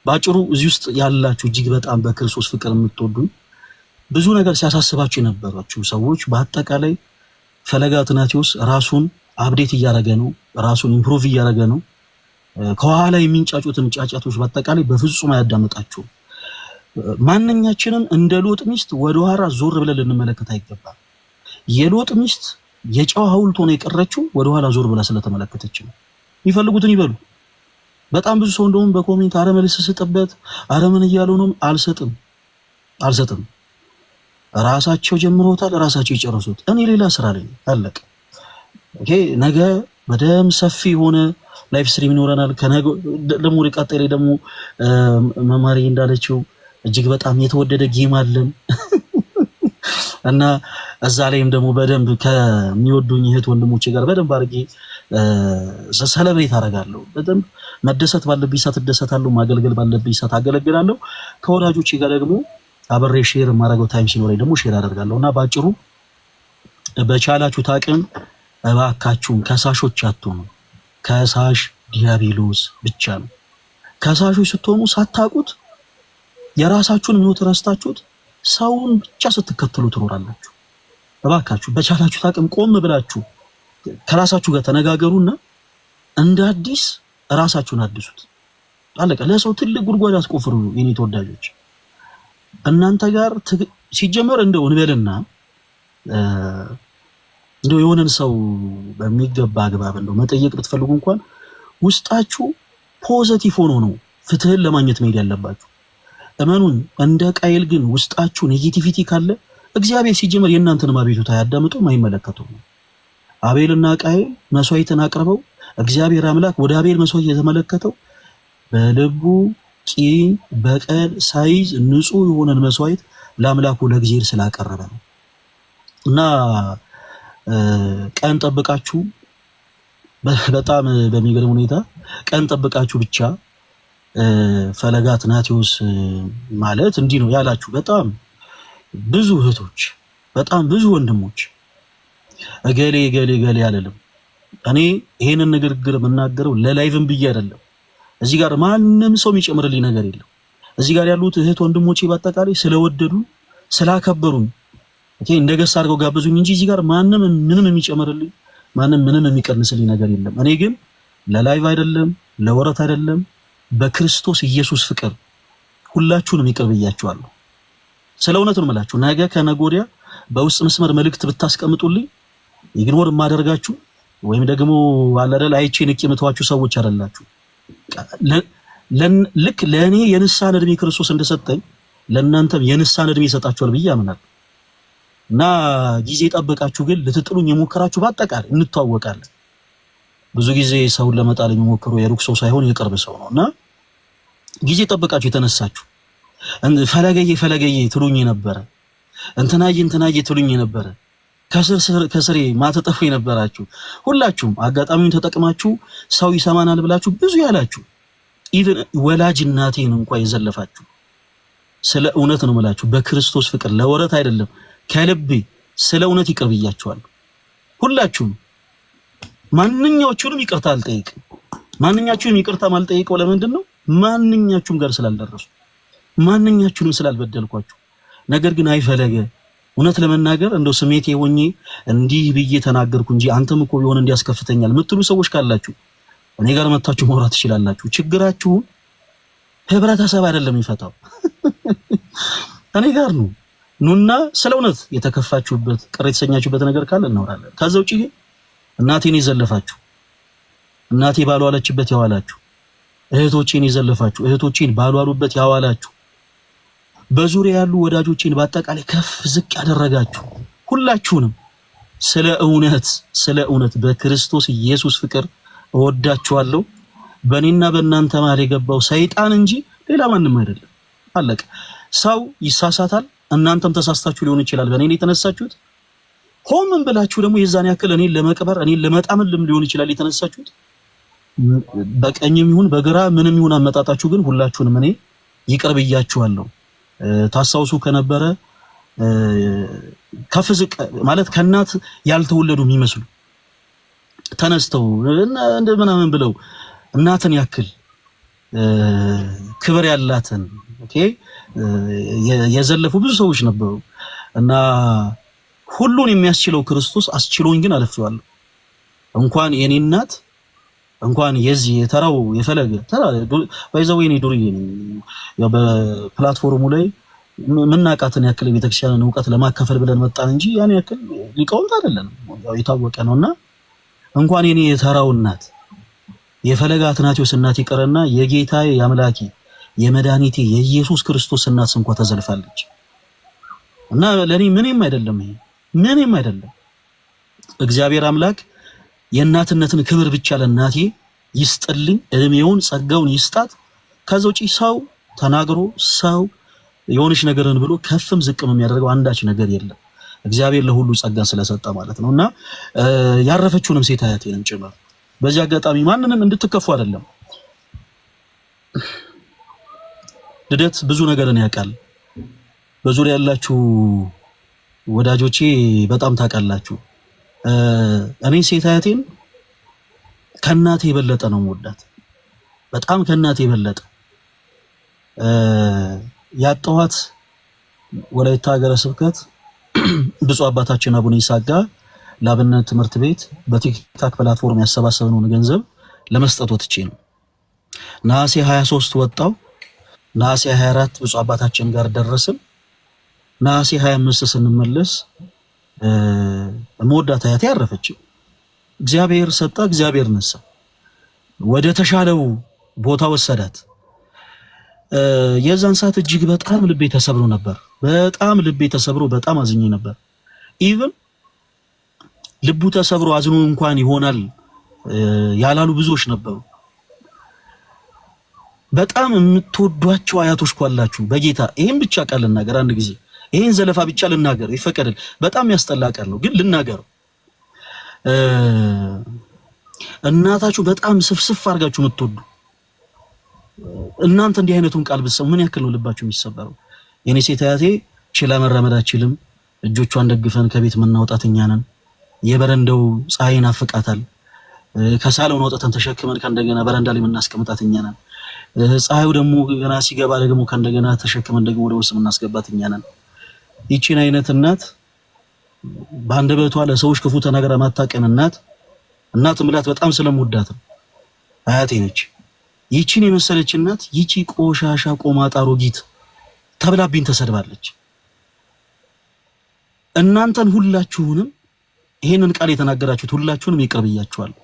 ባጭሩ እዚህ ውስጥ ያላችሁ እጅግ በጣም በክርስቶስ ፍቅር የምትወዱ ብዙ ነገር ሲያሳስባችሁ የነበራችሁ ሰዎች በአጠቃላይ ፈለገ አትናቴዎስ ራሱን አፕዴት እያደረገ ነው፣ ራሱን ኢምፕሩቭ እያደረገ ነው። ከኋላ የሚንጫጩትን ጫጫቶች በአጠቃላይ በፍጹም አያዳምጣችሁ። ማንኛችንም እንደ ሎጥ ሚስት ወደ ኋላ ዞር ብለን ልንመለከት አይገባም። የሎጥ ሚስት የጨዋ ሐውልት ሆነ የቀረችው ወደ ኋላ ዞር ብላ ስለተመለከተች ነው። የሚፈልጉትን ይበሉ። በጣም ብዙ ሰው እንደውም በኮሜንት አረ መልስ ስጥበት፣ አረ ምን እያሉ ነው? አልሰጥም። ራሳቸው ጀምሮታል፣ ራሳቸው ይጨርሱት። እኔ ሌላ ስራ ላይ አለቀ። ኦኬ፣ ነገ በደም ሰፊ ሆነ ላይፍ ስትሪም ይኖረናል። ከነገ ደግሞ ቀጣይ ላይ ደግሞ መማሪ እንዳለችው እጅግ በጣም የተወደደ ጌም አለን እና እዛ ላይም ደግሞ በደንብ ከሚወዱኝ እህት ወንድሞቼ ጋር በደንብ አድርጌ ሰለብሬት አደርጋለሁ። በደንብ መደሰት ባለብኝ ሰዓት እደሰታለሁ፣ ማገልገል ባለብኝ ሰዓት አገለግላለሁ። ከወዳጆቼ ጋር ደግሞ አብሬ ሼር ማድረገው ታይም ሲኖረኝ ደግሞ ሼር አደርጋለሁና ባጭሩ በቻላችሁት አቅም እባካችሁን ከሳሾች አትሁኑ። ከሳሽ ዲያብሎስ ብቻ ነው። ከሳሾች ስትሆኑ ሳታውቁት የራሳችሁን ሕይወት ረስታችሁት ሰውን ብቻ ስትከተሉ ትኖራላችሁ። እባካችሁ በቻላችሁት አቅም ቆም ብላችሁ ከራሳችሁ ጋር ተነጋገሩና እንደ አዲስ ራሳችሁን አድሱት። አለቀ። ለሰው ትልቅ ጉድጓድ አስቆፍሩ። የኔ ተወዳጆች እናንተ ጋር ሲጀመር እንደው እንበልና እንደው የሆነን ሰው በሚገባ አግባብ እንደው መጠየቅ ብትፈልጉ እንኳን ውስጣችሁ ፖዚቲቭ ሆኖ ነው ፍትህን ለማግኘት መሄድ ያለባችሁ። እመኑን። እንደ ቃየል ግን ውስጣችሁ ኔጌቲቪቲ ካለ እግዚአብሔር ሲጀመር የእናንተን አቤቱታ አያዳምጡም፣ አይመለከቱም። አቤልና ቃየል መስዋዕትን አቅርበው እግዚአብሔር አምላክ ወደ አቤል መስዋዕት የተመለከተው በልቡ ቂም በቀል ሳይዝ ንጹህ የሆነን መስዋዕት ለአምላኩ ለእግዚአብሔር ስላቀረበ ነው። እና ቀን ጠብቃችሁ በጣም በሚገርም ሁኔታ ቀን ጠብቃችሁ ብቻ ፈለገ አትናቴዎስ ማለት እንዲህ ነው ያላችሁ በጣም ብዙ እህቶች፣ በጣም ብዙ ወንድሞች እገሌ አይደለም። እኔ ይሄንን ንግግር የምናገረው ለላይቭም ብዬ አይደለም። እዚህ ጋር ማንም ሰው የሚጨምርልኝ ነገር የለም። እዚህ ጋር ያሉት እህት ወንድሞቼ በአጠቃላይ ስለወደዱ ስላከበሩኝ እንደገሳ አድርገው ጋበዙኝ እንጂ እዚህ ጋር ማንም ምንም የሚጨምርልኝ ማንም ምንም የሚቀንስልኝ ነገር የለም። እኔ ግን ለላይቭ አይደለም ለወረት አይደለም በክርስቶስ ኢየሱስ ፍቅር ሁላችሁንም ይቅር ብያችኋለሁ። ስለ እውነት ነው የምላችሁ። ነገ ከነገ ወዲያ በውስጥ መስመር መልእክት ብታስቀምጡልኝ ኢግኖር የማደርጋችሁ ወይም ደግሞ አላደል አይቼ ንቄ የምተዋችሁ ሰዎች አይደላችሁ። ልክ ለእኔ የንስሐን ዕድሜ ክርስቶስ እንደሰጠኝ ለእናንተም የንስሐን ዕድሜ ይሰጣችኋል ብዬ አምናለሁ። እና ጊዜ ጠብቃችሁ ግን ልትጥሉኝ የሞከራችሁ በአጠቃላይ እንተዋወቃለን። ብዙ ጊዜ ሰውን ለመጣል የሚሞክሩ የሩቅ ሰው ሳይሆን የቅርብ ሰው ነው። እና ጊዜ ጠብቃችሁ የተነሳችሁ ፈለገዬ ትሉኝ ነበረ፣ እንትናዬ ትሉኝ ነበረ፣ ከስሬ ማተጠፉ የነበራችሁ ሁላችሁም አጋጣሚውን ተጠቅማችሁ ሰው ይሰማናል ብላችሁ ብዙ ያላችሁ ኢቭን ወላጅ እናቴን እንኳን የዘለፋችሁ ስለ እውነት ነው የምላችሁ በክርስቶስ ፍቅር ለወረት አይደለም ከልቤ ስለ እውነት ይቅር ብያችኋለሁ። ሁላችሁም ማንኛዎቹንም ይቅርታ አልጠይቅም። ማንኛችሁንም ይቅርታ ማልጠይቀው ለምንድን ነው? ማንኛችሁም ጋር ስላልደረሱ ማንኛችሁንም ስላልበደልኳችሁ። ነገር ግን አይፈለገ እውነት ለመናገር እንደው ስሜቴ ሆኜ እንዲህ ብዬ ተናገርኩ እንጂ አንተም እኮ ቢሆን እንዲያስከፍተኛል ምትሉ ሰዎች ካላችሁ እኔ ጋር መታችሁ ማውራት ትችላላችሁ። ችግራችሁን ህብረተሰብ አይደለም የሚፈታው እኔ ጋር ነው። ኑና ስለ እውነት የተከፋችሁበት ቅር የተሰኛችሁበት ነገር ካለ እናወራለን። ከዛ ውጪ ግን እናቴን የዘለፋችሁ እናቴ ባልዋለችበት ያዋላችሁ፣ እህቶቼን የዘለፋችሁ እህቶቼን ባልዋሉበት ያዋላችሁ፣ በዙሪያ ያሉ ወዳጆቼን በአጠቃላይ ከፍ ዝቅ ያደረጋችሁ ሁላችሁንም ስለ እውነት በክርስቶስ ኢየሱስ ፍቅር እወዳችኋለሁ። በእኔና በእናንተ መሃል የገባው ሰይጣን እንጂ ሌላ ማንም አይደለም። አለቀ። ሰው ይሳሳታል። እናንተም ተሳስታችሁ ሊሆን ይችላል። በእኔ የተነሳችሁት ሆምን ብላችሁ ደግሞ የዛን ያክል እኔን ለመቅበር እኔን ለመጣምልም ሊሆን ይችላል የተነሳችሁት። በቀኝም ይሁን በግራ ምንም ይሁን አመጣጣችሁ ግን ሁላችሁንም እኔ ይቅር ብያችኋለሁ። ታሳውሱ ከነበረ ከፍ ዝቅ ማለት ከእናት ያልተወለዱ የሚመስሉ ተነስተው እንደ ምናምን ብለው እናትን ያክል ክብር ያላትን ኦኬ የዘለፉ ብዙ ሰዎች ነበሩ እና ሁሉን የሚያስችለው ክርስቶስ አስችሎኝ ግን አለፈዋለሁ። እንኳን የኔ እናት እንኳን የዚህ የተራው የፈለገ ተራ ባይዘው የኔ ዱርዬ ነኝ። ያው በፕላትፎርሙ ላይ ምናቃተን ያክል ቤተክርስቲያንን ዕውቀት ለማካፈል ብለን መጣን እንጂ ያን ያክል ሊቃውንት አይደለም። ያው የታወቀ ነውና እንኳን የኔ የተራው እናት የፈለገ አትናቴዎስ እናት ይቀርና የጌታዬ የአምላኬ የመድኃኒቴ የኢየሱስ ክርስቶስ እናት እንኳን ተዘልፋለች እና ለኔ ምንም አይደለም። ይሄ ምንም አይደለም። እግዚአብሔር አምላክ የእናትነትን ክብር ብቻ ለእናቴ ይስጥልኝ፣ እድሜውን ጸጋውን ይስጣት። ከዛ ውጪ ሰው ተናግሮ ሰው የሆነች ነገርን ብሎ ከፍም ዝቅም የሚያደርገው አንዳች ነገር የለም። እግዚአብሔር ለሁሉ ጸጋ ስለሰጠ ማለት ነውና ያረፈችውንም ሴት አያቴንም ጭምር በዚህ አጋጣሚ ማንንም እንድትከፉ አይደለም። ልደት ብዙ ነገርን ያውቃል። በዙሪያ ያላችሁ ወዳጆቼ በጣም ታውቃላችሁ። እኔ ሴት አያቴን ከእናቴ የበለጠ ነው የምወዳት፣ በጣም ከእናቴ የበለጠ ያጣኋት ወላይታ ሀገረ ስብከት ብፁዕ አባታችን አቡነ ይስሐቅ ለአብነት ትምህርት ቤት በቲክታክ ፕላትፎርም ያሰባሰብነውን ገንዘብ ለመስጠት ወጥቼ ነው። ነሐሴ 23 ወጣው። ነሐሴ 24 ብፁዕ አባታችን ጋር ደረስን። ነሐሴ 25 ስንመለስ መወዳት አያቴ ያረፈችው። እግዚአብሔር ሰጣ፣ እግዚአብሔር ነሳ። ወደ ተሻለው ቦታ ወሰዳት። የዛን ሰዓት እጅግ በጣም ልቤ ተሰብሮ ነበር። በጣም ልቤ ተሰብሮ በጣም አዝኜ ነበር። ኢቭን ልቡ ተሰብሮ አዝኖ እንኳን ይሆናል ያላሉ ብዙዎች ነበሩ። በጣም የምትወዷቸው አያቶች ኳላችሁ በጌታ ይሄን ብቻ ቃል ልናገር። አንድ ጊዜ ይሄን ዘለፋ ብቻ ልናገር ይፈቀድል። በጣም ያስጠላ ቃል ነው ግን ልናገር። እናታችሁ በጣም ስፍስፍ አድርጋችሁ የምትወዱ እናንተ እንዲህ አይነቱን ቃል ብትሰሙ ምን ያክል ነው ልባችሁ የሚሰበረው? የኔ ሴት አያቴ ችላ መራመድ አትችልም። እጆቿን ደግፈን ከቤት የምናወጣት እኛ ነን። የበረንዳው ፀሐይን አፍቃታል። ከሳሎን ወጥተን ተሸክመን ከእንደገና በረንዳ ላይ የምናስቀምጣት እኛ ነን። ፀሐዩ ደግሞ ገና ሲገባ ደግሞ ከእንደገና ተሸክመን ደግሞ ወደ ውስጥ የምናስገባት እኛ ነን። ይቺን አይነት እናት በአንደበቷ ለሰዎች ክፉ ተናግራ ማታቀን እናት ምላት በጣም ስለምወዳት ነው። አያቴ ነች። ይቺን የመሰለች እናት ይቺ ቆሻሻ ቆማጣ አሮጊት ተብላብኝ ተሰድባለች። እናንተን ሁላችሁንም ይሄንን ቃል የተናገራችሁት ሁላችሁንም ይቅር ብያችኋለሁ።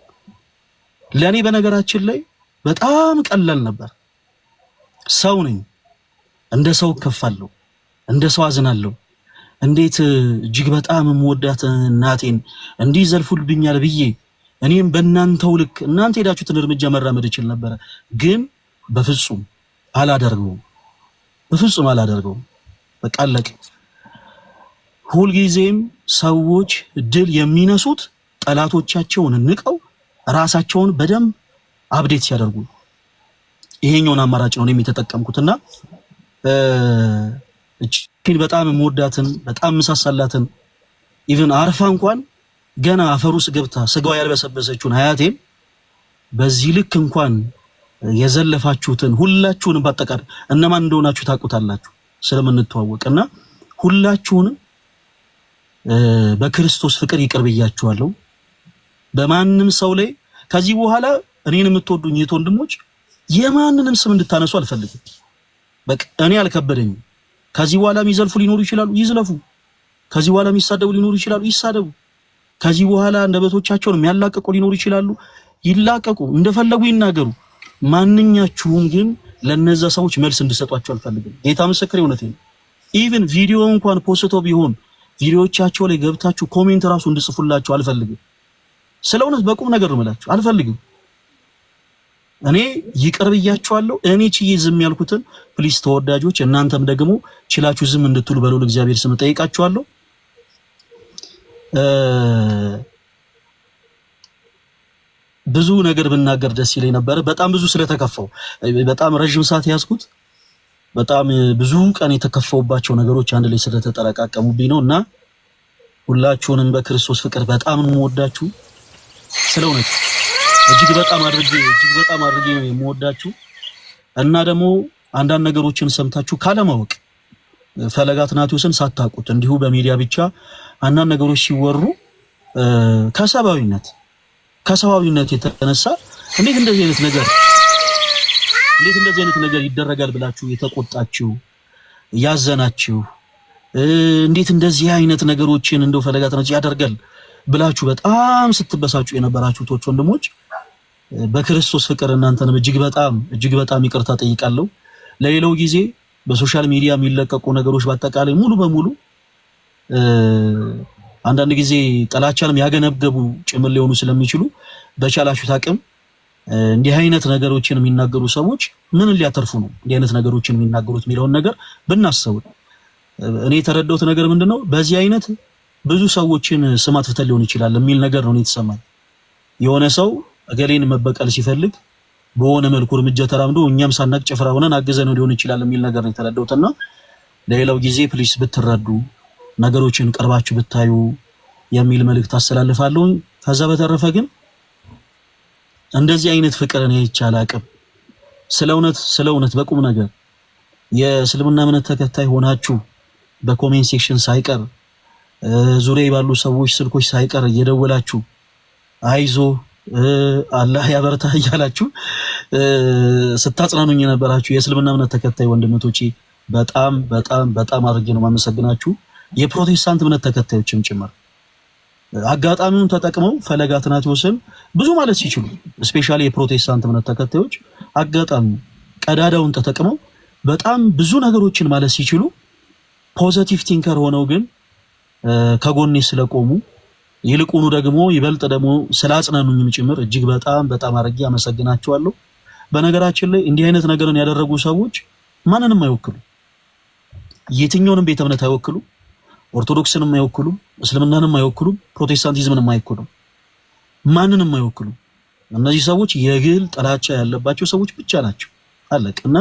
ለኔ በነገራችን ላይ በጣም ቀላል ነበር። ሰው ነኝ፣ እንደ ሰው ከፋለሁ፣ እንደ ሰው አዝናለሁ። እንዴት እጅግ በጣም የምወዳት እናቴን እንዲህ ዘልፉልብኛል ብዬ እኔም በእናንተው ልክ እናንተ ሄዳችሁትን እርምጃ መራመድ እችል ነበር፣ ግን በፍጹም አላደርገውም። በፍጹም አላደርገውም። በቃ አለቀ። ሁልጊዜም ሰዎች ድል የሚነሱት ጠላቶቻቸውን ንቀው ራሳቸውን በደንብ አፕዴት ሲያደርጉ ይሄኛውን አማራጭ ነው እኔም የተጠቀምኩትና እቺን በጣም የምወዳትን በጣም ምሳሳላትን ኢቭን አርፋ እንኳን ገና አፈሩስ ገብታ ስጋው ያልበሰበሰችውን አያቴን በዚህ ልክ እንኳን የዘለፋችሁትን ሁላችሁንም በአጠቃላይ እነማን እንደሆናችሁ ታውቁታላችሁ ስለምንተዋወቅና ሁላችሁንም በክርስቶስ ፍቅር ይቅር ብያችኋለሁ። በማንም ሰው ላይ ከዚህ በኋላ እኔን የምትወዱኝ የት ወንድሞች የማንንም ስም እንድታነሱ አልፈልግም። በቃ እኔ አልከበደኝም። ከዚህ በኋላ የሚዘልፉ ሊኖሩ ይችላሉ፣ ይዝለፉ። ከዚህ በኋላ የሚሳደቡ ሊኖሩ ይችላሉ፣ ይሳደቡ። ከዚህ በኋላ እንደበቶቻቸውን የሚያላቀቁ ሊኖሩ ይችላሉ፣ ይላቀቁ፣ እንደፈለጉ ይናገሩ። ማንኛችሁም ግን ለነዛ ሰዎች መልስ እንድሰጧቸው አልፈልግም። ጌታ ምስክሬ እውነቴን ነው። ኢቭን ቪዲዮ እንኳን ፖስቶ ቢሆን ቪዲዮዎቻቸው ላይ ገብታችሁ ኮሜንት ራሱ እንድጽፉላችሁ አልፈልግም። ስለእውነት በቁም ነገር ነው የምላችሁ፣ አልፈልግም። እኔ ይቅር ብያችኋለሁ። እኔ ችዬ ዝም ያልኩትን ፕሊስ ተወዳጆች እናንተም ደግሞ ችላችሁ ዝም እንድትሉ በልዑል እግዚአብሔር ስም ጠይቃችኋለሁ። ብዙ ነገር ብናገር ደስ ይለኝ ነበር። በጣም ብዙ ስለተከፋው በጣም ረጅም ሰዓት ያዝኩት። በጣም ብዙ ቀን የተከፋውባቸው ነገሮች አንድ ላይ ስለተጠረቃቀሙብኝ ነውና ሁላችሁንም በክርስቶስ ፍቅር በጣም የምወዳችሁ ስለእውነት እጅግ በጣም አድርጌ ነው የምወዳችሁ እና ደግሞ አንዳንድ ነገሮችን ሰምታችሁ ካለማወቅ ፈለገ አትናትዮስን ሳታውቁት እንዲሁ በሚዲያ ብቻ አንዳንድ ነገሮች ሲወሩ ከሰዋዊነት የተነሳ እንዴት እንደዚህ አይነት ነገር ይደረጋል ብላችሁ የተቆጣችሁ ያዘናችሁ እንዴት እንደዚህ አይነት ነገሮችን እንደው ፈለገ አትናትዮስ ያደርጋል ብላችሁ በጣም ስትበሳጩ የነበራችሁ ወንድሞች በክርስቶስ ፍቅር እናንተንም እጅግ በጣም ይቅርታ ጠይቃለሁ። ለሌላው ጊዜ በሶሻል ሚዲያ የሚለቀቁ ነገሮች በአጠቃላይ ሙሉ በሙሉ አንዳንድ ጊዜ ጥላቻንም ያገነገቡ ጭምር ሊሆኑ ስለሚችሉ በቻላችሁት አቅም እንዲህ አይነት ነገሮችን የሚናገሩ ሰዎች ምን ሊያተርፉ ነው እንዲህ አይነት ነገሮችን የሚናገሩት የሚለውን ነገር ብናስተውል። እኔ የተረዳሁት ነገር ምንድነው በዚህ አይነት ብዙ ሰዎችን ስም አጥፍተን ሊሆን ይችላል የሚል ነገር ነው የተሰማኝ። የሆነ ሰው እገሌን መበቀል ሲፈልግ በሆነ መልኩ እርምጃ ተራምዶ እኛም ሳናቅ ጭፍራ ሆነን አገዘን ሊሆን ይችላል የሚል ነገር ነው የተረዳሁትና ለሌላው ጊዜ ፕሊስ ብትረዱ ነገሮችን ቀርባችሁ ብታዩ የሚል መልእክት አስተላልፋለሁ። ከዛ በተረፈ ግን እንደዚህ አይነት ፍቅርን አይቻል አቅም ስለ እውነት በቁም ነገር የእስልምና እምነት ተከታይ ሆናችሁ በኮሜንት ሴክሽን ሳይቀር ዙሪያ ባሉ ሰዎች ስልኮች ሳይቀር እየደወላችሁ አይዞ አላህ ያበርታ እያላችሁ ስታጽናኑኝ የነበራችሁ የእስልምና እምነት ተከታይ ወንድሞቼ በጣም አድርጌ ነው ማመሰግናችሁ። የፕሮቴስታንት እምነት ተከታዮችም ጭምር አጋጣሚውን ተጠቅመው ፈለገ አትናትዮስን ብዙ ማለት ሲችሉ ስፔሻሊ የፕሮቴስታንት እምነት ተከታዮች አጋጣሚው ቀዳዳውን ተጠቅመው በጣም ብዙ ነገሮችን ማለት ሲችሉ ፖዚቲቭ ቲንከር ሆነው ግን ከጎኔ ስለቆሙ ይልቁኑ ደግሞ ይበልጥ ደግሞ ስላጽናኑኝም ጭምር እጅግ በጣም አድርጌ አመሰግናቸዋለሁ። በነገራችን ላይ እንዲህ አይነት ነገርን ያደረጉ ሰዎች ማንንም አይወክሉ፣ የትኛውንም ቤተ እምነት አይወክሉ፣ ኦርቶዶክስንም አይወክሉ፣ እስልምናንም አይወክሉ፣ ፕሮቴስታንቲዝምንም አይወክሉ፣ ማንንም አይወክሉ። እነዚህ ሰዎች የግል ጥላቻ ያለባቸው ሰዎች ብቻ ናቸው። አለቅና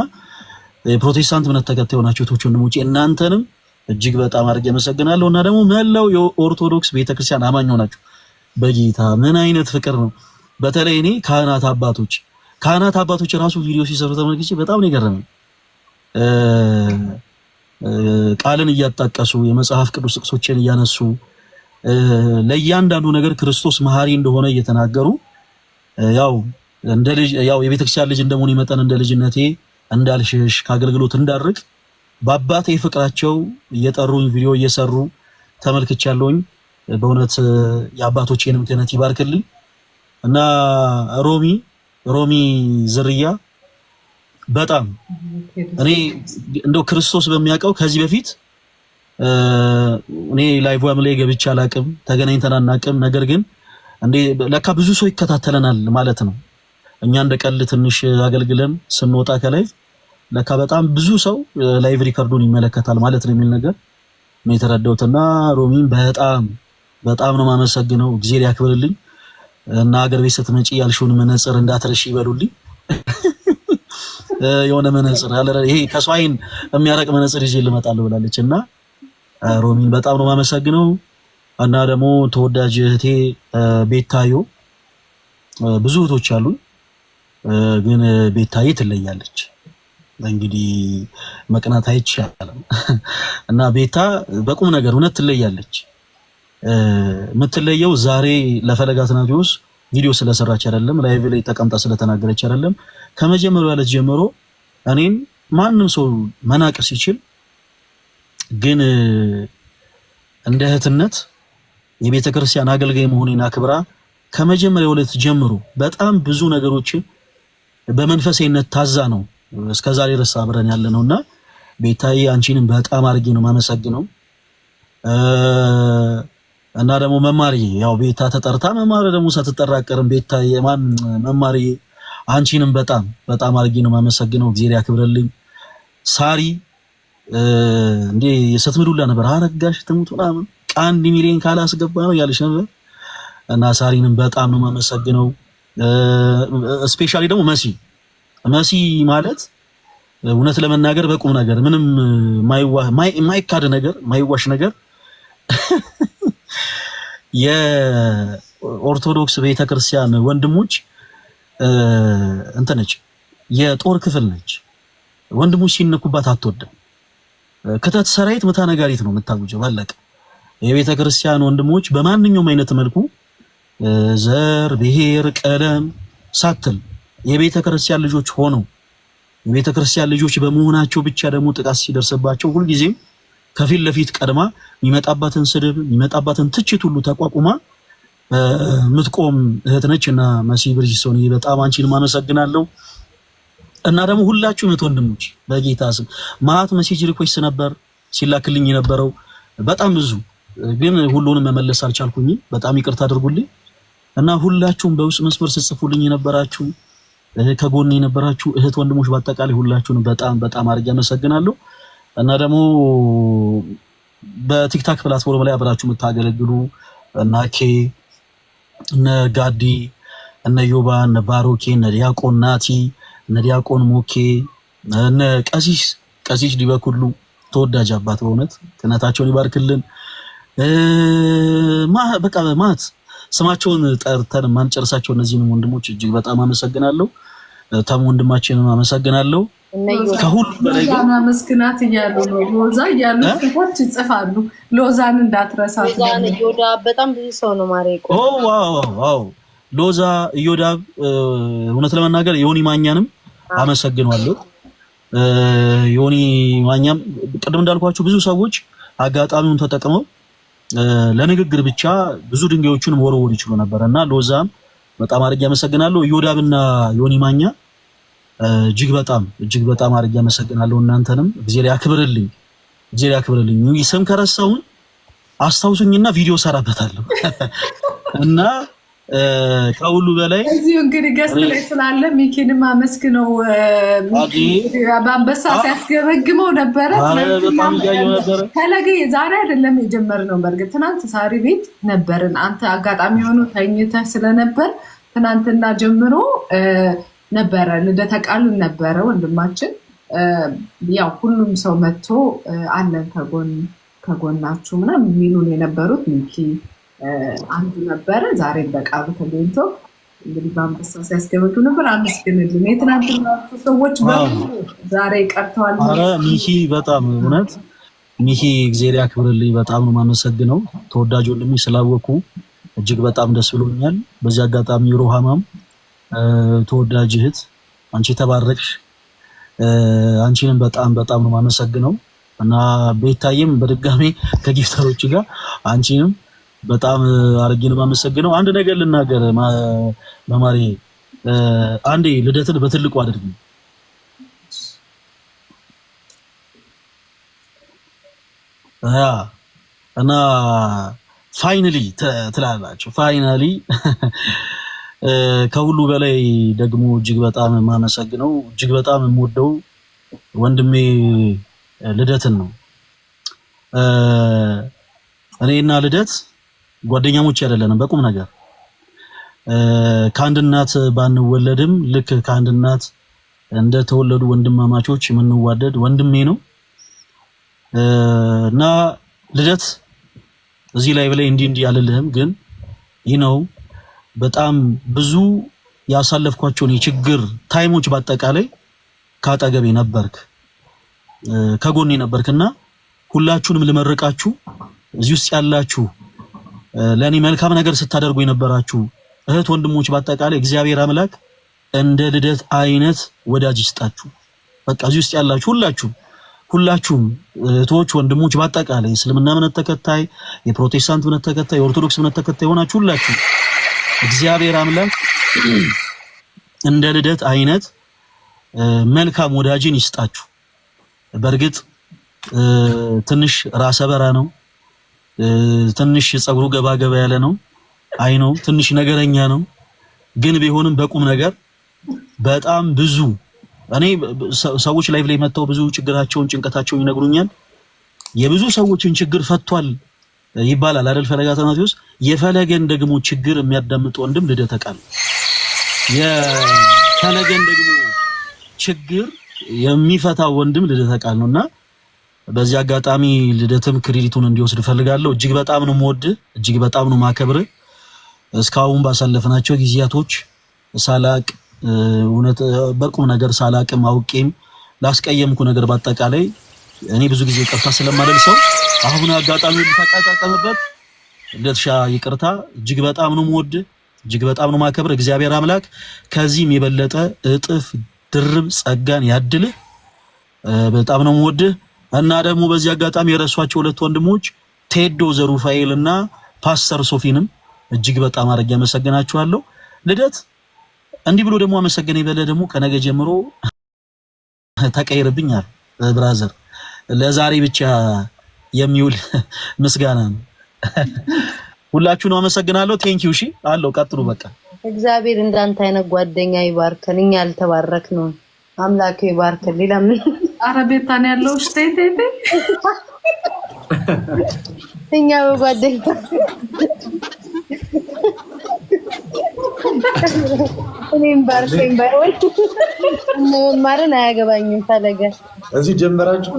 የፕሮቴስታንት እምነት ተከታይ ሆናችሁ ወንድሞቼ እናንተንም እጅግ በጣም አድርጌ አመሰግናለሁ። እና ደግሞ መላው የኦርቶዶክስ ቤተክርስቲያን አማኝ ሆናችሁ በጌታ ምን አይነት ፍቅር ነው። በተለይ እኔ ካህናት አባቶች ራሱ ቪዲዮ ሲሰሩ ተመልክቼ በጣም ነው የገረመኝ። ቃልን እያጣቀሱ የመጽሐፍ ቅዱስ ጥቅሶችን እያነሱ ለእያንዳንዱ ነገር ክርስቶስ መሐሪ እንደሆነ እየተናገሩ ያው የቤተክርስቲያን ልጅ እንደመሆኔ መጠን እንደ ልጅነቴ እንዳልሽሽ ከአገልግሎት እንዳርቅ በአባቴ ፍቅራቸው እየጠሩኝ ቪዲዮ እየሰሩ ተመልክቻለሁኝ። በእውነት የአባቶቼንም ክህነት ይባርክልኝ እና ሮሚ ዝርያ በጣም እኔ እንደው ክርስቶስ በሚያውቀው ከዚህ በፊት እኔ ላይቭ ላይ ገብቼ አላቅም፣ ተገናኝተን አናቅም። ነገር ግን እንዴ ለካ ብዙ ሰው ይከታተለናል ማለት ነው። እኛ እንደቀል ትንሽ አገልግለን ስንወጣ ከላይቭ ለካ በጣም ብዙ ሰው ላይቭ ሪከርዱን ይመለከታል ማለት ነው የሚል ነገር ነው የተረዳሁትና ሮሚን በጣም ነው ማመሰግነው። እግዚአብሔር ያክብርልኝ እና ሀገር ቤት ስትመጪ ያልሽውን መነጽር እንዳትረሺ ይበሉልኝ። የሆነ መነጽር አለ ይሄ ከሰው ዓይን የሚያረቅ መነጽር ይዤ ልመጣለሁ ብላለች እና ሮሚን በጣም ነው ማመሰግነው። እና ደግሞ ተወዳጅ እህቴ ቤታዮ ብዙ እህቶች አሉ፣ ግን ቤታዬ ትለያለች። እንግዲህ መቅናት አይቻልም እና ቤታ በቁም ነገር እውነት ትለያለች። የምትለየው ዛሬ ለፈለገ አትናትዮስ ቪዲዮ ስለሰራች አይደለም፣ ላይቭ ላይ ተቀምጣ ስለተናገረች አይደለም። ከመጀመሪያው ያለች ጀምሮ እኔን ማንም ሰው መናቅ ሲችል ግን እንደ እህትነት የቤተ ክርስቲያን አገልጋይ መሆኔን አክብራ ከመጀመሪያው ዕለት ጀምሮ በጣም ብዙ ነገሮችን በመንፈሳዊነት ታዛ ነው እስከዛሬ ድረስ አብረን ያለነውና ቤታዬ አንቺንም በጣም አድርጌ ነው ማመሰግነው። እና ደግሞ መማርዬ ያው ቤታ ተጠርታ መማር ደግሞ ሳትጠራቀርም ቤታዬ መማርዬ አንቺንም በጣም አድርጌ ነው ማመሰግነው። እግዚአብሔር ያክብርልኝ። ሳሪ እንዴ ስትምዱላ ነበር አረጋሽ ትሙት ምናምን አንድ ሚሊዮን ካላስገባ ነው ያለሽ ነበር እና ሳሪንም በጣም ነው ማመሰግነው። ስፔሻሊ ደግሞ መሲ ማለት እውነት ለመናገር በቁም ነገር ምንም ማይካድ ነገር ማይዋሽ ነገር የኦርቶዶክስ ቤተክርስቲያን ወንድሞች እንትን ነች፣ የጦር ክፍል ነች። ወንድሞች ሲነኩባት አትወድም። ከተት ሰራዊት መታ ነጋሪት ነው የምታውጀው ባለቀ። የቤተ ክርስቲያን ወንድሞች በማንኛውም አይነት መልኩ ዘር፣ ብሔር፣ ቀለም ሳትል የቤተ ክርስቲያን ልጆች ሆነው የቤተ ክርስቲያን ልጆች በመሆናቸው ብቻ ደግሞ ጥቃት ሲደርስባቸው ሁልጊዜም ከፊት ለፊት ቀድማ የሚመጣባትን ስድብ የሚመጣባትን ትችት ሁሉ ተቋቁማ ምትቆም እህት ነች እና መሲ ብርጅስቶን በጣም አንቺን ማመሰግናለሁ። እና ደግሞ ሁላችሁም እህት ወንድሞች በጌታ ስም ማት ሜሴጅ ሪኩዌስት ነበር ሲላክልኝ የነበረው በጣም ብዙ፣ ግን ሁሉንም መመለስ አልቻልኩኝም። በጣም ይቅርታ አድርጉልኝ። እና ሁላችሁም በውስጥ መስመር ጽፉልኝ የነበራችሁ ከጎኔ የነበራችሁ እህት ወንድሞች በአጠቃላይ ሁላችሁን በጣም በጣም አድርጌ አመሰግናለሁ። እና ደግሞ በቲክታክ ፕላትፎርም ላይ አብራችሁ የምታገለግሉ እና እነ ጋዲ እነ ዮባ እነ ባሮኬ እነ ዲያቆን ናቲ እነ ዲያቆን ሞኬ እነ ቀሲስ ዲበኩሉ ተወዳጅ አባት በእውነት ክህነታቸውን ይባርክልን። በቃ ማት ስማቸውን ጠርተን ማንጨርሳቸው እነዚህንም ወንድሞች እጅግ በጣም አመሰግናለሁ። ተሙ ወንድማችንን አመሰግናለሁ። ከሁሉ በላይ ሎዛን አመስግናት እያሉ ነው። ሎዛ እያሉ ሰዎች ይጽፋሉ። ሎዛን እንዳትረሳት። ሎዛን እዮዳብ በጣም ብዙ ሰው ነው ማሬቆ። ዋው ሎዛ እዮዳብ፣ እውነት ለመናገር ዮኒ ማኛንም አመሰግናለሁ። ዮኒ ማኛም ቅድም እንዳልኳችሁ ብዙ ሰዎች አጋጣሚውን ተጠቅመው ለንግግር ብቻ ብዙ ድንጋዮችን መወርወር ይችሉ ነበርና ሎዛም በጣም አድርጌ አመሰግናለሁ። እዮዳብና ዮኒ ማኛ እጅግ በጣም አድርጌ አመሰግናለሁ። እናንተንም እግዚአብሔር ያክብርልኝ። ስም ከረሳሁኝ አስታውሱኝና ቪዲዮ ሰራበታለሁ። እና ከሁሉ በላይ እዚሁ እንግዲህ ገስት ላይ ስላለ ሚኪንም አመስግነው። በአንበሳ ሲያስገበግመው ነበረ። ፈለገ ዛሬ አይደለም የጀመርነው፣ በእርግጥ ትናንት ሳሪ ቤት ነበርን። አንተ አጋጣሚ ሆኖ ተኝተህ ስለነበር ትናንትና ጀምሮ ነበረ ልደተ ቃልን ነበረ ወንድማችን። ያው ሁሉም ሰው መጥቶ አለን ከጎናችሁ ምናምን የሚሉን የነበሩት ሚኪ አንዱ ነበረ። ዛሬ በቃሉ ተገኝቶ እንግዲህ በአንበሳ ሲያስገበግብ ነበር። አመስግንልን። የትናንትና ሰዎች ዛሬ ቀርተዋል። ሚኪ በጣም እውነት ሚኪ እግዚአብሔር ያክብርልኝ። በጣም ነው የማመሰግነው። ተወዳጅ ወንድሜ ስላወኩ እጅግ በጣም ደስ ብሎኛል። በዚህ አጋጣሚ ሮሃማም ተወዳጅ እህት አንቺ ተባረክሽ። አንቺንም በጣም ነው የማመሰግነው። እና ቤታዬም በድጋሚ ከጊፍተሮች ጋር አንቺንም በጣም አርጌ ነው የማመሰግነው። አንድ ነገር ልናገር መማሪ፣ አንዴ ልደትን በትልቁ አድርጊ። እና ፋይናሊ ትላላችሁ። ፋይናሊ ከሁሉ በላይ ደግሞ እጅግ በጣም የማመሰግነው እጅግ በጣም የምወደው ወንድሜ ልደትን ነው። እኔና ልደት ጓደኛሞች አይደለንም በቁም ነገር። ከአንድ እናት ባንወለድም ልክ ከአንድ እናት እንደተወለዱ ወንድማማቾች የምንዋደድ ወንድሜ ነው። እና ልደት እዚህ ላይ ብለህ እንዲህ አልልህም፣ ግን ይህ ነው በጣም ብዙ ያሳለፍኳቸውን የችግር ታይሞች በአጠቃላይ ካጠገቤ ነበርክ፣ ከጎኔ ነበርክና ሁላችሁንም ልመርቃችሁ እዚህ ውስጥ ያላችሁ ለኔ መልካም ነገር ስታደርጉ የነበራችሁ እህት ወንድሞች በአጠቃላይ እግዚአብሔር አምላክ እንደ ልደት አይነት ወዳጅ ይስጣችሁ። በቃ እዚህ ውስጥ ያላችሁ ሁላችሁም እህቶች ወንድሞች በአጠቃላይ እስልምና እምነት ተከታይ፣ የፕሮቴስታንት እምነት ተከታይ፣ የኦርቶዶክስ እምነት ተከታይ ሆናችሁ ሁላችሁ እግዚአብሔር አምላክ እንደ ልደት አይነት መልካም ወዳጅን ይስጣችሁ። በእርግጥ ትንሽ ራሰ በራ ነው፣ ትንሽ ጸጉሩ ገባ ያለ ነው፣ አይ ነው ትንሽ ነገረኛ ነው። ግን ቢሆንም በቁም ነገር በጣም ብዙ እኔ ሰዎች ላይቭ ላይ መጥተው ብዙ ችግራቸውን ጭንቀታቸውን ይነግሩኛል። የብዙ ሰዎችን ችግር ፈቷል ይባላል አይደል? ፈለጋ ተናቲውስ የፈለገን ደግሞ ችግር የሚያዳምጥ ወንድም ልደተ ቃል፣ የፈለገን ደግሞ ችግር የሚፈታ ወንድም ልደተ ቃል ነውና በዚህ አጋጣሚ ልደትም ክሬዲቱን እንዲወስድ ፈልጋለሁ። እጅግ በጣም ነው የምወድ፣ እጅግ በጣም ነው ማከብር። እስካሁን ባሳለፍናቸው ጊዜያቶች ሳላቅ እውነት በቁም ነገር ሳላቅም አውቄም ላስቀየምኩ ነገር በአጠቃላይ እኔ ብዙ ጊዜ ይቅርታ ስለማደርሰው አሁን አጋጣሚ ልታቃጣቀምበት ልደትሻ ይቅርታ እጅግ በጣም ነው የምወድ እጅግ በጣም ነው ማከብር እግዚአብሔር አምላክ ከዚህም የበለጠ እጥፍ ድርብ ጸጋን ያድልህ በጣም ነው የምወድ እና ደግሞ በዚህ አጋጣሚ የረሷቸው ሁለት ወንድሞች ቴዶ ዘሩፋኤልና ፓስተር ሶፊንም እጅግ በጣም አድርጌ አመሰግናችኋለሁ ልደት እንዲህ ብሎ ደግሞ አመሰገነ ይበለ ደግሞ ከነገ ጀምሮ ተቀይርብኛል ብራዘር ለዛሬ ብቻ የሚውል ምስጋና ነው ሁላችሁንም አመሰግናለሁ ቴንክ ዩ እሺ አለው ቀጥሉ በቃ እግዚአብሔር እንዳንተ አይነት ጓደኛ ይባርከን እኛ ያልተባረክ ነው አምላክ ይባርከን ሌላ ምን አረቤታን ያለው ስቴት እኛ በጓደኛ እኔም ባርከኝ ባይወል ማረን አያገባኝም ፈለገ እዚህ ጀመራችሁ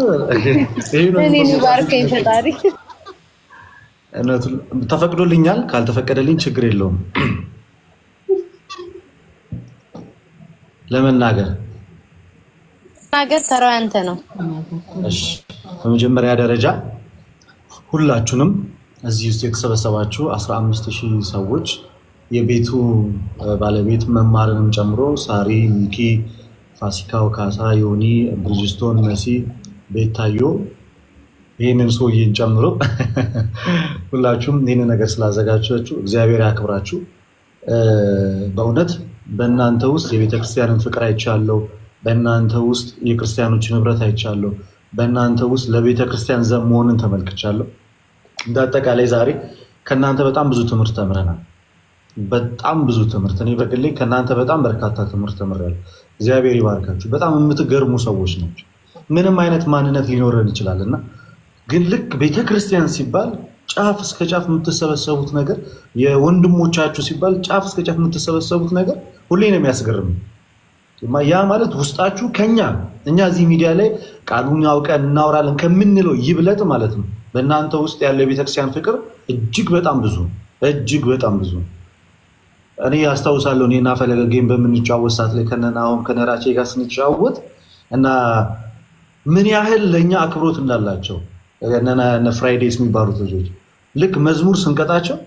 እኔን ባርከኝ ፈጣሪ ተፈቅዶልኛል ካልተፈቀደልኝ ችግር የለውም ለመናገር ተራው አንተ ነው እሺ በመጀመሪያ ደረጃ ሁላችሁንም እዚህ ውስጥ የተሰበሰባችሁ 15000 ሰዎች የቤቱ ባለቤት መማርንም ጨምሮ ሳሪ ሚኪ ፋሲካው ካሳ ዮኒ ብሪጅስቶን መሲ ቤታዮ ይሄንን ሰውዬን ጨምሮ ሁላችሁም ይሄንን ነገር ስላዘጋጃችሁ እግዚአብሔር ያክብራችሁ በእውነት በእናንተ ውስጥ የቤተክርስቲያንን ፍቅር አይቻለሁ በእናንተ ውስጥ የክርስቲያኖችን ህብረት አይቻለሁ በእናንተ ውስጥ ለቤተክርስቲያን ዘብ መሆንን ተመልክቻለሁ እንዳጠቃላይ ዛሬ ከእናንተ በጣም ብዙ ትምህርት ተምረናል በጣም ብዙ ትምህርት እኔ በግሌ ከእናንተ በጣም በርካታ ትምህርት ተምሬያለሁ እግዚአብሔር ይባርካችሁ በጣም የምትገርሙ ሰዎች ናቸው ምንም አይነት ማንነት ሊኖረን ይችላልና ግን ልክ ቤተክርስቲያን ሲባል ጫፍ እስከ ጫፍ የምትሰበሰቡት ነገር የወንድሞቻችሁ ሲባል ጫፍ እስከ ጫፍ የምትሰበሰቡት ነገር ሁሌ ነው የሚያስገርመኝ ያ ማለት ውስጣችሁ እኛ እዚህ ሚዲያ ላይ ቃሉን ያውቀን እናወራለን ከምንለው ይብለጥ ማለት ነው በእናንተ ውስጥ ያለ የቤተክርስቲያን ፍቅር እጅግ በጣም ብዙ እኔ አስታውሳለሁ እኔና ፈለገ ጌም በምንጫወት ሰዓት ላይ ከነናውም ከነራቼ ጋር ስንጫወት እና ምን ያህል ለኛ አክብሮት እንዳላቸው እነ ፍራይዴስ የሚባሉት ልጆች ልክ መዝሙር ስንቀጣቸው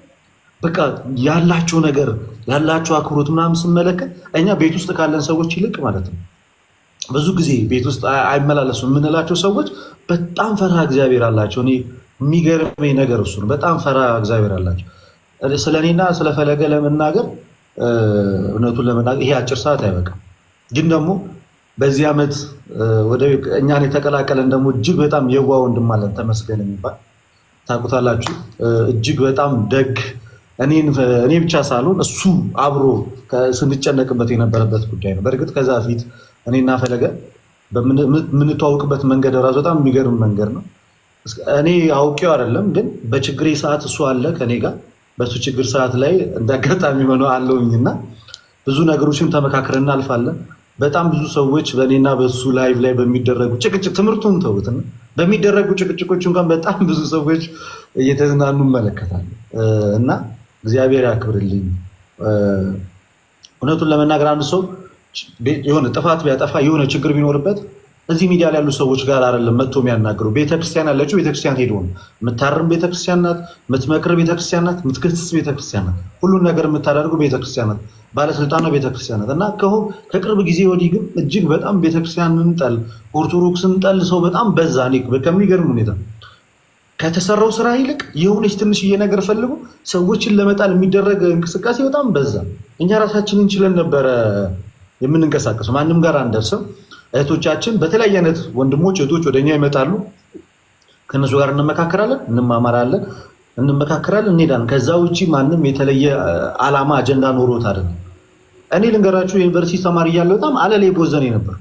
በቃ ያላቸው ነገር ያላቸው አክብሮት ምናምን ስንመለከት እኛ ቤት ውስጥ ካለን ሰዎች ይልቅ ማለት ነው ብዙ ጊዜ ቤት ውስጥ አይመላለሱም የምንላቸው ሰዎች በጣም ፈርሃ እግዚአብሔር አላቸው እኔ የሚገርመኝ ነገር እሱ ነው በጣም ፈርሃ እግዚአብሔር አላቸው ስለኔና ስለፈለገ ለመናገር እውነቱን ለመናገር ይሄ አጭር ሰዓት አይበቃም ግን ደግሞ በዚህ ዓመት ወደ እኛን የተቀላቀለን ደግሞ እጅግ በጣም የዋህ ወንድም አለን ተመስገን የሚባል ታውቁታላችሁ እጅግ በጣም ደግ እኔ ብቻ ሳልሆን እሱ አብሮ ስንጨነቅበት የነበረበት ጉዳይ ነው በእርግጥ ከዛ ፊት እኔና ፈለገ በምንተዋወቅበት መንገድ ራሱ በጣም የሚገርም መንገድ ነው እኔ አውቄው አይደለም ግን በችግሬ ሰዓት እሱ አለ ከኔ ጋር በሱ ችግር ሰዓት ላይ እንዳጋጣሚ ሆኖ አለውኝና ብዙ ነገሮችን ተመካክረን እናልፋለን በጣም ብዙ ሰዎች በእኔና በሱ ላይቭ ላይ በሚደረጉ ጭቅጭቅ ትምህርቱን ተውትና በሚደረጉ ጭቅጭቆች እንኳን በጣም ብዙ ሰዎች እየተዝናኑ እንመለከታለን እና እግዚአብሔር ያክብርልኝ እውነቱን ለመናገር አንድ ሰው የሆነ ጥፋት ቢያጠፋ የሆነ ችግር ቢኖርበት እዚህ ሚዲያ ላይ ያሉ ሰዎች ጋር አይደለም መጥቶ የሚያናግረው ቤተክርስቲያን ያለችው ቤተክርስቲያን ሄዶ ነው የምታርም ቤተክርስቲያን ናት የምትመክር ቤተክርስቲያን ናት የምትገስጽ ቤተክርስቲያን ናት ሁሉን ነገር የምታደርገው ቤተክርስቲያን ናት ባለስልጣኗ ቤተክርስቲያን ናት እና ከቅርብ ጊዜ ወዲህ ግን እጅግ በጣም ቤተክርስቲያንን ጠል ኦርቶዶክስን ጠል ሰው በጣም በዛ ከሚገርም ሁኔታ ከተሰራው ስራ ይልቅ የሆነች ትንሽዬ ነገር ፈልጎ ሰዎችን ለመጣል የሚደረግ እንቅስቃሴ በጣም በዛ እኛ ራሳችንን እንችለን ነበረ የምንንቀሳቀሰው ማንም ጋር አንደርስም እህቶቻችን በተለያየ አይነት ወንድሞች እህቶች ወደኛ ይመጣሉ ከነሱ ጋር እንመካከራለን እንመካከራለን እንሄዳለን ከዛ ውጪ ማንም የተለየ ዓላማ አጀንዳ ኖሮት አይደለም እኔ ልንገራችሁ ዩኒቨርሲቲ ተማሪ እያለሁ በጣም አለሌ ቦዘኔ ነበር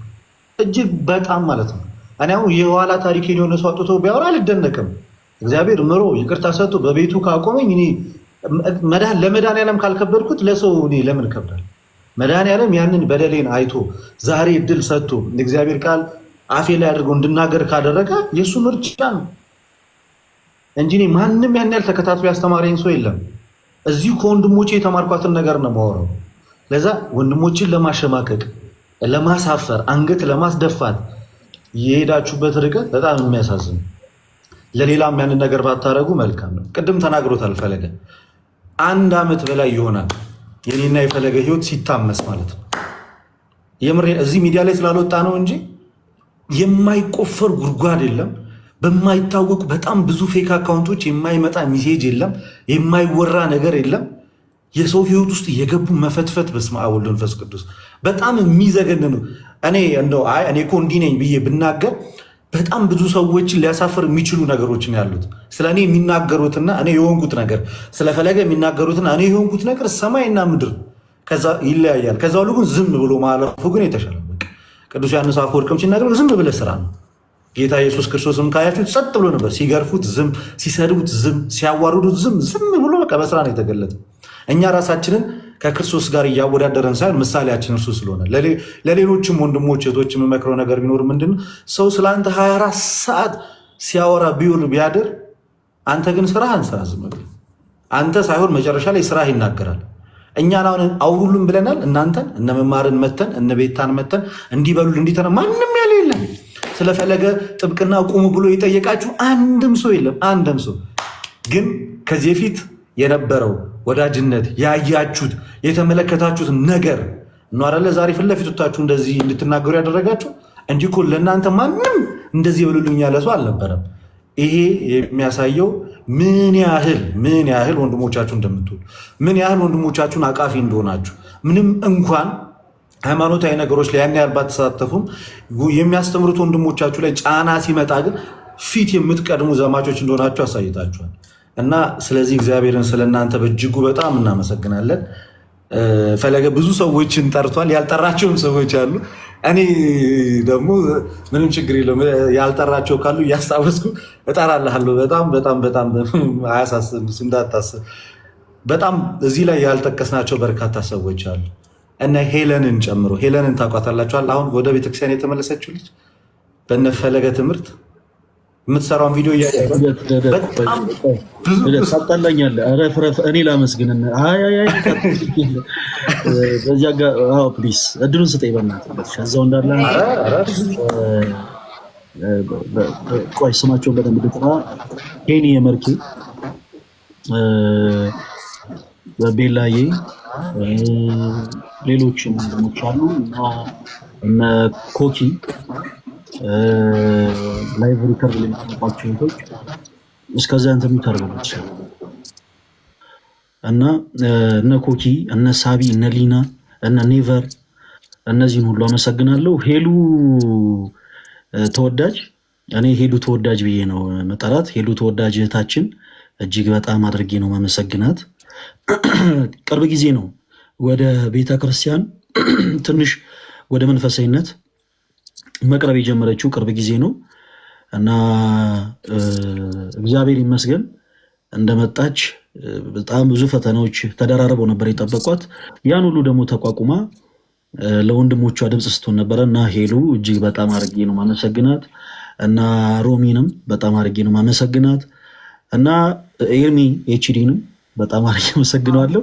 እጅግ በጣም ማለት ነው እኔ አሁን የኋላ ታሪኬን የሆነ ሰው አጥቶ ቢያወራ አልደነቅም እግዚአብሔር ምሮ ይቅርታ ሰጥቶ በቤቱ ካቆመኝ እኔ ለመድኃኒዓለም ካልከበድኩት ለሰው እኔ ለምን ከብዳል መድኃኒዓለም ያንን በደሌን አይቶ ዛሬ እድል ሰጥቶ እግዚአብሔር ቃል አፌ ላይ አድርጎ እንድናገር ካደረገ የሱ ምርጫ ነው እንጂ ማንም ያን ያህል ተከታትሎ ያስተማረኝ ሰው የለም እዚሁ ከወንድሞቼ የተማርኳትን ነገር ነው የማወራው ለዛ ወንድሞችን ለማሸማቀቅ ለማሳፈር አንገት ለማስደፋት የሄዳችሁበት ርቀት በጣም የሚያሳዝን፣ ለሌላም ያንን ነገር ባታረጉ መልካም ነው። ቅድም ተናግሮታል ፈለገ። 1 ዓመት በላይ ይሆናል የኔና የፈለገ ህይወት ሲታመስ ማለት ነው። የምሬ እዚህ ሚዲያ ላይ ስላልወጣ ነው እንጂ የማይቆፈር ጉድጓድ የለም። በማይታወቁ በጣም ብዙ ፌክ አካውንቶች የማይመጣ ሚሴጅ የለም። የማይወራ ነገር የለም። የሰው ህይወት ውስጥ የገቡ መፈትፈት። በስመ አብ ወወልድ ወመንፈስ ቅዱስ በጣም የሚዘገን ነው። እኔ እንደው እኔ እኮ እንዲህ ነኝ ብዬ ብናገር በጣም ብዙ ሰዎችን ሊያሳፍር የሚችሉ ነገሮችን ያሉት ስለ እኔ የሚናገሩትና እኔ የሆንኩት ነገር ስለፈለገ የሚናገሩትና እኔ የሆንኩት ነገር ሰማይና ምድር ከዛ ይለያያል። ከዛ ሁሉ ግን ዝም ብሎ ማለፉ ግን የተሻለ። ቅዱስ ዮሐንስ አፈወርቅም ሲናገር ዝም ብለህ ስራ ነው። ጌታ ኢየሱስ ክርስቶስም ካያችሁት ጸጥ ብሎ ነበር። ሲገርፉት ዝም፣ ሲሰድቡት ዝም፣ ሲያዋርዱት ዝም ብሎ በቃ በስራ ነው የተገለጠ። እኛ ራሳችንን ከክርስቶስ ጋር እያወዳደረን ሳይሆን ምሳሌያችን እርሱ ስለሆነ ለሌሎችም ወንድሞች እህቶች የምመክረው ነገር ቢኖር ምንድነው ሰው ስለአንተ 24 ሰዓት ሲያወራ ቢውል ቢያድር፣ አንተ ግን ስራህን ስራ። ዝም ብለህ አንተ ሳይሆን መጨረሻ ላይ ስራህ ይናገራል። እኛን አሁን አውሩልን ብለናል። እናንተን እነ መማርን መተን እነ ቤታን መተን እንዲበሉል እንዲተነ ማንም ያለ የለም። ስለፈለገ ጥብቅና ቁሙ ብሎ የጠየቃችሁ አንድም ሰው የለም። አንድም ሰው ግን ከዚህ በፊት የነበረው ወዳጅነት ያያችሁት የተመለከታችሁት ነገር ነው ዛሬ ፊት ለፊት ወጣችሁ እንደዚህ እንድትናገሩ ያደረጋችሁ እንጂ እኮ ለእናንተ ማንም እንደዚህ ይበሉልኝ ያለ ሰው አልነበረም። ይሄ የሚያሳየው ምን ያህል ወንድሞቻችሁ እንደምትወዱ፣ ምን ያህል ወንድሞቻችሁን አቃፊ እንደሆናችሁ፣ ምንም እንኳን ሃይማኖታዊ ነገሮች ላይ ያን ያህል ባትሳተፉም የሚያስተምሩት ወንድሞቻችሁ ላይ ጫና ሲመጣ ግን ፊት የምትቀድሙ ዘማቾች እንደሆናችሁ አሳይታችኋል። እና ስለዚህ እግዚአብሔርን ስለእናንተ በእጅጉ በጣም እናመሰግናለን። ፈለገ ብዙ ሰዎችን ጠርቷል። ያልጠራቸውም ሰዎች አሉ። እኔ ደግሞ ምንም ችግር የለውም ያልጠራቸው ካሉ እያስታወስኩ እጠራልሃለሁ። በጣም አያሳስብም፣ እንዳታስብ። በጣም እዚህ ላይ ያልጠቀስናቸው በርካታ ሰዎች አሉ እና ሄለንን ጨምሮ። ሄለንን ታውቋታላችኋል። አሁን ወደ ቤተክርስቲያን የተመለሰችው ልጅ በነፈለገ ትምህርት የምትሰራውን ቪዲዮ ታጣላኛለህ። እኔ ላመስግን። በዚያ ጋር ፕሊስ እድሉን ስጠኝ በእናትህ። እዛው እንዳለ ቆይ ስማቸውን በደንብ ልጥራ። ሄኒ የመርኬ፣ ቤላዬ፣ ሌሎችም ወንድሞች አሉ እና እነ ኮኪ ላይቭ ሪከርድ ለሚጠባቸው ቶች እስከዚያ እንትን የሚተርበች እና እነ ኮኪ፣ እነ ሳቢ፣ እነ ሊና፣ እነ ኔቨር እነዚህን ሁሉ አመሰግናለሁ። ሄሉ ተወዳጅ፣ እኔ ሄሉ ተወዳጅ ብዬ ነው መጠራት። ሄሉ ተወዳጅ እህታችን እጅግ በጣም አድርጌ ነው ማመሰግናት። ቅርብ ጊዜ ነው ወደ ቤተክርስቲያን ትንሽ ወደ መንፈሳዊነት መቅረብ የጀመረችው ቅርብ ጊዜ ነው እና እግዚአብሔር ይመስገን እንደመጣች በጣም ብዙ ፈተናዎች ተደራርበው ነበር የጠበቋት። ያን ሁሉ ደግሞ ተቋቁማ ለወንድሞቿ ድምፅ ስትሆን ነበረ እና ሄሉ እጅግ በጣም አድርጌ ነው ማመሰግናት እና ሮሚንም በጣም አድርጌ ነው ማመሰግናት እና ኤርሚ ኤችዲንም በጣም አድርጌ አመሰግናለሁ።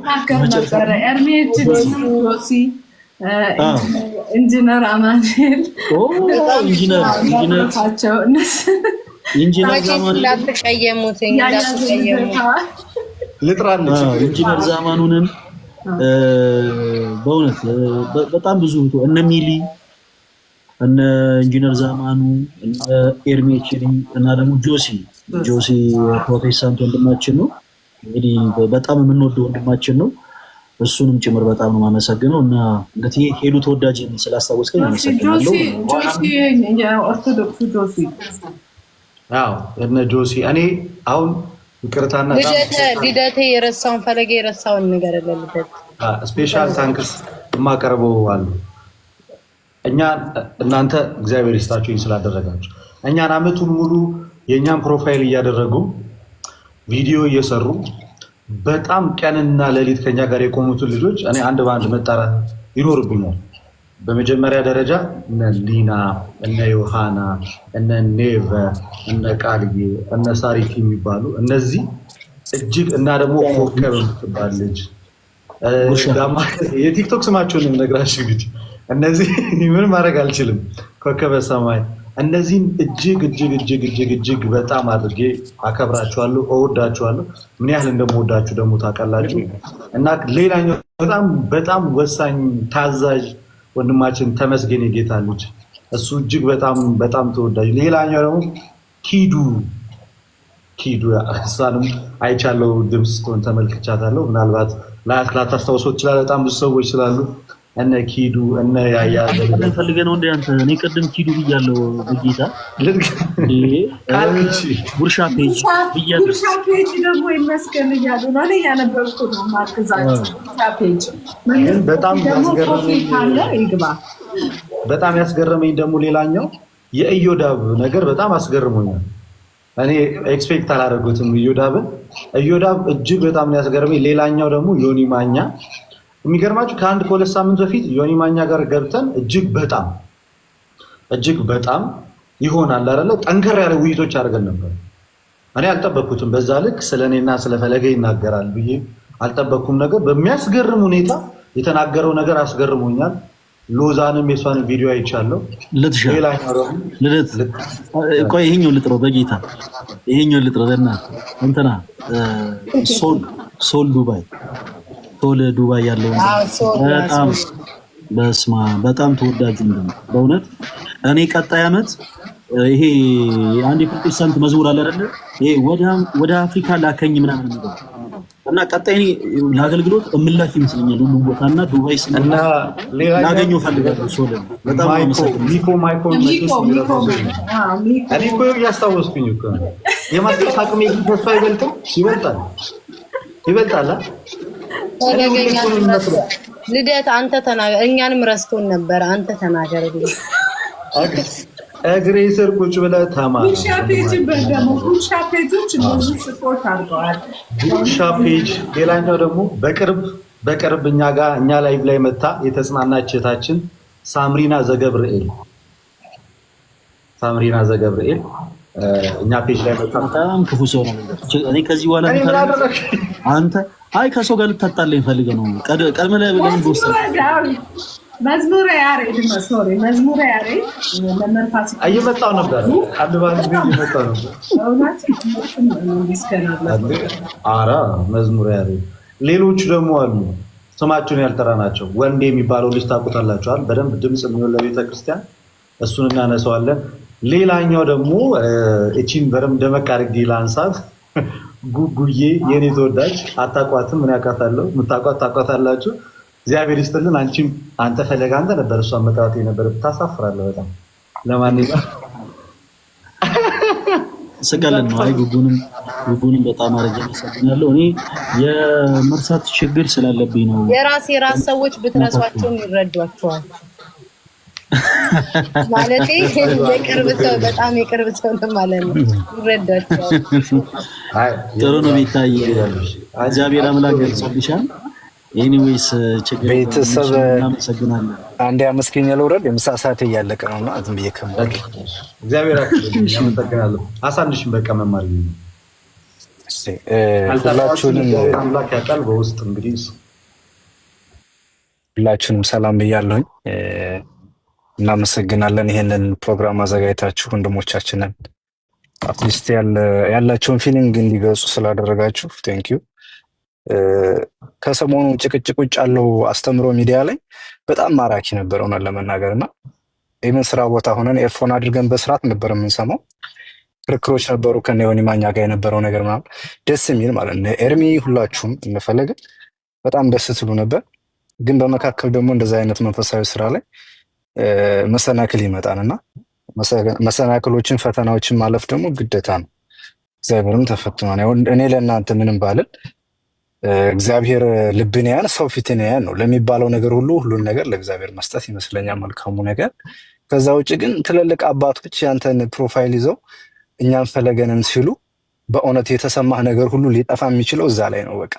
ኢንጂነር አማኑኤል ኢንጂነር ዛማኑንን በእውነት በጣም ብዙ እነ ሚሊ፣ እነ ኢንጂነር ዛማኑ፣ እነ ኤርሜችሪ እና ደግሞ ጆሲ ፕሮቴስታንት ወንድማችን ነው። እንግዲህ በጣም የምንወደው ወንድማችን ነው። እሱንም ጭምር በጣም ነው የማመሰግነው እና እንግዲህ ሄሉ ተወዳጅ ስላስታወስከኝ አመሰግናለሁ። ኦርቶዶክሱ ጆሲ እነ ጆሲ እኔ አሁን ይቅርታና ልደቴ የረሳውን ፈለገ የረሳውን ነገር ለልደት ስፔሻል ታንክስ የማቀርበው አሉ። እኛ እናንተ እግዚአብሔር ይስጣችሁ ስላደረጋችሁ እኛን አመቱን ሙሉ የእኛን ፕሮፋይል እያደረጉ ቪዲዮ እየሰሩ በጣም ቀንና ሌሊት ከኛ ጋር የቆሙትን ልጆች እኔ አንድ በአንድ መጣራት ይኖርብኛል። በመጀመሪያ ደረጃ እነ ሊና፣ እነ ዮሐና፣ እነ ኔቨ፣ እነ ቃልዬ፣ እነ ሳሪክ የሚባሉ እነዚህ እጅግ እና ደግሞ ኮከብ የምትባል ልጅ የቲክቶክ ስማቸውን ነግራችሁ እንግዲህ እነዚህ ምን ማድረግ አልችልም። ኮከበ ሰማይ እነዚህን እጅግ በጣም አድርጌ አከብራችኋለሁ፣ እወዳችኋለሁ። ምን ያህል እንደምወዳችሁ ደግሞ ታውቃላችሁ። እና ሌላኛው በጣም ወሳኝ ታዛዥ ወንድማችን ተመስገን የጌታ ልጅ እሱ እጅግ በጣም ተወዳጅ። ሌላኛው ደግሞ ኪዱ እሷንም አይቻለሁ፣ ድምፅ ስትሆን ተመልክቻታለሁ። ምናልባት ላታስታውሰው ትችላለህ። በጣም ብዙ ሰዎች ስላሉ እነ ኪዱ እነ ያያ ፈልገህ ነው እንደ አንተ እኔ ቅድም ኪዱ ብያለሁ። በጌታ ጉርሻ ፔጅ ብያለሁ። ጉርሻ ፔጅ ደግሞ ይመስገን እያሉ ነው። እኔ ያነበብኩ ነው ማርክዛቸው ጉርሻ ፔጅ በጣም ያስገረመኝ ደግሞ ሌላኛው የኢዮዳብ ነገር በጣም አስገርሞኛል። እኔ ኤክስፔክት አላደረጉትም ኢዮዳብ እጅግ በጣም ያስገረመኝ። ሌላኛው ደግሞ ዮኒ ማኛ የሚገርማችሁ ከሁለት ሳምንት በፊት ዮኒ ማኛ ጋር ገብተን እጅግ በጣም ይሆናል አይደለ ጠንከር ያለ ውይይቶች አድርገን ነበር። እኔ አልጠበቅኩትም በዛ ልክ ስለኔና ስለፈለገ ይናገራል ብዬ አልጠበቅኩም። ነገር በሚያስገርም ሁኔታ የተናገረው ነገር አስገርሞኛል። ሎዛንም የሷን ቪዲዮ አይቻለሁ። ቆይ ይሄኛው ልጥረው በጌታ ይሄኛው ልጥረው በእናትህ እንትና ሶል ዱባይ ያለው በጣም ተወዳጁ ነው በእውነት። እኔ ቀጣይ ዓመት ይሄ አንድ የፕሮቴስታንት መዝሙር አለ አይደል? ይሄ ወደ አፍሪካ ላከኝ ምናምን ነገር እና ቀጣይ ለአገልግሎት እምላክ ይመስለኛል ሁሉ ቦታና ዱባይ እና ላገኘው ፈልጋለሁ። ሶል በጣም ሚኮ እኔ እኮ ያስታወስኩኝ እኮ የማስታወስ አቅሜ ተስፋ ይበልጣል። ልደት አንተ ተናገር፣ እኛንም ረስቶን ነበር። አንተ ተናገር። እግሬ ስር ቁጭ ብለህ ተማር። ጉርሻ ፔጆች እንደዚህ ስፖርት አድርገዋል። ጉርሻ ፔጅ ሌላኛው ደግሞ በቅርብ እኛ ላይቭ ላይ መታ የተጽናናች እህታችን ሳምሪና ዘገብርኤል እኛ ፔጅ ላይ መታ። በጣም ክፉ ሰው ነው። እኔ ከዚህ በኋላ አንተ ከሰው ጋር ልታጣለኝ ፈልገህ ነው። ቀድመህ ለምን ወሰድክ? መዝሙረ ያሬድ ለመርካሲ እየመጣሁ ነበር። መዝሙረ ያሬድ ሌሎቹ ደግሞ አሉ ስማቸውን ያልጠራናቸው። ወንዴ የሚባለው ልጅ ታውቁታላችኋል በደንብ ድምፅ የሚሆን ለቤተክርስቲያን እሱን እናነሳዋለን። ሌላኛው ደግሞ እቺን በደንብ ደመቅ አድርጌ ላንሳት። ጉጉዬ የኔ ተወዳጅ አታቋትም፣ ምን ያውቃታለሁ። የምታቋት ታቋታላችሁ። እግዚአብሔር ይስጥልን። አንተ ፈለገ አንተ ነበር እሷን መጥራት የነበረ። ታሳፍራለህ በጣም። ለማንኛውም ስጋለን ነው። ጉጉንም በጣም አረጀ መሰግናለሁ። እኔ የመርሳት ችግር ስላለብኝ ነው። የራስ ሰዎች ብትረሷቸውም ይረዷቸዋል። ማለቴ በጣም የቅርብ ሰው ነው ማለት ነው። ይረዳቸዋል። ጥሩ ነው። ቤታዬ እግዚአብሔር አምላክ ገልጾልሻል። ኤኒዌይስ ችግር ቤተሰብ እናመሰግናለን። አንዴ አመስገኝ ልውረድ። የምሳ ሰዓት እያለቀ ነውና ዝም ብዬ እግዚአብሔር አመሰግናለሁ። አሳንሽም በቃ መማር አምላክ ያውቃል። በውስጥ እንግዲህ ሁላችሁንም ሰላም ብያለሁኝ። እናመሰግናለን። ይሄንን ፕሮግራም አዘጋጅታችሁ ወንድሞቻችንን አትሊስት ያላቸውን ፊሊንግ እንዲገልጹ ስላደረጋችሁ ቴንኪዩ። ከሰሞኑ ጭቅጭቁጭ ያለው አስተምሮ ሚዲያ ላይ በጣም ማራኪ ነበር ሆነን ለመናገር እና ኢቨን ስራ ቦታ ሆነን ኤርፎን አድርገን በስርዓት ነበር የምንሰማው። ክርክሮች ነበሩ ከነ ዮኒ ማኛ ጋር የነበረው ነገር ምናምን ደስ የሚል ማለት ነው። ኤርሚ ሁላችሁም እንፈለገ በጣም ደስ ትሉ ነበር። ግን በመካከል ደግሞ እንደዛ አይነት መንፈሳዊ ስራ ላይ መሰናክል ይመጣልና መሰናክሎችን ፈተናዎችን ማለፍ ደግሞ ግዴታ ነው። እግዚአብሔርም ተፈትኗል። እኔ ለእናንተ ምንም ባልል እግዚአብሔር ልብን ያን ሰው ፊትን ያን ነው ለሚባለው ነገር ሁሉን ነገር ለእግዚአብሔር መስጠት ይመስለኛል መልካሙ ነገር። ከዛ ውጭ ግን ትልልቅ አባቶች ያንተን ፕሮፋይል ይዘው እኛን ፈለገንን ሲሉ በእውነት የተሰማህ ነገር ሁሉ ሊጠፋ የሚችለው እዛ ላይ ነው። በቃ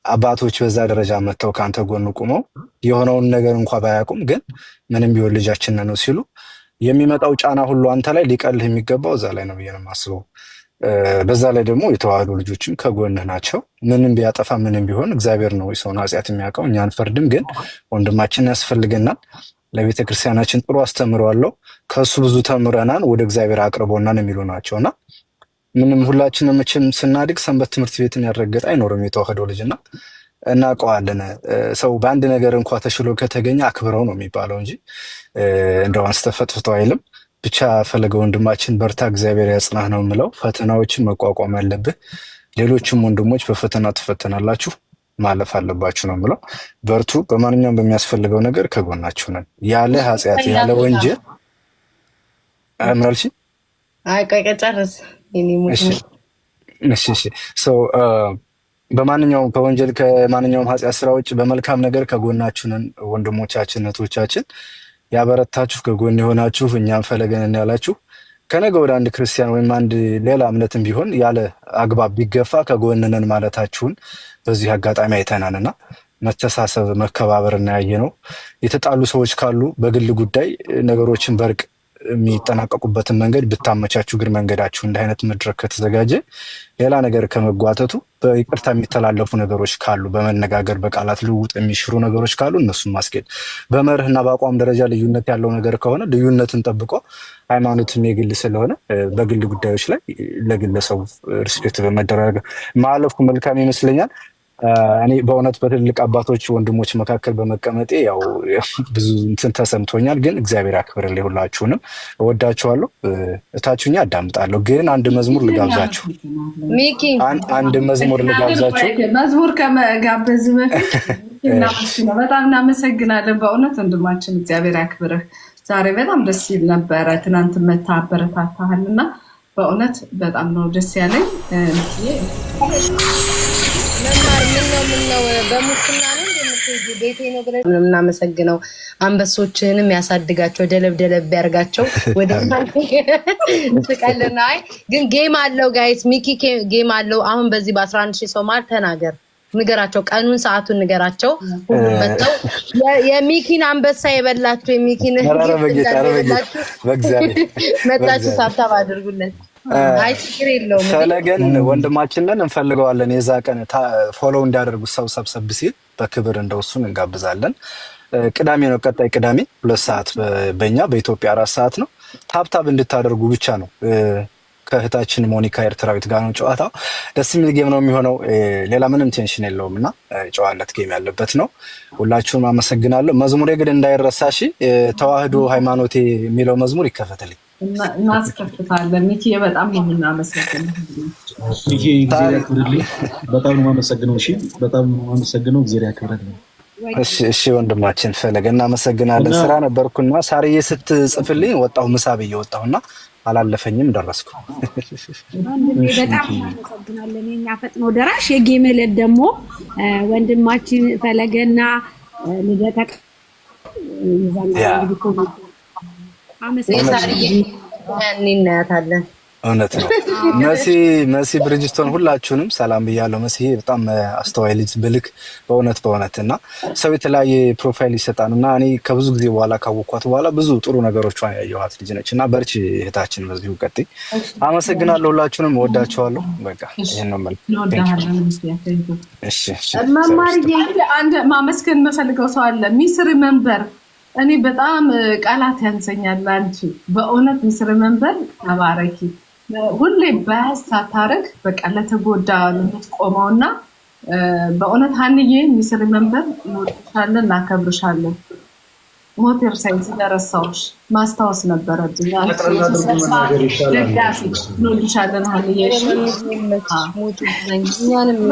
አባቶች በዛ ደረጃ መጥተው ካንተ ጎን ቆመው የሆነውን ነገር እንኳን ባያውቁም ግን ምንም ቢሆን ልጃችን ነው ሲሉ የሚመጣው ጫና ሁሉ አንተ ላይ ሊቀልህ የሚገባው እዛ ላይ ነው ብዬ ነው የማስበው። በዛ ላይ ደግሞ የተዋህዶ ልጆችም ከጎንህ ናቸው። ምንም ቢያጠፋ ምንም ቢሆን እግዚአብሔር ነው የሰውን ኃጢአት የሚያውቀው፣ እኛን ፈርድም። ግን ወንድማችን ያስፈልገናል። ለቤተ ክርስቲያናችን ጥሩ አስተምሮ አለው። ከሱ ብዙ ተምረናን ወደ እግዚአብሔር አቅርቦናን የሚሉ ናቸውና ምንም ሁላችንም መቼም ስናድግ ሰንበት ትምህርት ቤትን ያረገጠ አይኖርም የተዋህዶ ልጅና እናውቀዋለን። ሰው በአንድ ነገር እንኳን ተሽሎ ከተገኘ አክብረው ነው የሚባለው እንጂ እንደው አንስተፈጥፍተው አይልም። ብቻ ፈለገ ወንድማችን በርታ፣ እግዚአብሔር ያጽናህ ነው የምለው። ፈተናዎችን መቋቋም ያለብህ፣ ሌሎችም ወንድሞች በፈተና ትፈተናላችሁ ማለፍ አለባችሁ ነው የምለው። በርቱ። በማንኛውም በሚያስፈልገው ነገር ከጎናችሁ ነን። ያለ ኃጢአት ያለ ወንጀል አምራልሽ ጨርስ። በማንኛውም ከወንጀል ከማንኛውም ኃጢአት ስራ ውጭ በመልካም ነገር ከጎናችሁ ነን። ወንድሞቻችን እህቶቻችን፣ ያበረታችሁ ከጎን የሆናችሁ እኛም ፈለገን ያላችሁ ከነገ ወደ አንድ ክርስቲያን ወይም አንድ ሌላ እምነትም ቢሆን ያለ አግባብ ቢገፋ ከጎን ነን ማለታችሁን በዚህ አጋጣሚ አይተናልና መተሳሰብ መከባበር እናያየ ነው። የተጣሉ ሰዎች ካሉ በግል ጉዳይ ነገሮችን በርቅ የሚጠናቀቁበትን መንገድ ብታመቻችሁ ግን መንገዳችሁ እንደ አይነት መድረክ ከተዘጋጀ ሌላ ነገር ከመጓተቱ በይቅርታ የሚተላለፉ ነገሮች ካሉ በመነጋገር በቃላት ልውውጥ የሚሽሩ ነገሮች ካሉ እነሱን ማስኬድ፣ በመርህና በአቋም ደረጃ ልዩነት ያለው ነገር ከሆነ ልዩነትን ጠብቆ ሃይማኖትም የግል ስለሆነ በግል ጉዳዮች ላይ ለግለሰቡ ሪስፔክት በመደረግ ማለፉ መልካም ይመስለኛል። እኔ በእውነት በትልቅ አባቶች ወንድሞች መካከል በመቀመጤ ያው ብዙ እንትን ተሰምቶኛል። ግን እግዚአብሔር ያክብርልኝ። ሁላችሁንም እወዳችኋለሁ። እታችሁኛ አዳምጣለሁ። ግን አንድ መዝሙር ልጋብዛችሁ። አንድ መዝሙር ልጋብዛችሁ። መዝሙር ከመጋበዝ በፊት በጣም እናመሰግናለን። በእውነት ወንድማችን እግዚአብሔር ያክብርህ። ዛሬ በጣም ደስ ይል ነበረ። ትናንት መታ አበረታታሃል እና በእውነት በጣም ነው ደስ ያለኝ። ምነው በሙስና ነው እንደምትሄጂ ቤቴ ነው ብለን የምናመሰግነው። አንበሶችንም ያሳድጋቸው፣ ደለብ ያርጋቸው። ወደ ስቀልና ግን ጌም አለው ጋይስ፣ ሚኪ ጌም አለው። አሁን በዚህ በ11,000 ሰው ማለት ተናገር፣ ንገራቸው፣ ቀኑን ሰዓቱን ንገራቸው። ሁሉም መጥተው የሚኪን አንበሳ የበላችሁ የሚኪን መጣችሁ ታብታብ አድርጉለት። አይ ችግር የለውም። ፈለገን ወንድማችንን እንፈልገዋለን። የዛ ቀን ፎሎው እንዲያደርጉ ሰው ሰብሰብ ሲል በክብር እንደውሱን እንጋብዛለን። ቅዳሜ ነው፣ ቀጣይ ቅዳሜ 2 ሰዓት በእኛ በኢትዮጵያ 4 ሰዓት ነው። ታብታብ እንድታደርጉ ብቻ ነው። ከእህታችን ሞኒካ ኤርትራዊት ጋር ነው ጨዋታው። ደስ የሚል ጌም ነው የሚሆነው። ሌላ ምንም ቴንሽን የለውም እና ጨዋነት ጌም ያለበት ነው። ሁላችሁም አመሰግናለሁ። መዝሙሬ ግን እንዳይረሳሽ፣ ተዋህዶ ሃይማኖቴ የሚለው መዝሙር ይከፈትልኝ። እናስከፍታለን። ሚኪ በጣም ነው የምናመሰግነው። ሚኪ እግዚአብሔር ያክብርልኝ። በጣም ነው የማመሰግነው። እሺ በጣም ነው የማመሰግነው። እግዚአብሔር ያክብርልኝ። እሺ ወንድማችን ፈለገ እናመሰግናለን። ስራ ነበርኩና ሳርዬ ስትጽፍልኝ ወጣሁ፣ ምሳ ብዬ ወጣሁና አላለፈኝም፣ ደረስኩ። በጣም እናመሰግናለን። የኛ ፈጥኖ ደራሽ የጌም ዕለት ደግሞ ወንድማችን ፈለገና ልደታ እናያታለን። እውነት ነው። መሲ ብርጅስቶን ሁላችሁንም ሰላም ብያለሁ። መሲ በጣም አስተዋይ ልጅ ብልክ በእውነት እና ሰው የተለያየ ፕሮፋይል ይሰጣል እና እኔ ከብዙ ጊዜ በኋላ ካወኳት በኋላ ብዙ ጥሩ ነገሮቿን ያየኋት ልጅ ነች እና በርቺ እህታችን፣ በዚሁ ቀጥይ። አመሰግናለሁ። ሁላችሁንም እወዳችኋለሁ። በቃ ይሄን ነው ማለት ነው። እሺ መማርዬ አንድ ማመስገን የምፈልገው ሰው አለ። ሚስሪ መንበር እኔ በጣም ቃላት ያንሰኛል። አንቺ በእውነት ሚስሪ መንበር ተባረኪ። ሁሌ ባያሳታረግ በቃ ለተጎዳ ለምትቆመውና በእውነት ሀንዬ ሚስሪ መንበር እንወድሻለን፣ እናከብርሻለን። ሞተር ሳይንስ ለረሳዎች ማስታወስ ነበረብኝ። እንወድሻለን ሀንዬ።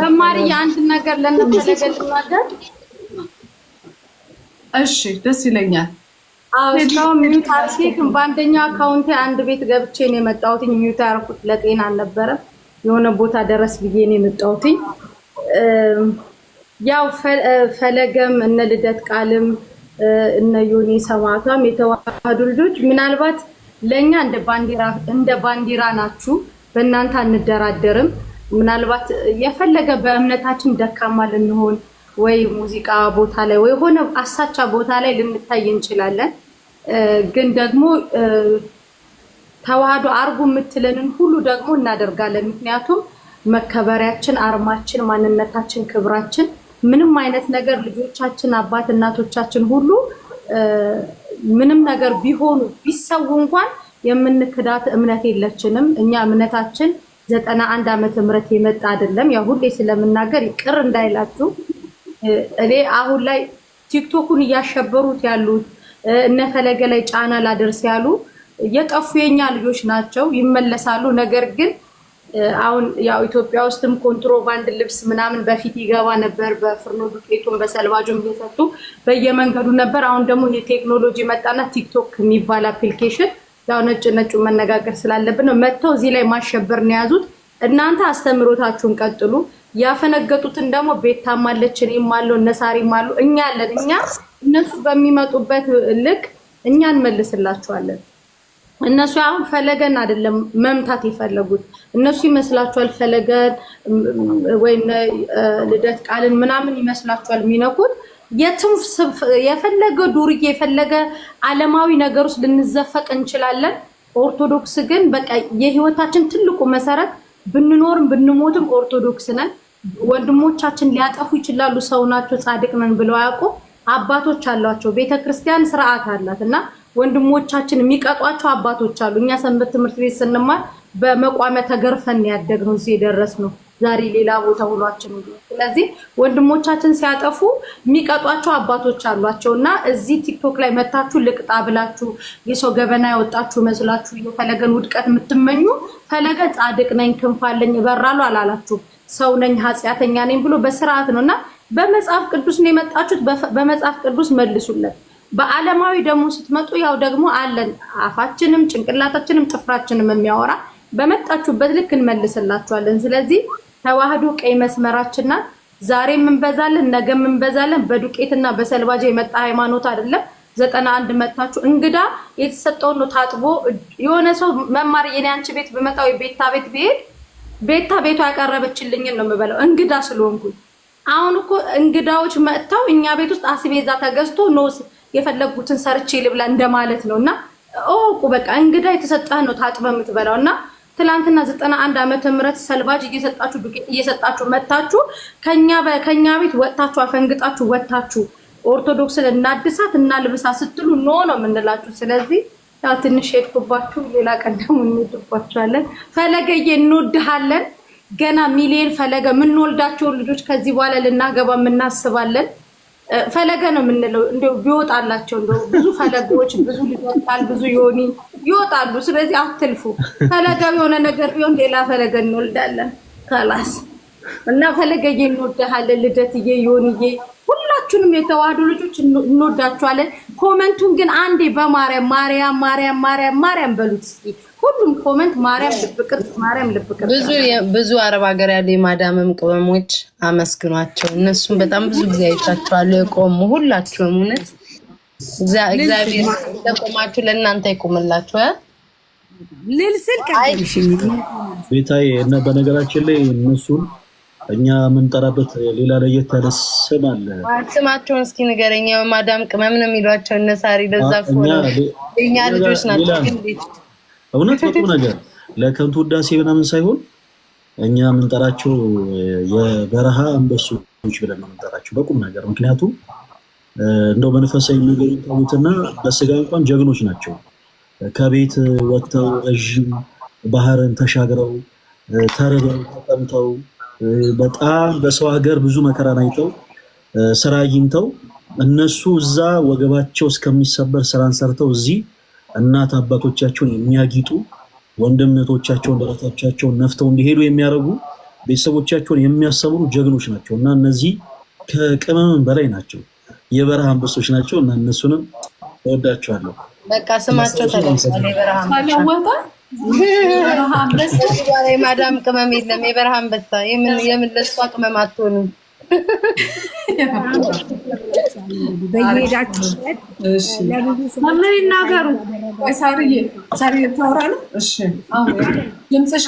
መማርዬ አንድ ነገር ለነፈለገ ልናገር። እሺ ደስ ይለኛል። አዎ ሚዩት አርኬክ በአንደኛው አካውንቴ አንድ ቤት ገብቼ ነው የመጣሁት። ሚዩት ያርኩት ለጤና አልነበረም፣ የሆነ ቦታ ደረስ ብዬ ነው የመጣሁት። ያው ፈለገም እነ ልደት ቃልም እነ ዮኒ ሰማቷም የተዋህዱ ልጆች ምናልባት ለኛ እንደ ባንዲራ ናችሁ። በእናንተ አንደራደርም። ምናልባት የፈለገ በእምነታችን ደካማ ልንሆን ወይ ሙዚቃ ቦታ ላይ ወይ ሆነ አሳቻ ቦታ ላይ ልንታይ እንችላለን። ግን ደግሞ ተዋህዶ አርጉ የምትለንን ሁሉ ደግሞ እናደርጋለን። ምክንያቱም መከበሪያችን፣ አርማችን፣ ማንነታችን፣ ክብራችን ምንም አይነት ነገር ልጆቻችን፣ አባት እናቶቻችን ሁሉ ምንም ነገር ቢሆኑ ቢሰው እንኳን የምንክዳት እምነት የለችንም። እኛ እምነታችን 91 ዓመተ ምህረት የመጣ አይደለም። ያው ሁሌ ስለምናገር ይቅር እንዳይላችሁ። እኔ አሁን ላይ ቲክቶኩን እያሸበሩት ያሉት እነፈለገ ላይ ጫና ላደርስ ያሉ የጠፉ የኛ ልጆች ናቸው፣ ይመለሳሉ። ነገር ግን አሁን ያው ኢትዮጵያ ውስጥም ኮንትሮባንድ ልብስ ምናምን በፊት ይገባ ነበር። በፍርኖ ዱቄቱን በሰልባጁም እየሰጡ በየመንገዱ ነበር። አሁን ደግሞ የቴክኖሎጂ መጣና ቲክቶክ የሚባል አፕሊኬሽን ያው ነጭ መነጋገር ስላለብን ነው መጥተው እዚህ ላይ ማሸበር ነው የያዙት። እናንተ አስተምሮታችሁን ቀጥሉ። ያፈነገጡትን ደግሞ ቤታም አለች፣ እኔም አለው፣ እነሳሪም አሉ፣ እኛ አለን። እኛ እነሱ በሚመጡበት ልክ እኛ እንመልስላችኋለን። እነሱ አሁን ፈለገን አይደለም መምታት የፈለጉት። እነሱ ይመስላችኋል ፈለገን ወይ ልደት ቃልን ምናምን ይመስላችኋል የሚነኩት። የትም የፈለገ ዱርዬ የፈለገ ዓለማዊ ነገር ውስጥ ልንዘፈቅ እንችላለን። ኦርቶዶክስ ግን በቃ የህይወታችን ትልቁ መሰረት ብንኖርም ብንሞትም ኦርቶዶክስ ነን። ወንድሞቻችን ሊያጠፉ ይችላሉ፣ ሰው ናቸው፣ ጻድቅ ነን ብለው አያውቁ። አባቶች አሏቸው። ቤተክርስቲያን ስርዓት አላት እና ወንድሞቻችን የሚቀጧቸው አባቶች አሉ። እኛ ሰንበት ትምህርት ቤት ስንማር በመቋሚያ ተገርፈን ያደግነው እዚህ የደረስነው ዛሬ ሌላ ቦታ ውሏችን። ስለዚህ ወንድሞቻችን ሲያጠፉ የሚቀጧቸው አባቶች አሏቸው እና እዚህ ቲክቶክ ላይ መታችሁ ልቅጣ ብላችሁ የሰው ገበና ያወጣችሁ መስላችሁ የፈለገን ውድቀት የምትመኙ ፈለገ ጻድቅ ነኝ ክንፋለኝ እበራለሁ አላላችሁ። ሰው ነኝ ኃጢአተኛ ነኝ ብሎ በስርዓት ነው እና በመጽሐፍ ቅዱስ ነው የመጣችሁት። በመጽሐፍ ቅዱስ መልሱለት። በዓለማዊ ደግሞ ስትመጡ ያው ደግሞ አለን አፋችንም ጭንቅላታችንም ጥፍራችንም የሚያወራ በመጣችሁበት ልክ እንመልስላችኋለን። ስለዚህ ተዋህዶ ቀይ መስመራችን ናት። ዛሬም እንበዛለን፣ ነገም እንበዛለን። በዱቄትና በሰልባጅ የመጣ ሃይማኖት አይደለም። 91 መጣችሁ እንግዳ የተሰጠውን ነው ታጥቦ የሆነ ሰው መማር የኔ አንቺ ቤት በመጣው የቤታ ቤት ብሄድ ቤታ ቤቷ ያቀረበችልኝን ነው የምበለው እንግዳ ስለሆንኩኝ። አሁን እኮ እንግዳዎች መጥተው እኛ ቤት ውስጥ አስቤዛ ተገዝቶ ነው የፈለጉትን ሰርቼ ልብላ እንደማለት ነውና ኦቁ በቃ እንግዳ የተሰጠህ ነው ታጥበ የምትበላውና ትላንትና 91 ዓመተ ምህረት ሰልባጅ እየሰጣችሁ ዱቄት እየሰጣችሁ መጣችሁ ከኛ ቤት ወጣችሁ አፈንግጣችሁ ወጣችሁ ኦርቶዶክስን እናድሳት እና ልብሳ ስትሉ ነው የምንላችሁ። ስለዚህ ያው ትንሽ ሄድኩባችሁ፣ ሌላ ቀደም እንድባችኋለን። ፈለገዬ እንወድሃለን። ገና ሚሊዮን ፈለገ የምንወልዳቸው ልጆች ከዚህ በኋላ ልናገባ እናስባለን። ፈለገ ነው የምንለው። እንደው ቢወጣላቸው እንደው ብዙ ፈለጎች ብዙ ልጆች ብዙ ይወጣሉ። ስለዚህ አትልፉ። ፈለገ የሆነ ነገር ቢሆን ሌላ ፈለገ እንወልዳለን። خلاص እና ፈለገዬ እንወድሃለን። ልደትዬ ዮኒዬ ሁላችሁንም የተዋህዶ ልጆች እንወዳችኋለን። ኮሜንቱን ግን አንዴ በማርያም ማርያም ማርያም ማርያም ማርያም በሉት እስኪ። ሁሉም ኮሜንት ማርያም ልብቅርጽ ማርያም ልብቅርጽ። ብዙ አረብ ሀገር ያሉ የማዳምም ቅመሞች አመስግኗቸው። እነሱም በጣም ብዙ ጊዜ አይቻቸዋለሁ የቆሙ ሁላችሁም። እውነት እግዚአብሔር ለቆማችሁ ለእናንተ ይቆምላችሁ። ልልስል ቀጥልሽ ቤታዬ እና በነገራችን ላይ እነሱን እኛ የምንጠራበት ሌላ ለየት ያለ ስም አለ። ስማቸውን እስኪ ንገረኝ። ማዳም ቅመም ነው የሚሏቸው እነ ሳሪ። ለዛ እኛ ልጆች ናቸው ግን እውነት በቁም ነገር ለከንቱ ውዳሴ ምናምን ሳይሆን እኛ የምንጠራቸው የበረሃ አንበሶች ብለን ነው የምንጠራቸው በቁም ነገር። ምክንያቱም እንደው መንፈሳዊ ነገር ታውትና በስጋ እንኳን ጀግኖች ናቸው። ከቤት ወጥተው ረዥም ባህርን ተሻግረው ተርበው ተጠምተው በጣም በሰው ሀገር ብዙ መከራን አይተው ስራ አግኝተው እነሱ እዛ ወገባቸው እስከሚሰበር ስራን ሰርተው እዚህ እናት አባቶቻቸውን የሚያጊጡ ወንድም እህቶቻቸውን ደረታቸውን ነፍተው እንዲሄዱ የሚያደርጉ ቤተሰቦቻቸውን የሚያሰብሩ ጀግኖች ናቸው እና እነዚህ ከቅመም በላይ ናቸው። የበረሃ አንበሶች ናቸው እና እነሱንም እወዳቸዋለሁ። በቃ ስማቸው ተለውጧል። የበረሃ አንበሳ ማዳም ቅመም የለም። የበረሃ አንበሳ የምን ለሷ ቅመም አትሆንም። በየሄዳችሁበት መምህር ይናገሩ። ሳሪ ታወራ ነው። እሺ አሁን ድምፅሽ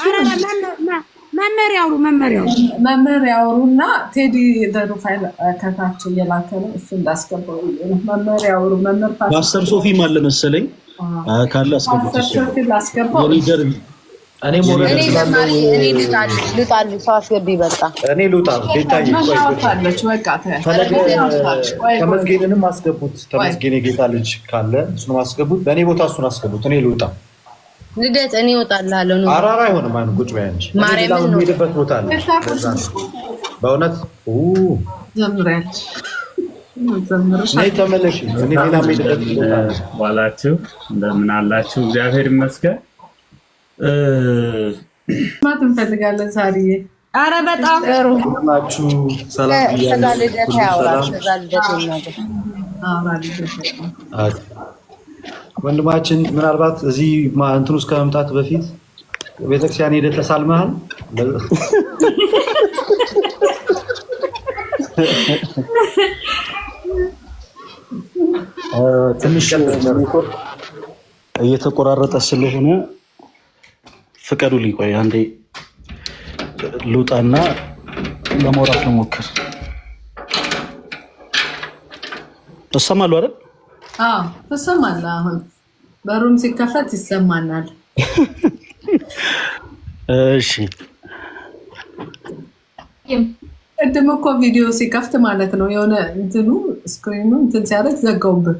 መምህር ያውሩና ቴዲ ደሩፋይል ከታች እየላከ ነው። እሱ እንዳስገባው መምህር ያውሩ። መምህር ፓስተር ሶፊም አለ መሰለኝ ካለ አስገባው። ፓስተር ሶፊ ላስገባው። እኔ ሞራል ለማሪ እኔ ልጣል ሰው አስገቢ በቃ እኔ ልውጣ ቤታዬ ማሻአለች በቃ ተመስገንንም አስገቡት ተመስገን የጌታ ልጅ ካለ እሱን አስገቡት በእኔ ቦታ እሱን አስገቡት እኔ ልውጣ ልደት እኔ እወጣልሃለሁ ነው አራራ አይሆንም አይደል ቁጭ በይ አንቺ ማርያምን ነው የምሄድበት ቦታ አለ በእውነት ዘምራለች ነይ ተመለሽ እኔ ሌላ የምሄድበት ቦታ አለ ዋላችሁ እንደምን አላችሁ እግዚአብሔር ይመስገን ማት እንፈልጋለን ሳሪዬ አረ በጣም ጥሩ ናችሁ ሰላም ይያላችሁ ልደት ያወራሽ ልደት ነው ወንድማችን ምናልባት እዚህ እንትን ውስጥ ከመምጣት በፊት ቤተክርስቲያን ሄደህ ተሳልመሃል? ትንሽ እየተቆራረጠ ስለሆነ ፍቀዱልኝ። ቆይ አንዴ ልውጣና ለማውራት ልሞክር። እሰማለሁ አይደል? አዎ ትሰማለህ። አሁን በሩም ሲከፈት ይሰማናል። እሺ ቅድም እኮ ቪዲዮ ሲከፍት ማለት ነው የሆነ እንትኑ ስክሪኑ እንትን ሲያደርግ ዘጋውብህ።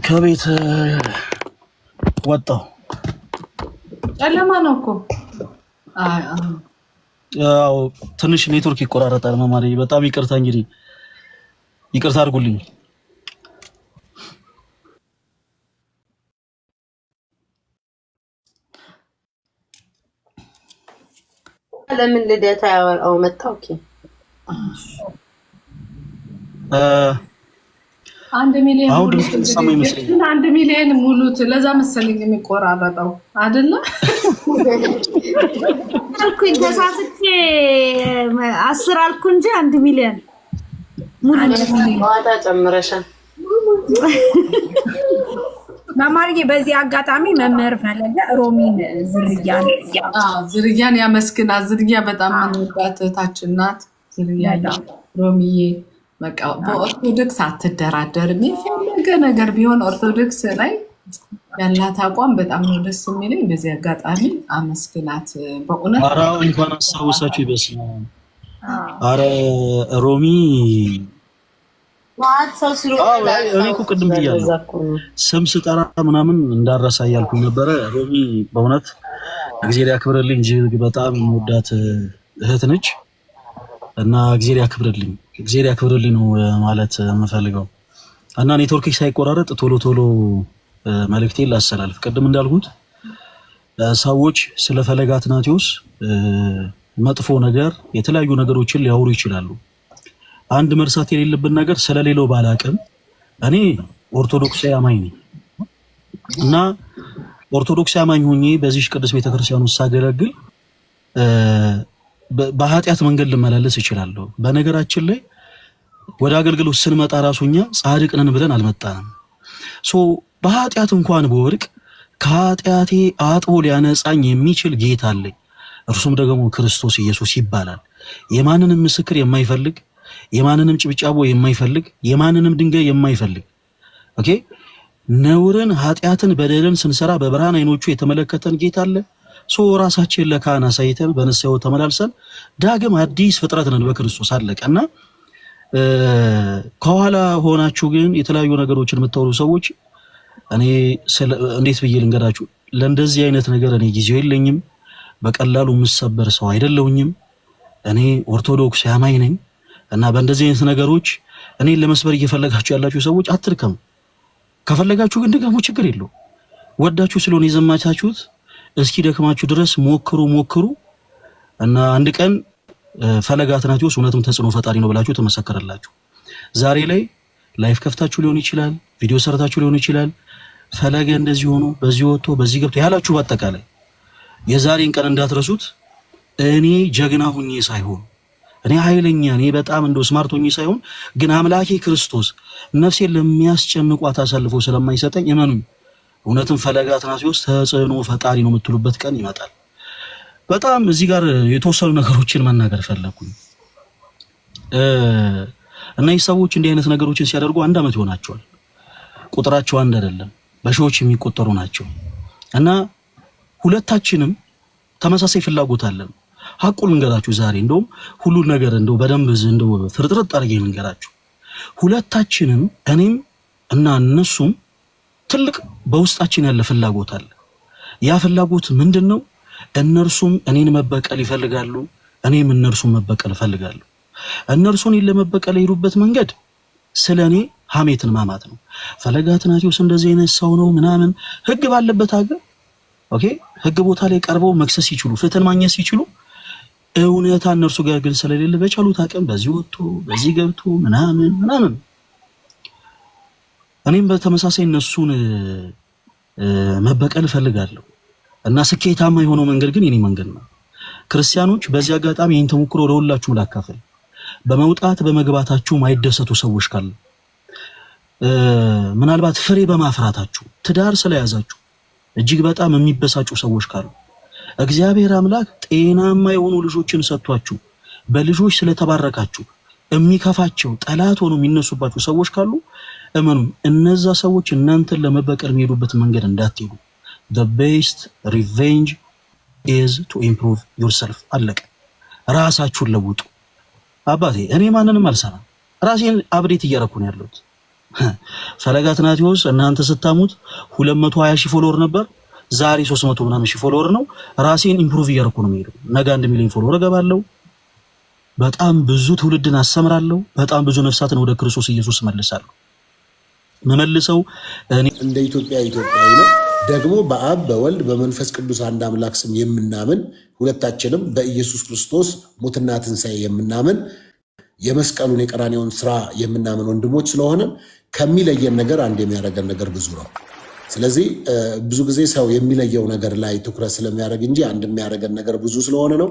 ከቤት ወጣሁ። ጨለማ ነው እኮ። ያው ትንሽ ኔትወርክ ይቆራረጣል። መማሪ በጣም ይቅርታ፣ እንግዲህ ይቅርታ አድርጉልኝ። ለምን ልደታ ያወራው መጣው? ኦኬ 1 ሚሊዮን ሙሉት። 1 ሚሊዮን ሙሉት። ለዛ መሰለኝ የሚቆራረጠው አይደለ? አልኩኝ ተሳስቼ 10 አልኩ እንጂ 1 ሚሊዮን ዋታ ጨምረሻል። ማማርዬ በዚህ አጋጣሚ መምህር ፈለገ ሮሚን ዝርያን ያመስግና። ዝርያ በጣም የምንወዳት እህታችን ናት። ዝርያ ሮሚዬ በቃ በኦርቶዶክስ አትደራደርም። የፈለገ ነገር ቢሆን ኦርቶዶክስ ላይ ያላት አቋም በጣም ነው ደስ የሚለኝ። በዚህ አጋጣሚ አመስግናት በእውነት። ኧረ እንኳን አስታወሳችሁ ይበስማ። ኧረ ሮሚ እኔ እኮ ቅድም ብያለሁ ስም ስጠራ ምናምን እንዳረሳ እያልኩኝ ነበረ። ሮሚ በእውነት እግዚአብሔር ያክብርልኝ እንጂ በጣም የምወዳት እህት ነች እና እግዚአብሔር ያክብርልኝ ነው ማለት የምፈልገው። እና ኔትወርክ ሳይቆራረጥ ቶሎ ቶሎ መልእክቴን ላስተላልፍ። ቅድም እንዳልኩት ሰዎች ስለ ፈለገ አትናቴዎስ መጥፎ ነገር የተለያዩ ነገሮችን ሊያወሩ ይችላሉ። አንድ መርሳት የሌለብን ነገር ስለሌለው ባላቅም እኔ ኦርቶዶክሳዊ አማኝ ነኝ እና ኦርቶዶክሳዊ አማኝ ሆኜ በዚህ ቅዱስ ቤተክርስቲያን ውስጥ ሳገለግል በኃጢአት መንገድ ልመላለስ እችላለሁ። በነገራችን ላይ ወደ አገልግሎት ስንመጣ ራሱኛ ጻድቅ ነን ብለን አልመጣንም። በኃጢአት እንኳን በወርቅ ከኃጢአቴ አጥቦ ሊያነጻኝ የሚችል ጌታ አለኝ። እርሱም ደግሞ ክርስቶስ ኢየሱስ ይባላል። የማንንም ምስክር የማይፈልግ፣ የማንንም ጭብጫቦ የማይፈልግ፣ የማንንም ድንጋይ የማይፈልግ ኦኬ ነውርን፣ ኃጢአትን፣ በደልን ስንሰራ በብርሃን አይኖቹ የተመለከተን ጌታ አለ። ራሳችን ለካህን አሳይተን በንስሐው ተመላልሰን ዳግም አዲስ ፍጥረት ነን በክርስቶስ አለቀና ከኋላ ሆናችሁ ግን የተለያዩ ነገሮችን የምታወሩ ሰዎች እኔ እንዴት ብዬ ልንገራችሁ? ለእንደዚህ አይነት ነገር እኔ ጊዜው የለኝም። በቀላሉ የምሰበር ሰው አይደለሁኝም። እኔ ኦርቶዶክስ አማኝ ነኝ እና በእንደዚህ አይነት ነገሮች እኔን ለመስበር እየፈለጋችሁ ያላችሁ ሰዎች አትርከሙ። ከፈለጋችሁ ግን ደግሞ ችግር የለው። ወዳችሁ ስለሆነ የዘማቻችሁት እስኪ ደክማችሁ ድረስ ሞክሩ እና አንድ ቀን ፈለገ አትናቴዎስ እውነትም ተጽዕኖ ፈጣሪ ነው ብላችሁ ተመሰከረላችሁ። ዛሬ ላይ ላይፍ ከፍታችሁ ሊሆን ይችላል፣ ቪዲዮ ሰርታችሁ ሊሆን ይችላል። ፈለገ እንደዚህ ሆኖ በዚህ ወጥቶ በዚህ ገብቶ ያላችሁ በአጠቃላይ የዛሬን ቀን እንዳትረሱት። እኔ ጀግና ሁኜ ሳይሆን እኔ ኃይለኛ እኔ በጣም እንደው ስማርት ሁኜ ሳይሆን ግን አምላኬ ክርስቶስ ነፍሴን ለሚያስጨንቋት አሳልፎ ስለማይሰጠኝ እመኑኝ፣ እውነትም ፈለገ አትናቴዎስ ተጽዕኖ ፈጣሪ ነው የምትሉበት ቀን ይመጣል። በጣም እዚህ ጋር የተወሰኑ ነገሮችን መናገር ፈለኩኝ። እነዚህ ሰዎች እንዲህ አይነት ነገሮችን ሲያደርጉ 1 ዓመት ይሆናቸዋል። ቁጥራቸው አንድ አይደለም። በሺዎች የሚቆጠሩ ናቸው እና ሁለታችንም ተመሳሳይ ፍላጎት አለን። ሐቁን እንገራችሁ ዛሬ እንደውም ሁሉ ነገር እንደው በደንብ እንደው ፍርጥርጥ አድርጌ እንገራችሁ። ሁለታችንም እኔም እና እነሱም ትልቅ በውስጣችን ያለ ፍላጎት አለ። ያ ፍላጎት ምንድነው? እነርሱም እኔን መበቀል ይፈልጋሉ፣ እኔም እነርሱን መበቀል እፈልጋለሁ። እነርሱን ለመበቀል የሄዱበት መንገድ ስለኔ ሐሜትን ማማት ነው። ፈለገ አትናቴዎስ እንደዚህ አይነት ሰው ነው ምናምን ህግ ባለበት ሀገር ኦኬ፣ ህግ ቦታ ላይ ቀርበው መክሰስ ሲችሉ ፍትህን ማግኘት ሲችሉ እውነታ እነርሱ ጋር ግን ስለሌለ በቻሉት አቅም በዚህ ወጥቶ በዚህ ገብቶ ምናምን እኔም በተመሳሳይ እነሱን መበቀል እፈልጋለሁ እና ስኬታማ የሆነው መንገድ ግን የኔ መንገድ ነው። ክርስቲያኖች በዚህ አጋጣሚ ይህን ተሞክሮ ለሁላችሁም ላካፍል። በመውጣት በመግባታችሁ ማይደሰቱ ሰዎች ካሉ ምናልባት ፍሬ በማፍራታችሁ ትዳር ስለያዛችሁ እጅግ በጣም የሚበሳጩ ሰዎች ካሉ እግዚአብሔር አምላክ ጤናማ የሆኑ ልጆችን ሰጥቷችሁ በልጆች ስለተባረካችሁ የሚከፋቸው ጠላት ሆኖ የሚነሱባችሁ ሰዎች ካሉ እመኑ፣ እነዛ ሰዎች እናንተን ለመበቀል የሚሄዱበት መንገድ እንዳትሄዱ። the best revenge is to improve yourself። አለቀ። ራሳችሁን ለውጡ። አባቴ እኔ ማንንም አልሰራም፣ ራሴን አብዴት እያረኩ ነው ያለሁት። ፈለገ አትናቴዎስ እናንተ ስታሙት 220 ሺህ ፎሎወር ነበር፣ ዛሬ 300 ምናምን ሺህ ፎሎወር ነው። ራሴን ኢምፕሩቭ እያረኩ ነው የምሄደው። ነገ 1 ሚሊዮን ፎሎወር እገባለሁ። በጣም ብዙ ትውልድን አስተምራለሁ። በጣም ብዙ ነፍሳትን ወደ ክርስቶስ ኢየሱስ መልሳለሁ። መመልሰው እኔ እንደ ኢትዮጵያዊ ነው ደግሞ በአብ በወልድ በመንፈስ ቅዱስ አንድ አምላክ ስም የምናምን ሁለታችንም በኢየሱስ ክርስቶስ ሞትና ትንሣኤ የምናምን የመስቀሉን የቀራንዮውን ስራ የምናምን ወንድሞች ስለሆነ ከሚለየን ነገር አንድ የሚያደርገን ነገር ብዙ ነው። ስለዚህ ብዙ ጊዜ ሰው የሚለየው ነገር ላይ ትኩረት ስለሚያደርግ እንጂ አንድ የሚያደርገን ነገር ብዙ ስለሆነ ነው።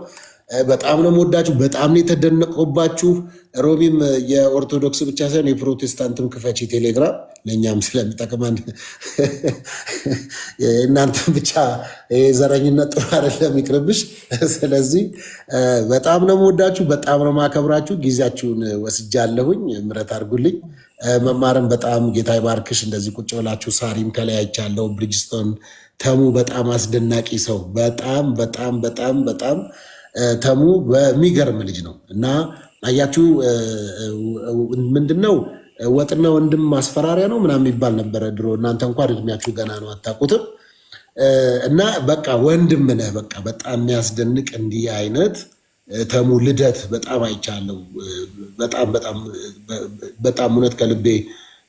በጣም ነው የምወዳችሁ፣ በጣም ነው የተደነቀባችሁ። ሮሚም የኦርቶዶክስ ብቻ ሳይሆን የፕሮቴስታንትም ክፈች ቴሌግራም ለእኛም ስለሚጠቅመን እናንተም ብቻ ዘረኝነት ጥሩ አይደለም፣ ይቅርብሽ። ስለዚህ በጣም ነው የምወዳችሁ፣ በጣም ነው የማከብራችሁ። ጊዜያችሁን ወስጃለሁኝ፣ ምሕረት አድርጉልኝ። መማርን በጣም ጌታ ይባርክሽ። እንደዚህ ቁጭ ብላችሁ ሳሪም ከላይ አይቻለሁ፣ ብሪጅስቶን ተሙ በጣም አስደናቂ ሰው፣ በጣም በጣም በጣም በጣም ተሙ በሚገርም ልጅ ነው እና አያችሁ ምንድነው ወጥና ወንድም ማስፈራሪያ ነው ምናምን የሚባል ነበረ ድሮ። እናንተ እንኳን እድሜያችሁ ገና ነው አታውቁትም። እና በቃ ወንድም ነህ። በቃ በጣም የሚያስደንቅ እንዲህ አይነት ተሙ ልደት በጣም አይቻለሁ። በጣም በጣም በጣም እውነት ከልቤ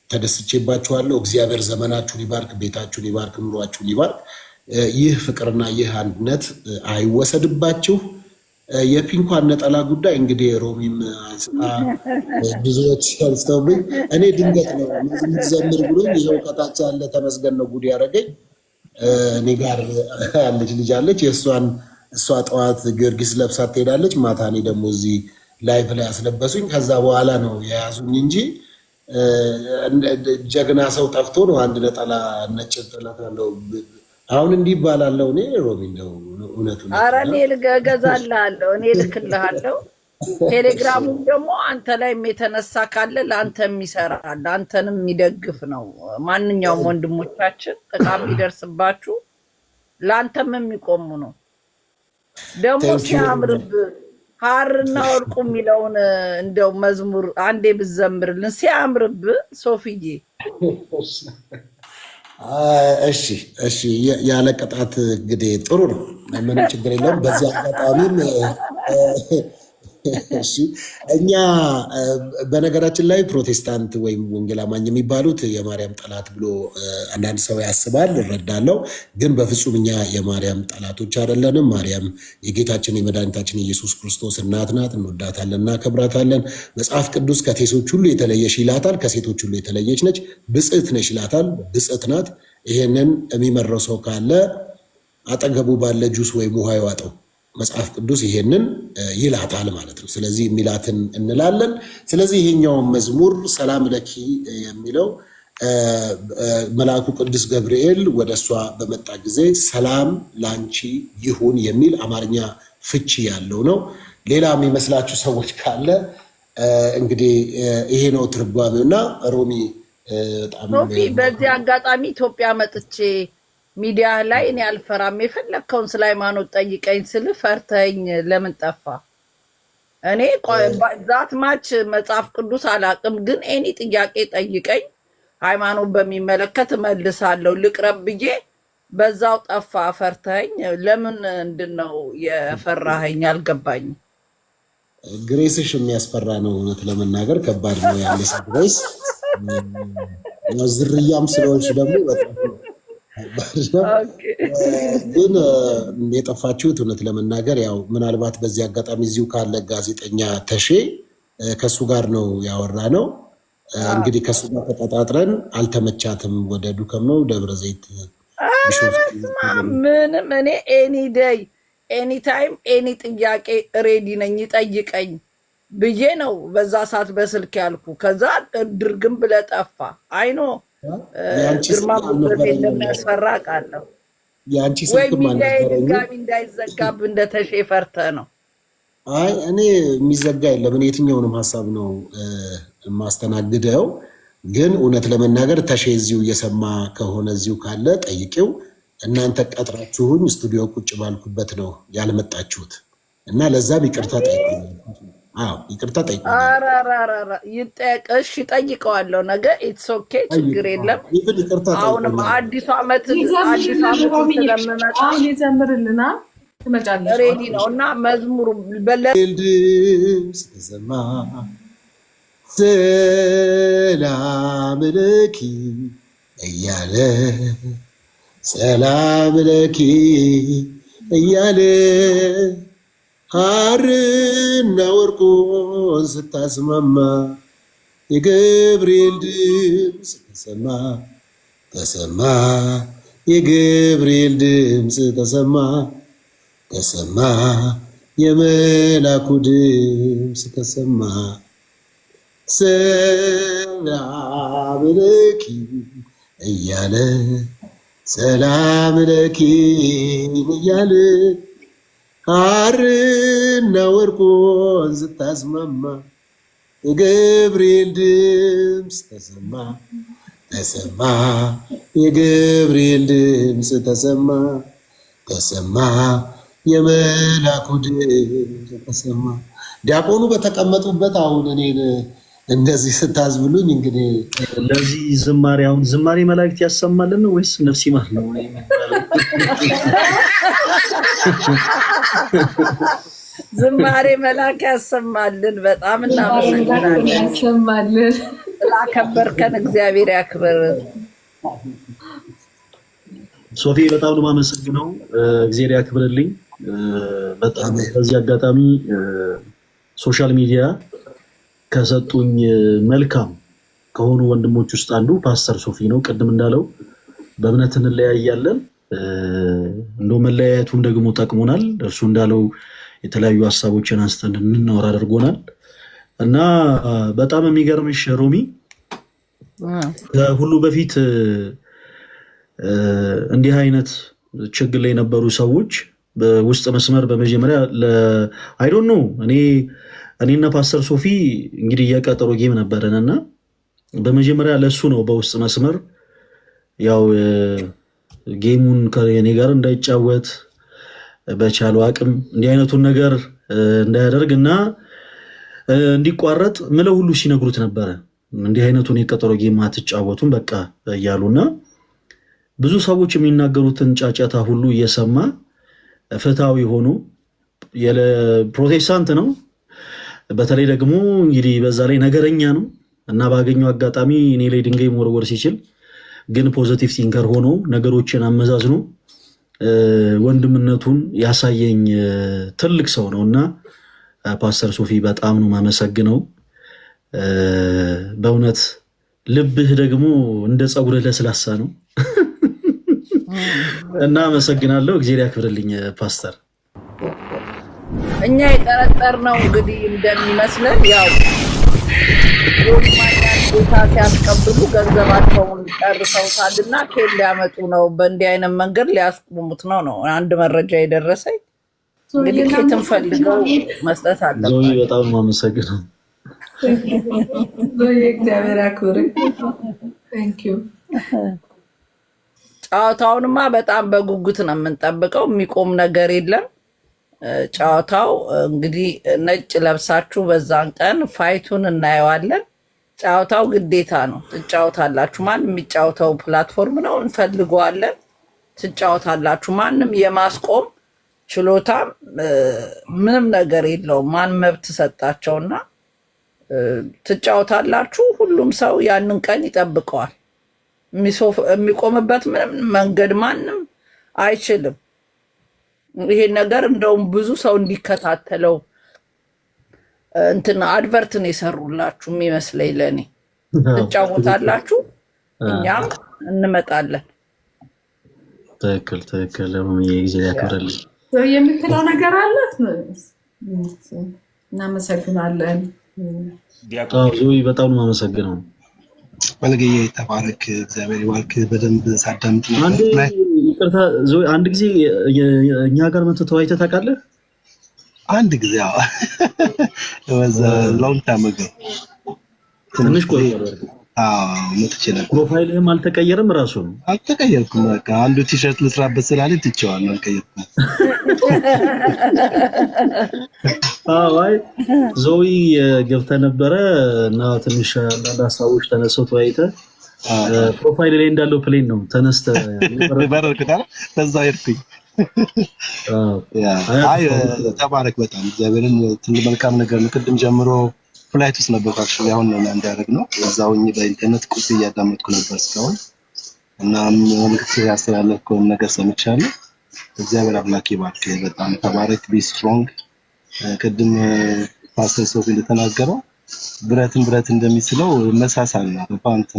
ተደስቼባችኋለሁ። እግዚአብሔር ዘመናችሁን ይባርክ፣ ቤታችሁን ይባርክ፣ ኑሯችሁን ይባርክ። ይህ ፍቅርና ይህ አንድነት አይወሰድባችሁ። የፒንኳን ነጠላ ጉዳይ እንግዲህ ሮሚም አንስታ ብዙዎች አንስተውብኝ እኔ ድንገት ነው ዘምር ብሎኝ ይኸው ከታች ያለ ተመስገን ነው ጉድ ያደረገኝ። እኔ ጋር ያለች ልጅ አለች፣ እሷ ጠዋት ጊዮርጊስ ለብሳ ትሄዳለች፣ ማታ እኔ ደግሞ እዚህ ላይቭ ላይ ያስለበሱኝ። ከዛ በኋላ ነው የያዙኝ እንጂ ጀግና ሰው ጠፍቶ ነው አንድ ነጠላ ነጭ ጥለት ያለው አሁን እንዲህ ይባላለው። እኔ ሮሚ ነው እውነቱ። ኧረ እኔ እገዛልሃለሁ፣ እኔ እልክልሃለሁ። ቴሌግራሙ ደግሞ አንተ ላይም የተነሳ ካለ ለአንተም ይሰራል፣ አንተንም የሚደግፍ ነው። ማንኛውም ወንድሞቻችን ጥቃት ቢደርስባችሁ ለአንተም የሚቆሙ ነው። ደግሞ ሲያምርብ ሐርና ወርቁ የሚለውን እንደው መዝሙር አንዴ ብዘምርልን ሲያምርብ ሶፊዬ። እሺ ያለ ቅጣት እንግዲህ ጥሩ ነው፣ ምንም ችግር የለውም። በዚህ አጋጣሚም እሺ እኛ በነገራችን ላይ ፕሮቴስታንት ወይም ወንጌል አማኝ የሚባሉት የማርያም ጠላት ብሎ አንዳንድ ሰው ያስባል፣ እረዳለሁ። ግን በፍጹም እኛ የማርያም ጠላቶች አይደለንም። ማርያም የጌታችን የመድኃኒታችን የኢየሱስ ክርስቶስ እናት ናት። እንወዳታለን፣ እናከብራታለን። መጽሐፍ ቅዱስ ከሴቶች ሁሉ የተለየሽ ይላታል፣ ከሴቶች ሁሉ የተለየች ነች። ብጽዕት ነሽ ይላታል፣ ብጽዕት ናት። ይሄንን የሚመረው ሰው ካለ አጠገቡ ባለ ጁስ ወይም ውሃ ይዋጠው። መጽሐፍ ቅዱስ ይሄንን ይላታል ማለት ነው። ስለዚህ የሚላትን እንላለን። ስለዚህ ይሄኛውን መዝሙር ሰላም ለኪ የሚለው መልአኩ ቅዱስ ገብርኤል ወደ እሷ በመጣ ጊዜ ሰላም ላንቺ ይሁን የሚል አማርኛ ፍቺ ያለው ነው። ሌላ የሚመስላችሁ ሰዎች ካለ እንግዲህ ይሄ ነው ትርጓሜውና ሮሚ በጣም ሶፊ በዚህ አጋጣሚ ኢትዮጵያ መጥቼ ሚዲያ ላይ እኔ አልፈራም፣ የፈለግከውን ስለ ሃይማኖት ጠይቀኝ ስል ፈርተኝ ለምን ጠፋ? እኔ ዛት ማች መጽሐፍ ቅዱስ አላቅም፣ ግን ኤኒ ጥያቄ ጠይቀኝ፣ ሃይማኖት በሚመለከት እመልሳለሁ። ልቅረብ ብዬ በዛው ጠፋ። ፈርተኝ ለምን እንድነው የፈራኸኝ? አልገባኝም። ግሬስሽ የሚያስፈራ ነው። እውነት ለመናገር ከባድ ነው ያለሽ ግሬስ። ዝርያም ስለሆንሽ ደግሞ በጣም ከባድ ነው። ግን የጠፋችሁት እውነት ለመናገር ያው ምናልባት በዚህ አጋጣሚ እዚሁ ካለ ጋዜጠኛ ተሼ ከሱ ጋር ነው ያወራ ነው። እንግዲህ ከሱ ጋር ተቀጣጥረን አልተመቻትም። ወደ ዱከም ነው ደብረ ዘይት ምንም እኔ ኤኒ ዴይ ኤኒ ታይም ኤኒ ጥያቄ ሬዲ ነኝ፣ ጠይቀኝ ብዬ ነው በዛ ሰዓት በስልክ ያልኩ። ከዛ ድርግም ብለህ ጠፋ። አይኖ ግርማ ሞገሴ እንደሚያስፈራ ቃለሁ ወይ ሚዲያ ድጋሚ እንዳይዘጋብ እንደተሼ ፈርተህ ነው? አይ እኔ የሚዘጋ የለም። እኔ የትኛውንም ሀሳብ ነው የማስተናግደው። ግን እውነት ለመናገር ተሼ እዚሁ እየሰማ ከሆነ እዚሁ ካለ ጠይቄው። እናንተ ቀጥራችሁኝ ስቱዲዮ ቁጭ ባልኩበት ነው ያልመጣችሁት እና ለዛም ይቅርታ ጠይቁኝ። ይቅርታ ጠይቁኝ። ይጠቅሽ ጠይቀዋለሁ ነገ። ኢትስ ኦኬ፣ ችግር የለም። አሁንም አዲሱ ዓመት ስለምመጣ ይዘምርልና ትመጫለሽ ሬዲ ነው እና መዝሙሩ ድምፅ ተሰማ ሰላም ለኪ እያለ ሰላም ለኪ እያለ ሐርና ወርቁን ስታስማማ የገብርኤል ድምፅ ተሰማ ተሰማ የገብርኤል ድምፅ ተሰማ ተሰማ የመላኩ ድምፅ ተሰማ ሰላም ለኪ እያለ ሰላም ለኪ እያለ ሐርና ወርቁን ስታስማማ የገብርኤል ድምፅ ተሰማ ተሰማ የገብርኤል ድምፅ ተሰማ ተሰማ የመላኩ ድምፅ ተሰማ። ዲያቆኑ በተቀመጡበት አሁን እኔን እንደዚህ ስታዝብሉኝ እንግዲህ ለዚህ ዝማሬ አሁን ዝማሬ መላእክት ያሰማልን ነው ወይስ ነፍስ ይማር ነው? ዝማሬ መላክ ያሰማልን። በጣም እናመሰግናለን። ያሰማልን። ስላከበርከን እግዚአብሔር ያክብር። ሶፊ በጣም ነው የማመሰግነው። እግዚአብሔር ያክብርልኝ። በጣም በዚህ አጋጣሚ ሶሻል ሚዲያ ከሰጡኝ መልካም ከሆኑ ወንድሞች ውስጥ አንዱ ፓስተር ሶፊ ነው። ቅድም እንዳለው በእምነት እንለያያለን፣ እንደው መለያየቱም ደግሞ ጠቅሞናል። እርሱ እንዳለው የተለያዩ ሀሳቦችን አንስተን እንድናወራ አድርጎናል እና በጣም የሚገርምሽ ሮሚ ከሁሉ በፊት እንዲህ አይነት ችግር ላይ የነበሩ ሰዎች በውስጥ መስመር በመጀመሪያ አይ ዶንት ኖ እኔና ፓስተር ሶፊ እንግዲህ የቀጠሮ ጌም ነበረን እና በመጀመሪያ ለሱ ነው በውስጥ መስመር ያው ጌሙን ከኔ ጋር እንዳይጫወት በቻለው አቅም እንዲህ አይነቱን ነገር እንዳያደርግ እና እንዲቋረጥ ምለው ሁሉ ሲነግሩት ነበረ። እንዲህ አይነቱን የቀጠሮ ጌም አትጫወቱም በቃ እያሉና ብዙ ሰዎች የሚናገሩትን ጫጫታ ሁሉ እየሰማ ፍትሃዊ ሆኖ ፕሮቴስታንት ነው። በተለይ ደግሞ እንግዲህ በዛ ላይ ነገረኛ ነው እና ባገኘው አጋጣሚ እኔ ላይ ድንጋይ መወርወር ሲችል ግን ፖዚቲቭ ቲንከር ሆኖ ነገሮችን አመዛዝኖ ወንድምነቱን ያሳየኝ ትልቅ ሰው ነው እና ፓስተር ሶፊ በጣም ነው የማመሰግነው። በእውነት ልብህ ደግሞ እንደ ፀጉርህ ለስላሳ ነው እና አመሰግናለሁ። እግዚአብሔር ያክብርልኝ ፓስተር። እኛ የጠረጠርነው እንግዲህ እንደሚመስለን ያው የማያን ቦታ ሲያስቀብሉ ገንዘባቸውን ጨርሰውታልና ኬል ሊያመጡ ነው፣ በእንዲህ አይነት መንገድ ሊያስቆሙት ነው አንድ መረጃ የደረሰኝ። እንግዲህ ኬትን ፈልገው መስጠት አለባቸው። ዞይ በጣም ነው የማመሰግነው። ዞይ እግዚአብሔር ያክብርህ። Thank you. ጨዋታውንማ በጣም በጉጉት ነው የምንጠብቀው። የሚቆም ነገር የለም። ጨዋታው እንግዲህ ነጭ ለብሳችሁ በዛን ቀን ፋይቱን እናየዋለን። ጨዋታው ግዴታ ነው። ትጫወታላችሁ። ማንም የሚጫወተው ፕላትፎርም ነው፣ እንፈልገዋለን። ትጫወታላችሁ። ማንም የማስቆም ችሎታ ምንም ነገር የለውም። ማን መብት ሰጣቸውና ትጫወታላችሁ። ሁሉም ሰው ያንን ቀን ይጠብቀዋል። የሚቆምበት ምንም መንገድ ማንም አይችልም። ይሄን ነገር እንደውም ብዙ ሰው እንዲከታተለው እንትን አድቨርትን የሰሩላችሁ የሚመስለኝ ለእኔ። ትጫወታላችሁ፣ እኛም እንመጣለን። ትክክል ትክክል። ጊዜ ያከብራል። የምትለው ነገር አለ? እናመሰግናለን። ዞይ በጣም ነው አመሰግነው። መልገዬ ተባረክ፣ እግዚአብሔር ይባርክ። በደንብ ሳዳምጥ ይቅርታ ዞይ፣ አንድ ጊዜ እኛ ጋር መጥተህ ተወያይተህ ታውቃለህ? አንድ ጊዜ ወዛ ሎንግ ታይም አጎ ትንሽ ቆይ። መጥቼ ነበር። ፕሮፋይልህም አልተቀየረም? ራሱ ነው አልተቀየርኩም። በቃ አንዱ ቲሸርት ልስራበት ስላለኝ ትቼዋለሁ፣ አልቀየርኩም። አይ ዞይ ገብተህ ነበረ እና ትንሽ አንዳንድ ሀሳቦች ተነስተው ተወያይተህ ፕሮፋይል ላይ እንዳለው ፕሌን ነው ተነስተህ በረርክታል። በዛ ሄድኩኝ። አይ ተባረክ በጣም እግዚአብሔርን ትልቅ መልካም ነገር ነው። ቅድም ጀምሮ ፍላይት ውስጥ ነበር አክቹሊ፣ አሁን ነው እንዳደረግ ነው። እዛው በኢንተርኔት ቁጭ እያዳመጥኩ ነበር እስካሁን እና መልዕክት ያስተላለፍከውን ነገር ሰምቻለሁ። እግዚአብሔር አምላክ ይባርክ። በጣም ተባረክ። ቢ ስትሮንግ። ቅድም ፓስተር ሶፊ እንደተናገረው ብረትን ብረት እንደሚስለው መሳሳል ነው። አንተ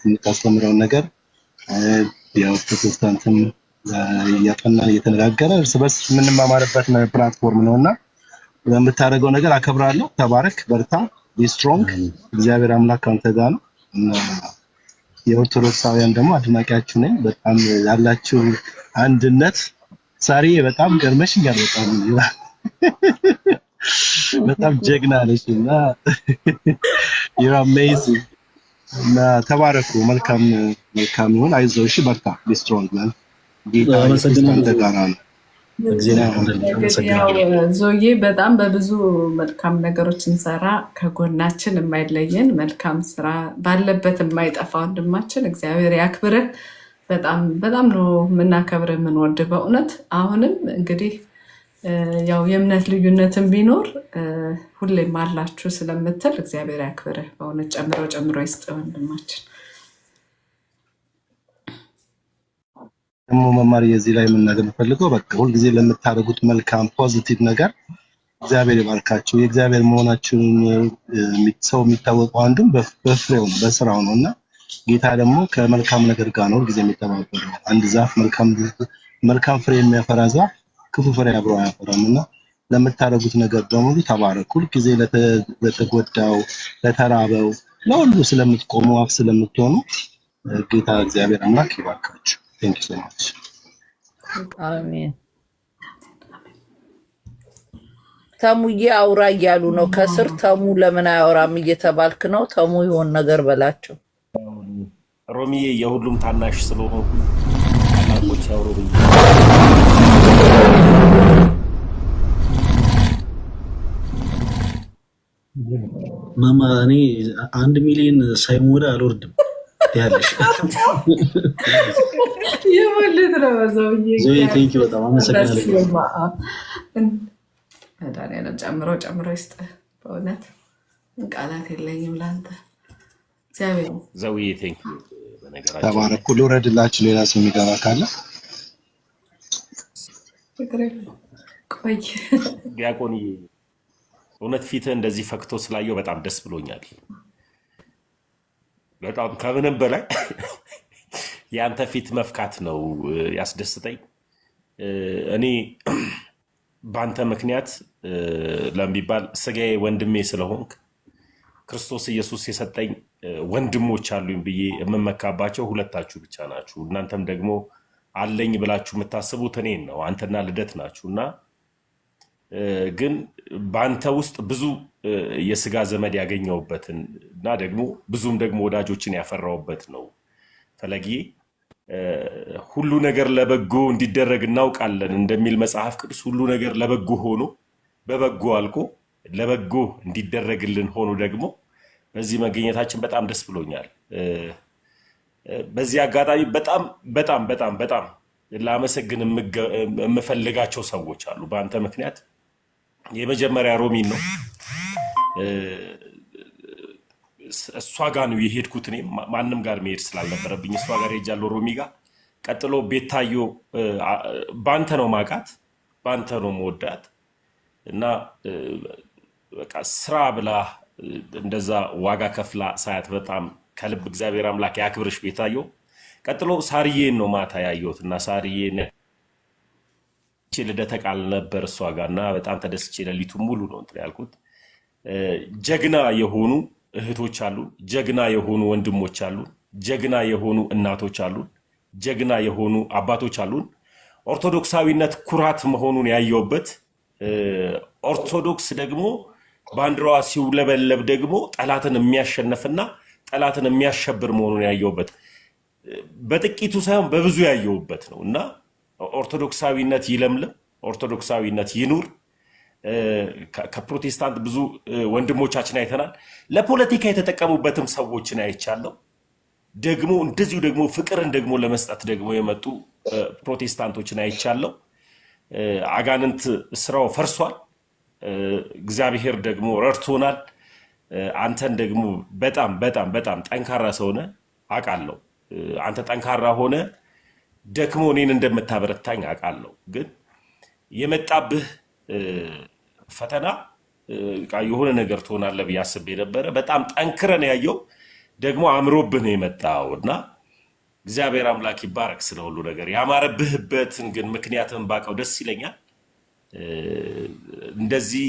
የምታስተምረውን ነገር ያው ፕሮቴስታንትም እያጠና እየተነጋገረ እርስ በርስ የምንማማርበት ፕላትፎርም ነውና ለምታደርገው ነገር አከብራለሁ። ተባረክ፣ በርታ፣ ቢ ስትሮንግ። እግዚአብሔር አምላክ አንተ ጋር ነው እና የኦርቶዶክሳውያን ደግሞ አድናቂያችሁ ነኝ። በጣም ያላችሁ አንድነት ሳሪ በጣም ገርመሽኛል። በጣም ጀግና ነሽ እና you're amazing እና ተባረኩ። መልካም ይሁን። አይዞሽ፣ በርታ፣ ቢ ስትሮንግ ማን። ጌታ ይመስገን። ዞዬ በጣም በብዙ መልካም ነገሮች እንሰራ ከጎናችን የማይለየን መልካም ስራ ባለበት የማይጠፋ ወንድማችን እግዚአብሔር ያክብርህ። በጣም በጣም ነው የምናከብርህ የምንወድ በእውነት። አሁንም እንግዲህ ያው የእምነት ልዩነትን ቢኖር ሁሌም አላችሁ ስለምትል እግዚአብሔር ያክብርህ በእውነት። ጨምሮ ይስጥ ወንድማችን። ደግሞ መማር የዚህ ላይ የምናገር የምፈልገው በቃ ሁልጊዜ ለምታደርጉት መልካም ፖዚቲቭ ነገር እግዚአብሔር ይባርካችሁ። የእግዚአብሔር መሆናችሁን ሰው የሚታወቀው አንዱም በፍሬው ነው፣ በስራው ነው እና ጌታ ደግሞ ከመልካም ነገር ጋር ነው ሁልጊዜ የሚተባበረው። አንድ ዛፍ መልካም ፍሬ የሚያፈራ ዛፍ ክፉ ፍሬ አብሮ አያፈራም እና ለምታደርጉት ነገር በሙሉ ተባረኩ። ሁልጊዜ ለተጎዳው፣ ለተራበው፣ ለሁሉ ስለምትቆሙ አፍ ስለምትሆኑ ጌታ እግዚአብሔር አምላክ ይባርካችሁ። Thank you so much. አሜን። ተሙዬ አውራ እያሉ ነው ከስር። ተሙ ለምን አያወራም እየተባልክ ነው። ተሙ ይሆን ነገር በላቸው። ሮሚዬ የሁሉም ታናሽ ስለሆንኩ ታላቆች ያውሩ ብዬ ማማ እኔ 1 ሚሊዮን ሳይሞላ አልወርድም ያለሽ የወልድ ነው ዘውዬ። ዞይ ቴንክ ዩ በጣም አመሰግናለሁ። መድኃኒዓለም ጨምሮ ይስጥ በእውነት ቃላት የለኝም ለአንተ እግዚአብሔር። ዘውዬ ቴንክ ዩ። በነገራችን ተባረኩ። ልውረድላችሁ ሌላ ሰው የሚገባ ካለ ቆይ። ዲያቆንዬ እውነት ፊትህ እንደዚህ ፈክቶ ስላየው በጣም ደስ ብሎኛል። በጣም ከምንም በላይ የአንተ ፊት መፍካት ነው ያስደስተኝ። እኔ በአንተ ምክንያት ለሚባል ስጋዬ ወንድሜ ስለሆንክ ክርስቶስ ኢየሱስ የሰጠኝ ወንድሞች አሉኝ ብዬ የምመካባቸው ሁለታችሁ ብቻ ናችሁ። እናንተም ደግሞ አለኝ ብላችሁ የምታስቡት እኔን ነው። አንተና ልደት ናችሁ እና ግን በአንተ ውስጥ ብዙ የስጋ ዘመድ ያገኘውበትን እና ደግሞ ብዙም ደግሞ ወዳጆችን ያፈራውበት ነው ፈለጌ። ሁሉ ነገር ለበጎ እንዲደረግ እናውቃለን እንደሚል መጽሐፍ ቅዱስ ሁሉ ነገር ለበጎ ሆኖ በበጎ አልቆ ለበጎ እንዲደረግልን ሆኖ ደግሞ በዚህ መገኘታችን በጣም ደስ ብሎኛል። በዚህ አጋጣሚ በጣም በጣም በጣም በጣም ላመሰግን የምፈልጋቸው ሰዎች አሉ በአንተ ምክንያት። የመጀመሪያ ሮሚን ነው። እሷ ጋር ነው የሄድኩት። እኔ ማንም ጋር መሄድ ስላልነበረብኝ እሷ ጋር ሄጃለሁ፣ ሮሚ ጋር። ቀጥሎ ቤታዮ በአንተ ነው ማቃት፣ በአንተ ነው መወዳት እና በቃ ስራ ብላ እንደዛ ዋጋ ከፍላ ሳያት በጣም ከልብ እግዚአብሔር አምላክ ያክብርሽ ቤታዮ። ቀጥሎ ሳርዬን ነው ማታ ያየሁት እና ሳርዬን ልደተ ቃል ነበር እሷ ጋር እና በጣም ተደስቼ ሌሊቱን ሙሉ ነው እንትን ያልኩት። ጀግና የሆኑ እህቶች አሉን፣ ጀግና የሆኑ ወንድሞች አሉን፣ ጀግና የሆኑ እናቶች አሉን፣ ጀግና የሆኑ አባቶች አሉን። ኦርቶዶክሳዊነት ኩራት መሆኑን ያየውበት፣ ኦርቶዶክስ ደግሞ ባንዲራዋ ሲውለበለብ ደግሞ ጠላትን የሚያሸንፍና ጠላትን የሚያሸብር መሆኑን ያየውበት፣ በጥቂቱ ሳይሆን በብዙ ያየውበት ነው እና ኦርቶዶክሳዊነት ይለምልም፣ ኦርቶዶክሳዊነት ይኑር። ከፕሮቴስታንት ብዙ ወንድሞቻችን አይተናል። ለፖለቲካ የተጠቀሙበትም ሰዎችን አይቻለሁ። ደግሞ እንደዚሁ ደግሞ ፍቅርን ደግሞ ለመስጠት ደግሞ የመጡ ፕሮቴስታንቶችን አይቻለሁ። አጋንንት ስራው ፈርሷል። እግዚአብሔር ደግሞ ረድቶናል። አንተን ደግሞ በጣም በጣም በጣም ጠንካራ ሰውነ አውቃለሁ። አንተ ጠንካራ ሆነ ደክሞ እኔን እንደምታበረታኝ አውቃለሁ። ግን የመጣብህ ፈተና የሆነ ነገር ትሆናለህ ብዬ አስቤ ነበረ። በጣም ጠንክረን ያየው ደግሞ አምሮብህ ነው የመጣው እና እግዚአብሔር አምላክ ይባረክ ስለ ሁሉ ነገር። ያማረብህበትን ግን ምክንያትን ባውቀው ደስ ይለኛል። እንደዚህ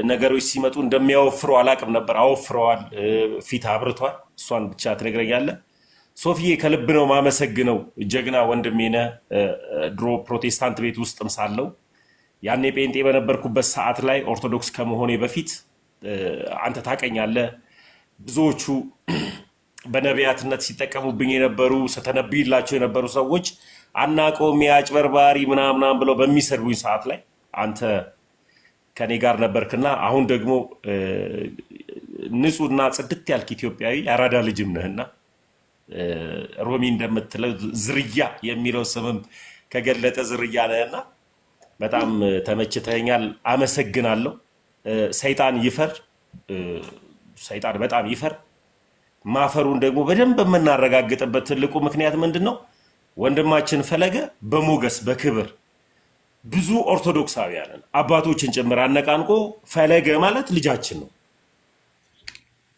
ነገሮች ሲመጡ እንደሚያወፍሩ አላቅም ነበር። አወፍረዋል፣ ፊት አብርቷል። እሷን ብቻ ትነግረኛለህ። ሶፊዬ ከልብ ነው ማመሰግነው። ጀግና ወንድሜ ነህ። ድሮ ፕሮቴስታንት ቤት ውስጥም ሳለው ያኔ ጴንጤ በነበርኩበት ሰዓት ላይ ኦርቶዶክስ ከመሆኔ በፊት አንተ ታቀኛለህ። ብዙዎቹ በነቢያትነት ሲጠቀሙብኝ የነበሩ ስተነብይላቸው የነበሩ ሰዎች አናቆም የአጭበርባሪ ምናምናም ብለው በሚሰድቡኝ ሰዓት ላይ አንተ ከኔ ጋር ነበርክና አሁን ደግሞ ንጹህና ጽድት ያልክ ኢትዮጵያዊ ያራዳ ልጅም ነህና ሮሚ እንደምትለው ዝርያ የሚለው ስምም ከገለጠ ዝርያ ነህና በጣም ተመችተኛል። አመሰግናለሁ። ሰይጣን ይፈር፣ ሰይጣን በጣም ይፈር። ማፈሩን ደግሞ በደንብ የምናረጋግጥበት ትልቁ ምክንያት ምንድን ነው? ወንድማችን ፈለገ በሞገስ በክብር ብዙ ኦርቶዶክሳውያንን አባቶችን ጭምር አነቃንቆ ፈለገ ማለት ልጃችን ነው፣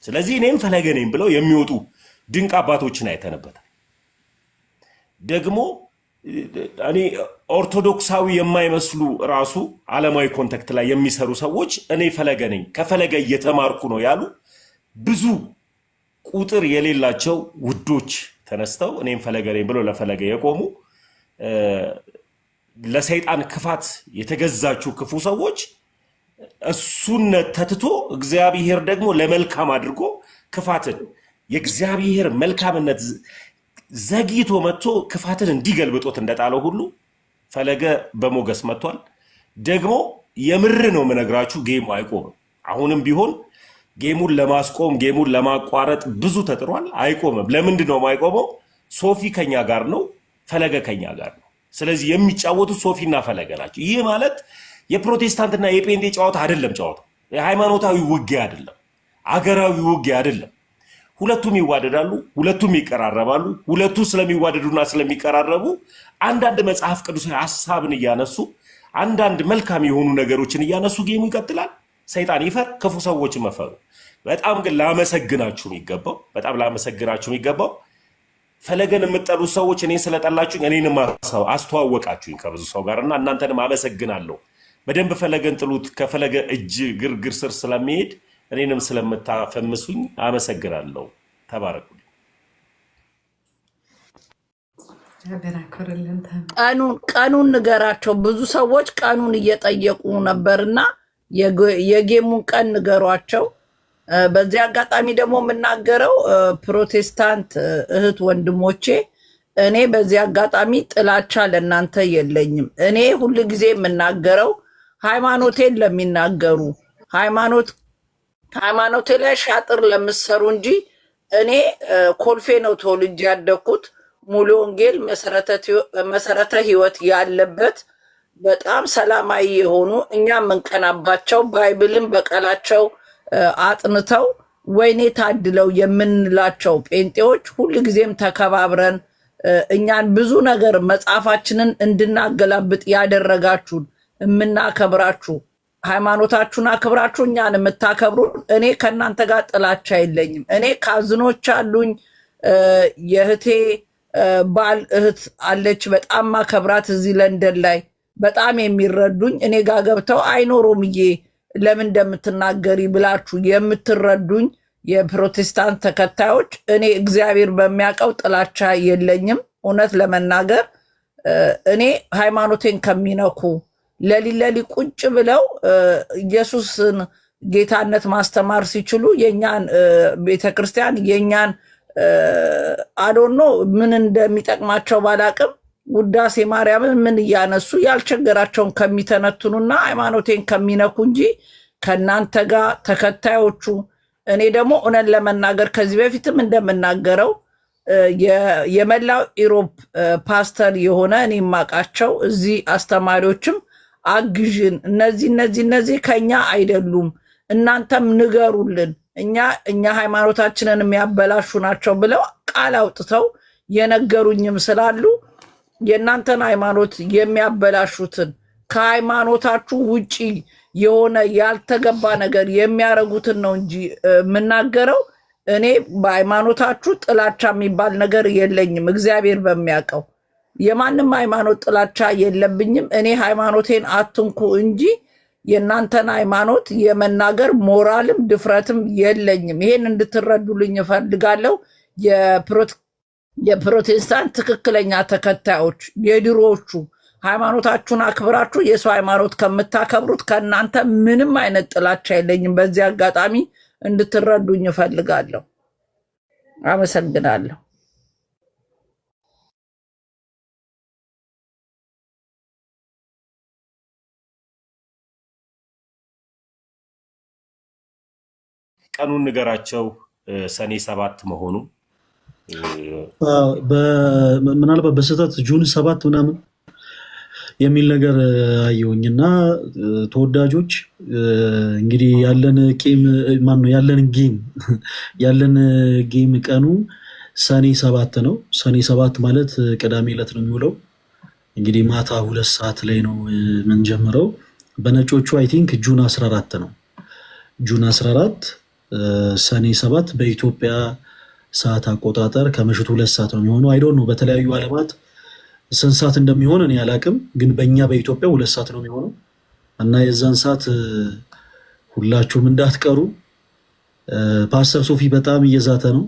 ስለዚህ እኔም ፈለገ ነኝ ብለው የሚወጡ ድንቅ አባቶችን አይተንበታል። ደግሞ እኔ ኦርቶዶክሳዊ የማይመስሉ ራሱ ዓለማዊ ኮንታክት ላይ የሚሰሩ ሰዎች እኔ ፈለገ ነኝ ከፈለገ እየተማርኩ ነው ያሉ ብዙ ቁጥር የሌላቸው ውዶች ተነስተው እኔም ፈለገ ነኝ ብለው ለፈለገ የቆሙ ለሰይጣን ክፋት የተገዛችሁ ክፉ ሰዎች እሱን ተትቶ እግዚአብሔር ደግሞ ለመልካም አድርጎ ክፋትን የእግዚአብሔር መልካምነት ዘግይቶ መጥቶ ክፋትን እንዲገልብጦት እንደጣለው ሁሉ ፈለገ በሞገስ መጥቷል። ደግሞ የምር ነው የምነግራችሁ፣ ጌሙ አይቆምም። አሁንም ቢሆን ጌሙን ለማስቆም ጌሙን ለማቋረጥ ብዙ ተጥሯል፣ አይቆምም። ለምንድን ነው የማይቆመው? ሶፊ ከኛ ጋር ነው፣ ፈለገ ከኛ ጋር ነው። ስለዚህ የሚጫወቱት ሶፊና ፈለገ ናቸው። ይህ ማለት የፕሮቴስታንትና የጴንጤ ጨዋታ አይደለም። ጨዋታ የሃይማኖታዊ ውጊያ አይደለም፣ አገራዊ ውጊያ አይደለም። ሁለቱም ይዋደዳሉ፣ ሁለቱም ይቀራረባሉ። ሁለቱ ስለሚዋደዱና ስለሚቀራረቡ አንዳንድ መጽሐፍ ቅዱሳዊ ሐሳብን እያነሱ አንዳንድ መልካም የሆኑ ነገሮችን እያነሱ ጌሙ ይቀጥላል። ሰይጣን ይፈር፣ ክፉ ሰዎች መፈሩ። በጣም ግን ላመሰግናችሁ የሚገባው በጣም ላመሰግናችሁ የሚገባው ፈለገን የምጠሉት ሰዎች እኔን ስለጠላችሁኝ እኔንም አስተዋወቃችሁኝ ከብዙ ሰው ጋር እና እናንተንም አመሰግናለሁ። በደንብ ፈለገን ጥሉት። ከፈለገ እጅ ግርግር ስር ስለሚሄድ እኔንም ስለምታፈምሱኝ አመሰግናለሁ። ተባረኩ። ቀኑን ንገራቸው። ብዙ ሰዎች ቀኑን እየጠየቁ ነበርና የጌሙን ቀን ንገሯቸው። በዚህ አጋጣሚ ደግሞ የምናገረው ፕሮቴስታንት እህት ወንድሞቼ፣ እኔ በዚህ አጋጣሚ ጥላቻ ለእናንተ የለኝም። እኔ ሁል ጊዜ የምናገረው ሃይማኖቴን ለሚናገሩ ሃይማኖቴ ላይ ሻጥር ለምሰሩ እንጂ እኔ ኮልፌ ነው ተወልጄ ያደግኩት። ሙሉ ወንጌል መሰረተ ህይወት ያለበት በጣም ሰላማዊ የሆኑ እኛ የምንቀናባቸው ባይብልን በቃላቸው አጥንተው ወይኔ ታድለው የምንላቸው ጴንጤዎች ሁልጊዜም ተከባብረን እኛን ብዙ ነገር መጽሐፋችንን እንድናገላብጥ ያደረጋችሁን የምናከብራችሁ ሃይማኖታችሁን አክብራችሁ እኛን የምታከብሩን፣ እኔ ከእናንተ ጋር ጥላቻ የለኝም። እኔ ካዝኖች አሉኝ። የእህቴ ባል እህት አለች፣ በጣም ማከብራት እዚህ ለንደን ላይ በጣም የሚረዱኝ እኔ ጋር ገብተው አይኖሮምዬ ለምን እንደምትናገሪ ብላችሁ የምትረዱኝ የፕሮቴስታንት ተከታዮች፣ እኔ እግዚአብሔር በሚያውቀው ጥላቻ የለኝም። እውነት ለመናገር እኔ ሃይማኖቴን ከሚነኩ ለሊለሊ ቁጭ ብለው ኢየሱስን ጌታነት ማስተማር ሲችሉ የኛን ቤተክርስቲያን የኛን አዶኖ ምን እንደሚጠቅማቸው ባላቅም ውዳሴ ማርያምን ምን እያነሱ ያልቸገራቸውን ከሚተነትኑና ሃይማኖቴን ከሚነኩ እንጂ ከናንተ ጋር ተከታዮቹ። እኔ ደግሞ እውነት ለመናገር ከዚህ በፊትም እንደምናገረው የመላው ኢሮፕ ፓስተር የሆነ እኔ ማቃቸው እዚህ አስተማሪዎችም አግዥን፣ እነዚህ ከኛ አይደሉም፣ እናንተም ንገሩልን፣ እኛ ሃይማኖታችንን የሚያበላሹ ናቸው ብለው ቃል አውጥተው የነገሩኝም ስላሉ የእናንተን ሃይማኖት የሚያበላሹትን ከሃይማኖታችሁ ውጪ የሆነ ያልተገባ ነገር የሚያረጉትን ነው እንጂ የምናገረው። እኔ በሃይማኖታችሁ ጥላቻ የሚባል ነገር የለኝም። እግዚአብሔር በሚያውቀው የማንም ሃይማኖት ጥላቻ የለብኝም። እኔ ሃይማኖቴን አትንኩ እንጂ የእናንተን ሃይማኖት የመናገር ሞራልም ድፍረትም የለኝም። ይሄን እንድትረዱልኝ እፈልጋለሁ። የፕሮቴስታንት ትክክለኛ ተከታዮች የድሮዎቹ ሃይማኖታችሁን አክብራችሁ የሰው ሃይማኖት ከምታከብሩት ከእናንተ ምንም አይነት ጥላቻ የለኝም። በዚህ አጋጣሚ እንድትረዱኝ እፈልጋለሁ። አመሰግናለሁ። ቀኑን ንገራቸው። ሰኔ 7 መሆኑ ምናልባት በስህተት ጁን 7 ምናምን የሚል ነገር አየሁኝና ተወዳጆች እንግዲህ ያለን ጌም ቀኑ ሰኔ 7 ነው። ሰኔ 7 ማለት ቅዳሜ ዕለት ነው የሚውለው። እንግዲህ ማታ 2 ሰዓት ላይ ነው የምንጀምረው። በነጮቹ አይ ቲንክ ጁን 14 ነው። ጁን 14 ሰኔ 7 በኢትዮጵያ ሰዓት አቆጣጠር ከምሽቱ 2 ሰዓት ነው የሚሆነው። አይዶን ነው በተለያዩ ዓለማት ስንት ሰዓት እንደሚሆን እኔ አላቅም፣ ግን በእኛ በኢትዮጵያ 2 ሰዓት ነው የሚሆነው እና የዛን ሰዓት ሁላችሁም እንዳትቀሩ። ፓስተር ሶፊ በጣም እየዛተ ነው።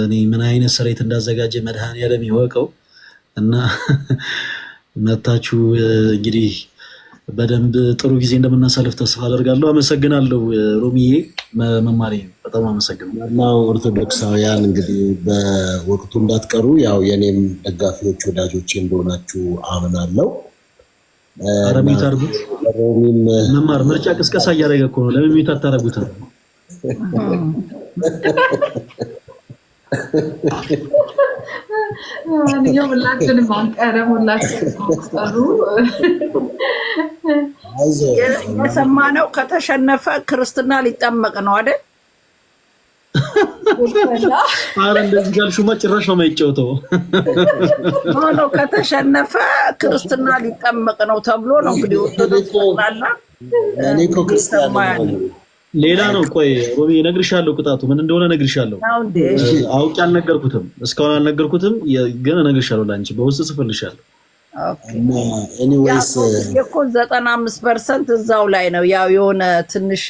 እኔ ምን አይነት ስሬት እንዳዘጋጀ መድኃኔዓለም ይወቀው እና መታችሁ እንግዲህ በደንብ ጥሩ ጊዜ እንደምናሳልፍ ተስፋ አደርጋለሁ። አመሰግናለሁ ሮሚዬ፣ መማሪ በጣም አመሰግናለሁ። ዋናው ኦርቶዶክሳውያን እንግዲህ በወቅቱ እንዳትቀሩ፣ ያው የኔም ደጋፊዎች ወዳጆቼ እንደሆናችሁ አምናለሁ። አረሚት አርጉት። መማር ምርጫ ቅስቀሳ እያደረገ እኮ ነው። ለምን ሚት አታረጉትም? ሁላችንም አንቀረም፣ ሁላችንም አንቀሩ። የሰማነው ከተሸነፈ ክርስትና ሊጠመቅ ነው አይደል? አረ እንደዚህ ጋልሹማ ጭራሽ ነው የማይጫወተው። ሆኖ ከተሸነፈ ክርስትና ሊጠመቅ ነው ተብሎ ነው እንግዲህ ወጥቶላልና እኔ እኮ ክርስቲያን ሌላ ነው። ቆይ ሮሚ እነግርሻለሁ፣ ቅጣቱ ምን እንደሆነ እነግርሻለሁ። አውቄ አልነገርኩትም፣ እስካሁን አልነገርኩትም፣ ግን እነግርሻለሁ። ላንቺ በውስጥ ጽፍልሻለሁ። ኤኒዌይስ እኮ 95% እዛው ላይ ነው። ያው የሆነ ትንሽ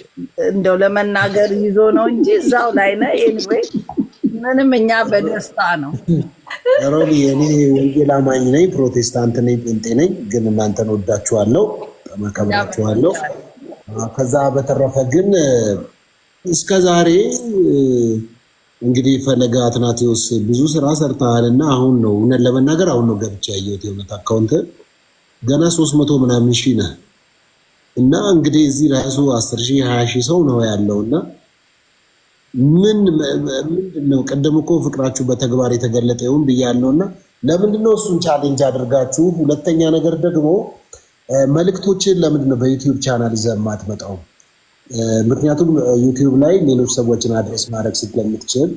እንደው ለመናገር ይዞ ነው እንጂ እዛው ላይ ነው። ኤኒዌይ ምንም እኛ በደስታ ነው። ሮሚ እኔ ወንጌል አማኝ ነኝ፣ ፕሮቴስታንት ነኝ፣ ጴንጤ ነኝ። ግን እናንተን ወዳችኋለሁ፣ ማከብራችኋለሁ። ከዛ በተረፈ ግን እስከዛሬ እንግዲህ ፈለገ አትናቴዎስ ብዙ ስራ ሰርተሃልና አሁን ነው እውነት ለመናገር አሁን ነው ገብቼ ያየሁት የእውነት አካውንት ገና 300 ምናምን ሺህ ነህ እና እንግዲህ እዚህ ራሱ 10 ሺህ 20 ሺህ ሰው ነው ያለውና ምንድነው ቀደም እኮ ፍቅራችሁ በተግባር የተገለጠ ይሁን ብያለሁና ለምንድነው እሱን ቻሌንጅ አድርጋችሁ? ሁለተኛ ነገር ደግሞ መልእክቶችን ለምንድነው በዩቲዩብ ቻናል ይዘህ የማትመጣው? ምክንያቱም ዩቲዩብ ላይ ሌሎች ሰዎችን አድሬስ ማድረግ ስለምትችል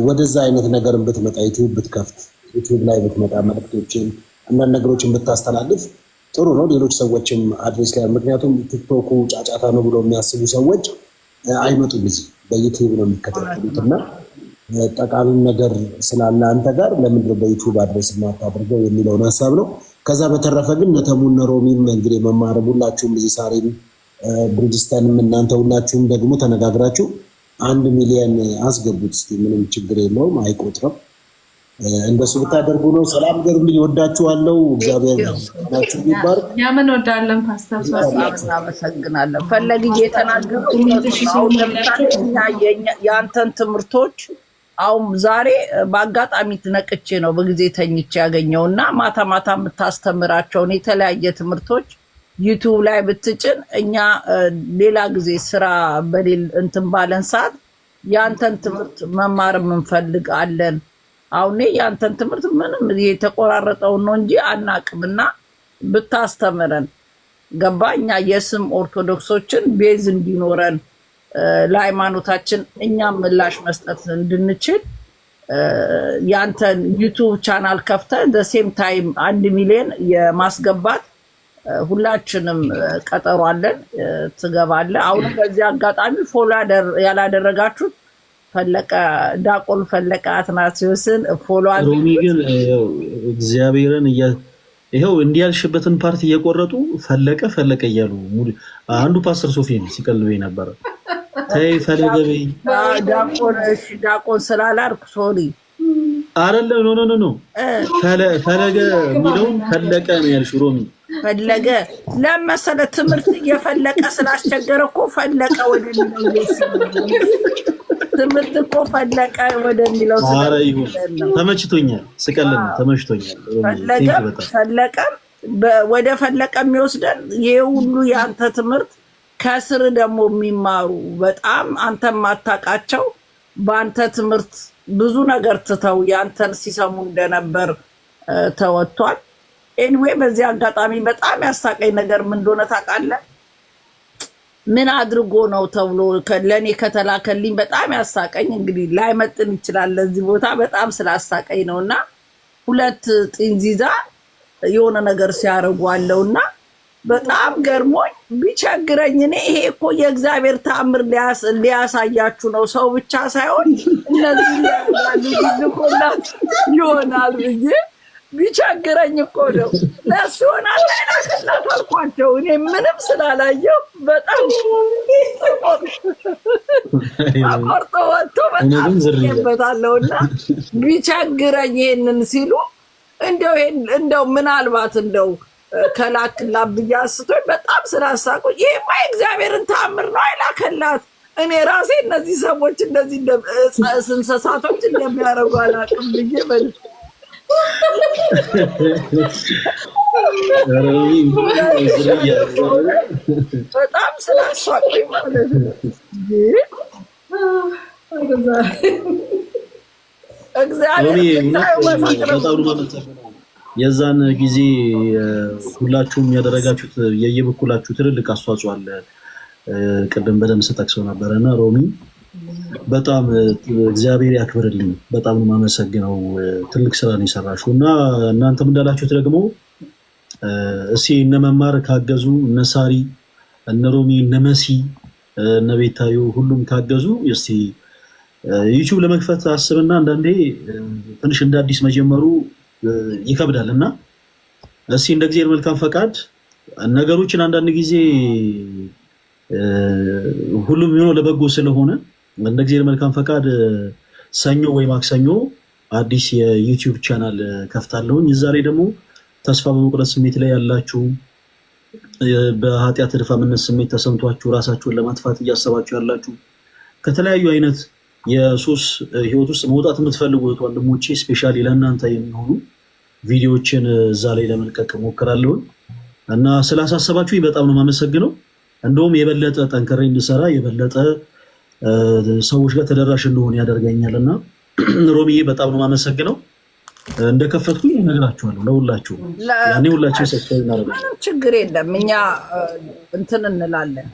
ወደዛ አይነት ነገርን ብትመጣ ዩቲዩብ ብትከፍት ዩቲዩብ ላይ ብትመጣ መልእክቶችን አንዳንድ ነገሮችን ብታስተላልፍ ጥሩ ነው። ሌሎች ሰዎችም አድሬስ ላይ ምክንያቱም ቲክቶኩ ጫጫታ ነው ብሎ የሚያስቡ ሰዎች አይመጡም። እዚህ በዩቲዩብ ነው የሚከታተሉት እና ጠቃሚ ነገር ስላለ አንተ ጋር ለምንድነው በዩቲዩብ አድሬስ የማታደርገው የሚለውን ሀሳብ ነው። ከዛ በተረፈ ግን ነተሙና ሮሚም እንግዲህ መማር ሁላችሁም እዚህ ሳሪም ብሪጅስተንም እናንተ ሁላችሁም ደግሞ ተነጋግራችሁ 1 ሚሊዮን አስገቡት። እስቲ ምንም ችግር የለውም አይቆጥርም። እንደሱ ብታደርጉ ነው። ሰላም ገሩልኝ። ወዳችኋለሁ። እግዚአብሔር ናችሁ ይባርክ። ያምን ወዳለን ፓስተር እናመሰግናለን። ፈለግዬ የተናገሩት የአንተን ትምህርቶች አሁን ዛሬ በአጋጣሚ ትነቅቼ ነው በጊዜ ተኝቼ ያገኘውና ማታ ማታ የምታስተምራቸውን የተለያየ ትምህርቶች ዩቲዩብ ላይ ብትጭን እኛ ሌላ ጊዜ ስራ በሌል እንትን ባለን ሰዓት ያንተን ትምህርት መማር እንፈልግ አለን። አሁን ያንተን ትምህርት ምንም የተቆራረጠው ነው እንጂ አናቅምና ብታስተምረን ገባኛ የስም ኦርቶዶክሶችን ቤዝ እንዲኖረን ለሃይማኖታችን እኛም ምላሽ መስጠት እንድንችል ያንተን ዩቲዩብ ቻናል ከፍተ ዘሴም ታይም 1 ሚሊዮን የማስገባት ሁላችንም ቀጠሮ አለን። ትገባለህ። አሁን በዚህ አጋጣሚ ፎሎ ያላደረጋችሁት ፈለቀ ዳቆን ፈለቀ አትናቴዎስን ፎሎ አድርጉ። ሮሚ ግን እግዚአብሔርን ይሄው እንዲያልሽበትን ፓርቲ እየቆረጡ ፈለቀ እያሉ አንዱ ፓስተር ሶፊን ሲቀልበኝ ነበር። ተይ ፈለገ በይ ዳቆን ስላላልኩ ሶሪ አይደለም ኖ ፈለገ የሚለውን ፈለቀ ነው ያልሽው ሮሚ። ፈለገ ለመሰለ ትምህርት እየፈለቀ ስላስቸገረ እኮ ፈለቀ ወደሚለው ትምህርት እኮ ፈለቀ ወደሚለው ተመችቶኛል። ስቀልን ተመችቶኛል። ፈለቀ ወደ ፈለቀ የሚወስደን ይሄ ሁሉ ያንተ ትምህርት ከስር ደግሞ የሚማሩ በጣም አንተ ማታውቃቸው በአንተ ትምህርት ብዙ ነገር ትተው ያንተን ሲሰሙ እንደነበር ተወጥቷል። ኤኒዌይ በዚህ አጋጣሚ በጣም ያሳቀኝ ነገር ምን እንደሆነ ታውቃለህ? ምን አድርጎ ነው ተብሎ ለኔ ከተላከልኝ በጣም ያሳቀኝ እንግዲህ ላይመጥን ይችላል ለዚህ ቦታ በጣም ስላሳቀኝ ነውና 2 ጥንዚዛ የሆነ ነገር ሲያረጉ አለውና በጣም ገርሞኝ ቢቸግረኝ እኔ ይሄ እኮ የእግዚአብሔር ተአምር ሊያሳያችሁ ነው ሰው ብቻ ሳይሆን እነዚህ ልኮላት ይሆናል ብዬ ቢቸግረኝ እኮ ነው ለሱ ይሆናል ላይላክላት አልኳቸው። እኔ ምንም ስላላየው በጣም አቆርጦ ወጥቶ በጣም ስቄበታለሁና ቢቸግረኝ ይሄንን ሲሉ እንደው ምናልባት እንደው ከላክላ ብዬ አስቶኝ በጣም ስላሳቁኝ ይሄማ የእግዚአብሔርን ተአምር ነው አይላከላት። እኔ ራሴ እነዚህ ሰዎች እንደዚህ እንስሳቶች እንደሚያደርጉ አላውቅም ብዬ በጣም ስላሳቁኝ ማለት ነው። የዛን ጊዜ ሁላችሁም ያደረጋችሁት የየበኩላችሁ ትልልቅ አስተዋጽኦ አለ። ቅድም በደንብ ስጠቅሰው ነበርና ሮሚ በጣም እግዚአብሔር ያክብርልኝ። በጣም ነው የማመሰግነው። ትልቅ ስራ ነው የሰራሽው እና እናንተም እንዳላችሁት ደግሞ እስኪ እነ መማር ካገዙ እነ ሳሪ እነ ሮሚ እነ መሲ እነ ቤታዩ ሁሉም ካገዙ እስቲ ዩቲዩብ ለመክፈት አስብና አንዳንዴ ትንሽ እንደ አዲስ መጀመሩ ይከብዳል እና እስቲ እንደ እግዚአብሔር መልካም ፈቃድ ነገሮችን አንዳንድ ጊዜ ሁሉም የሆነ ለበጎ ስለሆነ እንደ እግዚአብሔር መልካም ፈቃድ ሰኞ ወይ ማክሰኞ አዲስ የዩቲዩብ ቻናል ከፍታለሁኝ። እዛ ላይ ደግሞ ተስፋ በመቁረጥ ስሜት ላይ ያላችሁ፣ በኃጢአት ድፋምነት ስሜት ተሰምቷችሁ ራሳችሁን ለማጥፋት እያሰባችሁ ያላችሁ፣ ከተለያዩ አይነት የሱስ ህይወት ውስጥ መውጣት የምትፈልጉ ወንድሞቼ ስፔሻሊ ለእናንተ የሚሆኑ ቪዲዮዎችን እዛ ላይ ለመልቀቅ ሞክራለሁ እና ስላሳሰባችሁ በጣም ነው የማመሰግነው። እንደውም የበለጠ ጠንክሬ እንድሰራ የበለጠ ሰዎች ጋር ተደራሽ እንደሆነ ያደርገኛልና ሮሚዬ በጣም ነው የማመሰግነው። እንደከፈትኩኝ እነግራችኋለሁ ለሁላችሁ። ያኔ ሁላችሁ ሰብስክራይብ እናደርጋለን። ምንም ችግር የለም። እኛ እንትን እንላለን።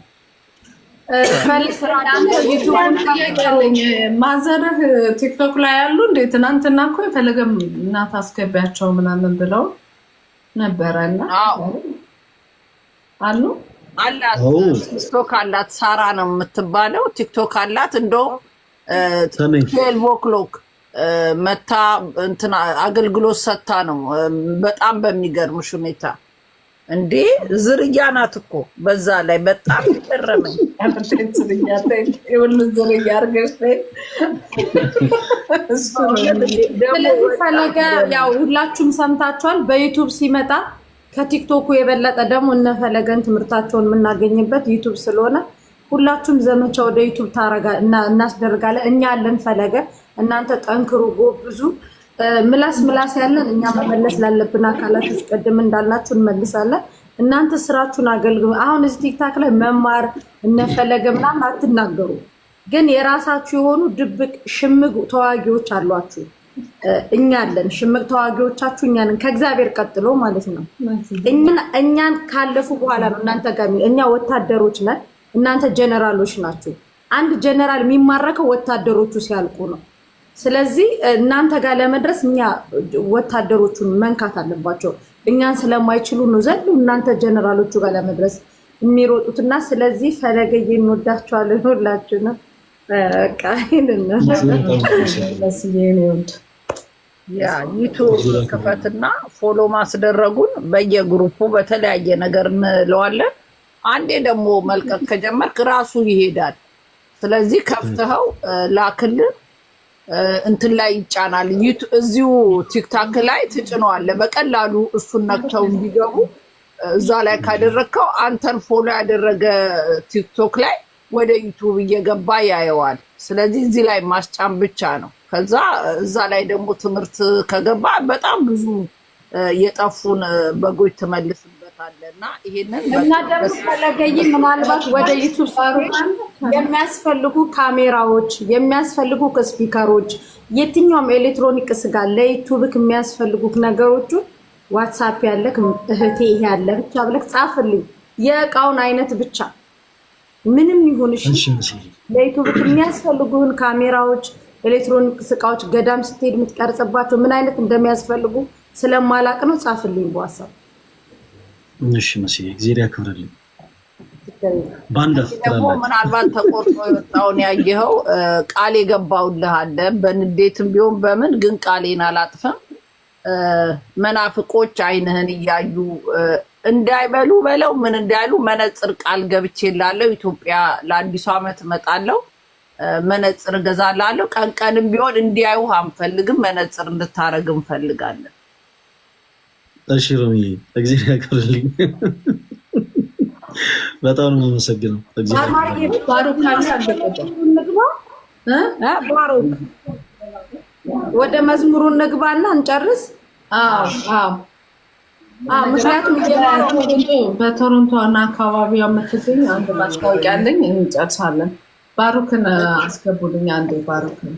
ማዘርህ ቲክቶክ ላይ ያሉ እንዴ? ትናንትና እኮ የፈለገም እናት አስገቢያቸው ምናምን ብለው ነበረና አሉ አላት። ቲክቶክ አላት። ሳራ ነው የምትባለው። ቲክቶክ አላት። እንደው 12 o'clock መታ እንትና አገልግሎት ሰታ ነው። በጣም በሚገርምሽ ሁኔታ እንዴ ዝርያ ናት እኮ በዛ ላይ በጣም ይገረመኝ። ስለዚህ ፈለገ ያው ሁላችሁም ሰምታችኋል። በዩቱብ ሲመጣ ከቲክቶኩ የበለጠ ደግሞ እነፈለገን ትምህርታቸውን የምናገኝበት ዩቱብ ስለሆነ ሁላችሁም ዘመቻ ወደ ዩቱብ እናስደርጋለን። እኛ ያለን ፈለገ፣ እናንተ ጠንክሩ፣ ጎብዙ። ምላስ ያለን እኛ መመለስ ላለብን አካላቶች ቅድም እንዳልናችሁ እንመልሳለን። እናንተ ስራችሁን አገልግሉ። አሁን እዚህ ቲክታክ ላይ መማር እነፈለገ ምናምን አትናገሩ፣ ግን የራሳችሁ የሆኑ ድብቅ ሽምቅ ተዋጊዎች አሏችሁ። እኛ አለን ሽምቅ ተዋጊዎቻችሁ እኛ ነን፣ ከእግዚአብሔር ቀጥሎ ማለት ነው። እኛን ካለፉ በኋላ ነው እናንተ ጋር። እኛ ወታደሮች ነን፣ እናንተ ጀነራሎች ናችሁ። አንድ ጀነራል የሚማረከው ወታደሮቹ ሲያልቁ ነው። ስለዚህ እናንተ ጋር ለመድረስ እኛ ወታደሮቹን መንካት አለባቸው። እኛን ስለማይችሉ ነው ዘሉ እናንተ ጀነራሎቹ ጋር ለመድረስ የሚሮጡትና ስለዚህ ፈለገዬ እንወዳቸዋለን ሁላችሁንም። ያ ዩቱብ ክፈትና ፎሎ ማስደረጉን በየግሩፑ በተለያየ ነገር እንለዋለን። አንዴ ደግሞ መልቀቅ ከጀመርክ ራሱ ይሄዳል። ስለዚህ ከፍተኸው ላክልን እንትን ላይ ይጫናል። እዚሁ ቲክታክ ላይ ትጭነዋለህ በቀላሉ። እሱን ነክተው እንዲገቡ እዛ ላይ ካደረግከው አንተን ፎሎ ያደረገ ቲክቶክ ላይ ወደ ዩቱብ እየገባ ያየዋል። ስለዚህ እዚህ ላይ ማስጫን ብቻ ነው። ከዛ እዛ ላይ ደግሞ ትምህርት ከገባ በጣም ብዙ የጠፉን በጎች ትመልስበታለህ እና ይሄንን እና ደግሞ ፈለገይ ምናልባት ወደ ዩቱብ የሚያስፈልጉ ካሜራዎች፣ የሚያስፈልጉ ስፒከሮች፣ የትኛውም ኤሌክትሮኒክስ ጋር ለዩቱብክ የሚያስፈልጉ ነገሮቹ ዋትስአፕ ያለክ እህቴ ይሄ ያለ ብቻ ብለክ ጻፍልኝ። የእቃውን አይነት ብቻ ምንም ይሁን እሺ። ለዩቱብክ የሚያስፈልጉን ካሜራዎች፣ ኤሌክትሮኒክስ እቃዎች ገዳም ስትሄድ የምትቀርጽባቸው ምን አይነት እንደሚያስፈልጉ ስለማላቅ ነው። ጻፍልኝ በዋትስአፕ። እሺ መሲህ እግዚአብሔር ያክብርልኝ። ባንዳ ደግሞ ምናልባት ተቆርጦ የወጣውን ያየኸው ቃል የገባውልህ አለ። በንዴትም ቢሆን በምን ግን ቃሌን አላጥፍም። መናፍቆች አይንህን እያዩ እንዳይበሉ በለው ምን እንዳይሉ መነጽር ቃል ገብቼላለሁ። ኢትዮጵያ ለአዲሱ ዓመት እመጣለሁ፣ መነጽር እገዛላለሁ። ቀንቀንም ቢሆን እንዲያዩ አንፈልግም፣ መነጽር እንድታረግ እንፈልጋለን። እሺ ሮሚ እግዚአብሔር ያክብርልኝ። በጣም ነው የማመሰግነው። ባሩክ ወደ መዝሙሩ እንግባና እንጨርስ። ምክንያቱም በቶሮንቶ እና አካባቢዋ የምትገኝ አንድ ማስታወቂያ አለኝ፣ እንጨርሳለን። ባሩክን አስገቡልኝ አንዴ። ባሩክን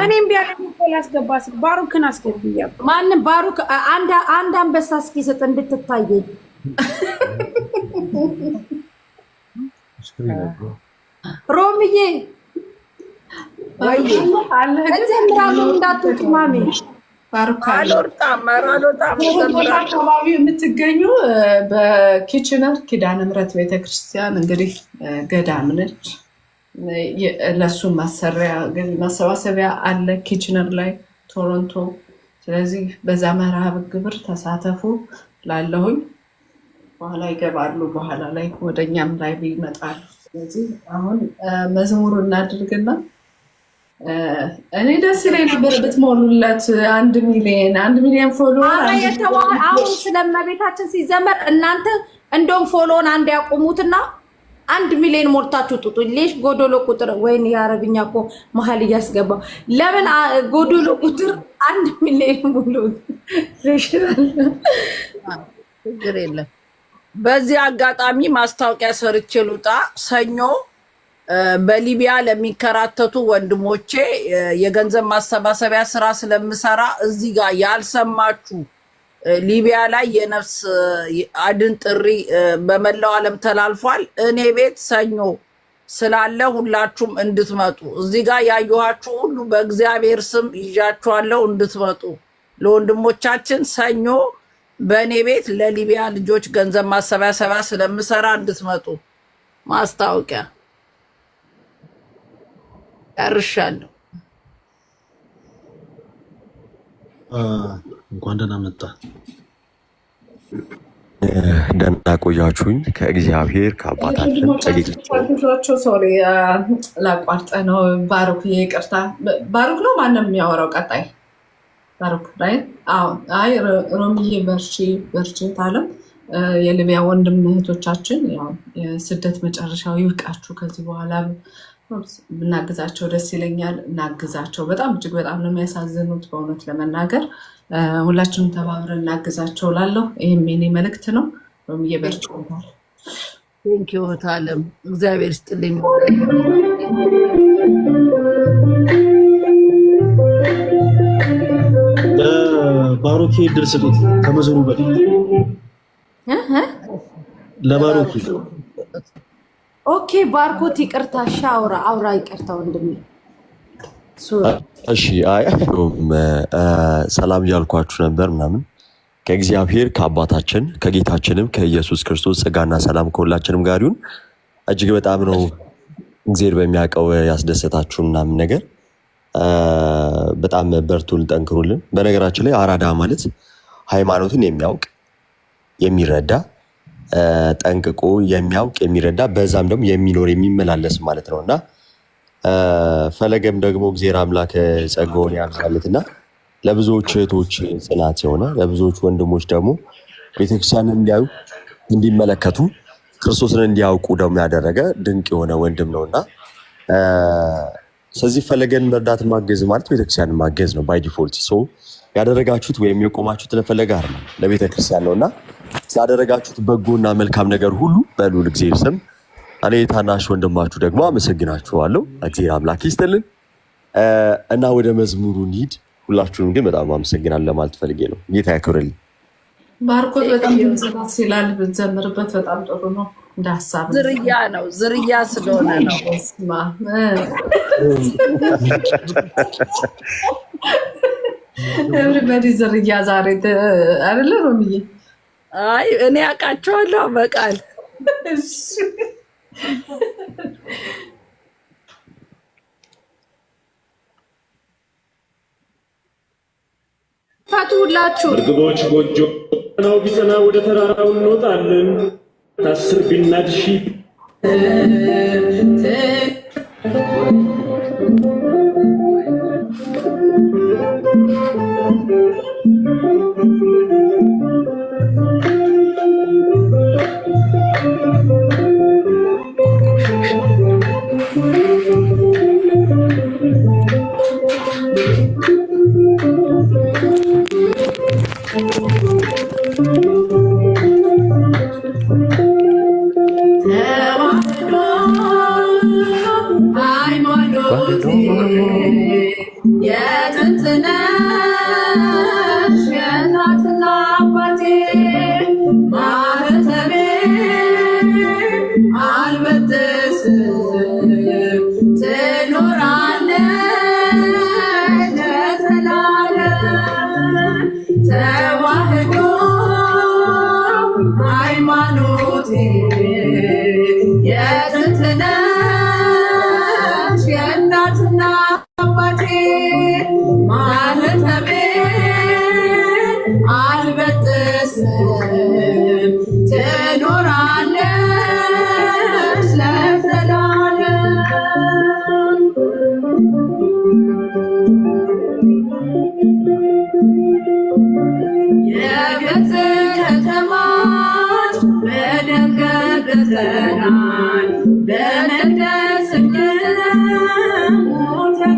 እኔም ቢያለኝ ላስገባ ስል ባሩክን አስገብያ። ማንም ባሩክ አንድ አንበሳ እስኪ ስጥ እንድትታየኝ። ሮምዬ እዘምራለሁ እንዳትወጪ ማሚ። አካባቢ የምትገኙ በኪችነር ኪዳነ ምሕረት ቤተክርስቲያን እንግዲህ ገዳም ነች። ለሱ ማሰባሰቢያ አለ ኪችነር ላይ ቶሮንቶ። ስለዚህ በዛ መርሃ ግብር ተሳተፉ ላለሁኝ። በኋላ ይገባሉ፣ በኋላ ላይ ወደኛም ላይ ይመጣሉ። ስለዚህ አሁን መዝሙሩ እናድርግና እኔ ደስ ይለኝ ነበር ብትሞሉለት 1 ሚሊዮን ፎሎወር። አሁን ስለመቤታችን ሲዘመር እናንተ እንደውም ፎሎውን አንድ ያቆሙትና 1 ሚሊዮን ሞልታችሁ ጥጡ። ሌሽ ጎዶሎ ቁጥር ወይን የአረብኛ እኮ መሀል እያስገባው ለምን ጎዶሎ ቁጥር 1 ሚሊዮን ሙሉ ችግር የለም። በዚህ አጋጣሚ ማስታወቂያ ሰርቼ ልውጣ። ሰኞ በሊቢያ ለሚከራተቱ ወንድሞቼ የገንዘብ ማሰባሰቢያ ስራ ስለምሰራ እዚህ ጋር ያልሰማችሁ ሊቢያ ላይ የነፍስ አድን ጥሪ በመላው ዓለም ተላልፏል። እኔ ቤት ሰኞ ስላለ ሁላችሁም እንድትመጡ እዚህ ጋር ያየኋችሁ ሁሉ በእግዚአብሔር ስም ይዣችኋለሁ እንድትመጡ ለወንድሞቻችን ሰኞ በእኔ ቤት ለሊቢያ ልጆች ገንዘብ ማሰባሰቢያ ስለምሰራ እንድትመጡ ማስታወቂያ ጨርሻለሁ። እንኳን ደህና መጣ። ደህና ቆያችሁኝ። ከእግዚአብሔር ከአባታችን ጸጊቻቸው ሶሪ ላቋርጠ ነው። ባሩክ ይቅርታ። ባሩክ ነው ማንም የሚያወራው ቀጣይ ባሩክ ላይ አይ ሮሚዬ በርቺ ታለም የሊቢያ ወንድም እህቶቻችን ያው የስደት መጨረሻው ይብቃችሁ። ከዚህ በኋላ ብናግዛቸው ደስ ይለኛል። እናግዛቸው። በጣም እጅግ በጣም ነው የሚያሳዝኑት በእውነት ለመናገር ሁላችንም ተባብረን እናግዛቸው ላለሁ። ይህም የኔ መልእክት ነው። ሮሚዬ በርቺ። ቴንኪው ታለም እግዚአብሔር ይስጥልኝ። ባሮኬ ድል ስጡት ከመዞሩ በፊት ለባሮኬ ኦኬ ባርኮት ይቅርታ አውራ ይቅርታ ወንድሜ። እሺ ሰላም እያልኳችሁ ነበር ምናምን ከእግዚአብሔር ከአባታችን ከጌታችንም ከኢየሱስ ክርስቶስ ጸጋና ሰላም ከሁላችንም ጋር ይሁን። እጅግ በጣም ነው እግዚአብሔር በሚያውቀው ያስደሰታችሁ ምናምን ነገር በጣም በርቱልን፣ ጠንክሩልን። በነገራችን ላይ አራዳ ማለት ሃይማኖትን የሚያውቅ የሚረዳ ጠንቅቆ የሚያውቅ የሚረዳ በዛም ደግሞ የሚኖር የሚመላለስ ማለት ነውና ፈለገም ደግሞ እግዚአብሔር አምላክ ጸጋውን ያብዛለትና ለብዙዎች እህቶች ጽናት የሆነ ለብዙዎች ወንድሞች ደግሞ ቤተክርስቲያንን እንዲያዩ እንዲመለከቱ ክርስቶስን እንዲያውቁ ደግሞ ያደረገ ድንቅ የሆነ ወንድም ነውና ስለዚህ ፈለገን መርዳት ማገዝ ማለት ቤተክርስቲያንን ማገዝ ነው ባይ ዲፎልት። ሶ ያደረጋችሁት ወይም የቆማችሁት ለፈለገ አይደለም ለቤተክርስቲያን ነውና ያደረጋችሁት በጎና መልካም ነገር ሁሉ በልዑል እግዚአብሔር ስም እኔ ታናሽ ወንድማችሁ ደግሞ አመሰግናችኋለሁ። እግዚአብሔር አምላክ ይስጥልን እና ወደ መዝሙሩ እንሂድ። ሁላችሁንም ግን በጣም አመሰግናለሁ ለማለት ፈልጌ ነው። ጌታ ያክብርልኝ። ባርኮት በጣም ተንሰባት ሲላል ብትዘምርበት በጣም ጥሩ ነው። እንደ ሀሳብ ዝርያ ስለሆነ ነው። ኤቭሪባዲ ዝርያ ዛሬ አይደለ ሮሚዬ? አይ እኔ አውቃቸዋለሁ በቃል ፈቱላችሁ። እርግቦች ጎጆ ነው ቢጸና ወደ ተራራው እንወጣለን። ታስር ቢናድ ሺህ የግብፅ ከተማች በደም ቀብተናል በመቅደስ ሞተን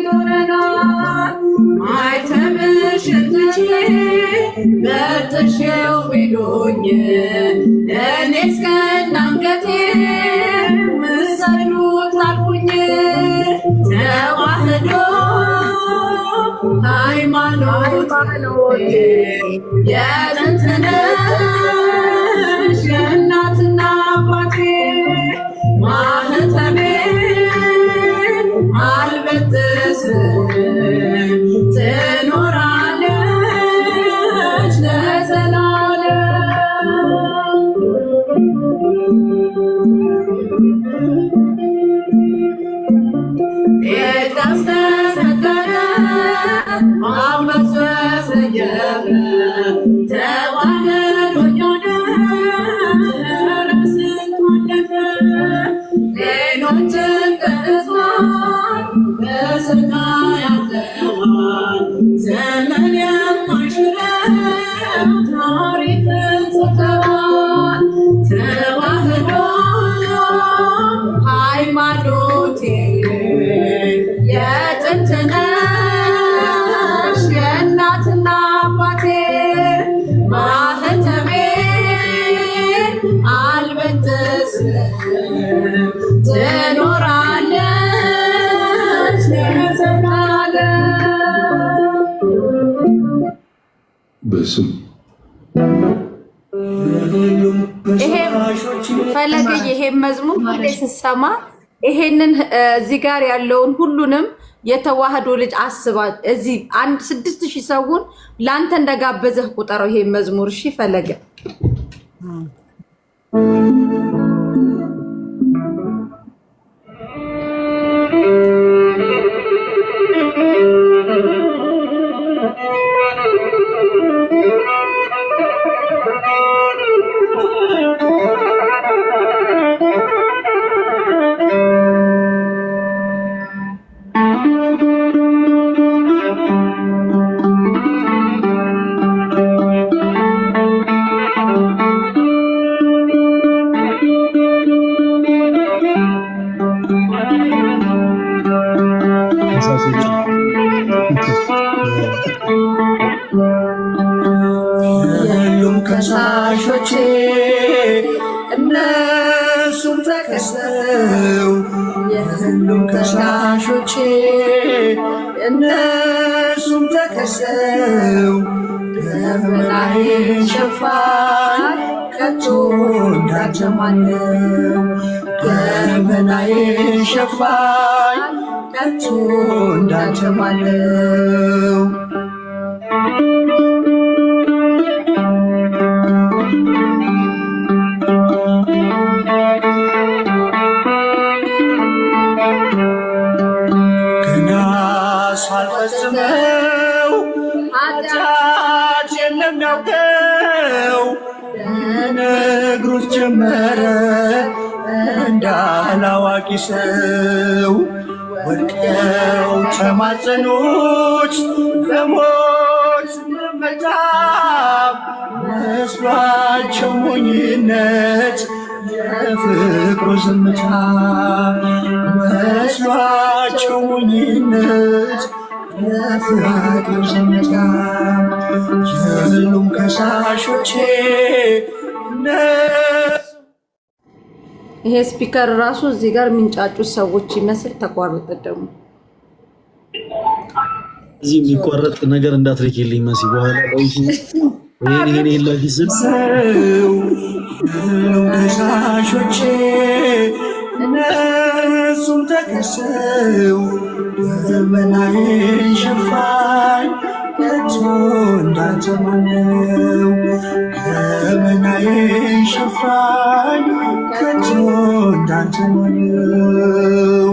ኖረናል ማይተምሽን ትቼ በጥሼው ቢሉኝ እኔስ ከናንገቴ ምሰሉት አልኩኝ ተዋህዶ ሃይማኖቴ የጥንት ነሽ የእናትና አባቴ ማህተቤን አልበጥስም ትኖራለች ለዘላለም የተሰጠረ አመት በሰየመ ተዋህዶኛል ስንት አለፈ ሌሎችን በእሳት በስቃይ ያዘዋል ዘመን የማይሽረው ታሪክን ጽፈዋል ተዋህዶ ሃይማኖቴ የጥንት ነሽ የእናትና አባቴ ማህተቤን አልበጥስም ትኖራለች ለዘላለም በስም ይሄ ፈለገ ይሄ መዝሙር ሁሌ ስሰማ ይሄንን እዚህ ጋር ያለውን ሁሉንም የተዋህዶ ልጅ አስባ እዚህ 6000 ሰውን ላንተ እንደጋበዘህ ቁጠረው ይሄ መዝሙር እሺ ፈለገ የሉም ከሳሾቼ እነሱም ተከሰው የሉም ከሳሾቼ እነሱም ተከሰው በበላዬን ሸፋኝ ከቶ እንዳንተ ማነው በበላዬን ሸፋኝ ከቶ እንዳንተ ማነው ሳልፈጽመው ኃጢአት የለም ያውቀው ነግሮት ጀመረ እንዳላዋቂ ሰው ወድቀው ተማጸኑት በሞት መጣም መስሏቸው ሞኝነት የፍቅሩ ዝምታ መስሏቸው ሞኝነት የፍቅሩ ዝምታ የሉም ከሳሾቼ ይሄ ስፒከር ራሱ እዚህ ጋር የሚንጫጩት ሰዎች ይመስል ተቋረጠ ደግሞ እዚህ የሚቆረጥ ነገር እንዳትልኪልኝ መሲ በኋላ ይሄን ለጊዜው ከሳሾቼ እነሱም ተከሰው በበላዬን ሸፋኝ ከቶ እንዳንተ ማነው በበላዬን ሸፋኝ ከቶ እንዳንተ ማነው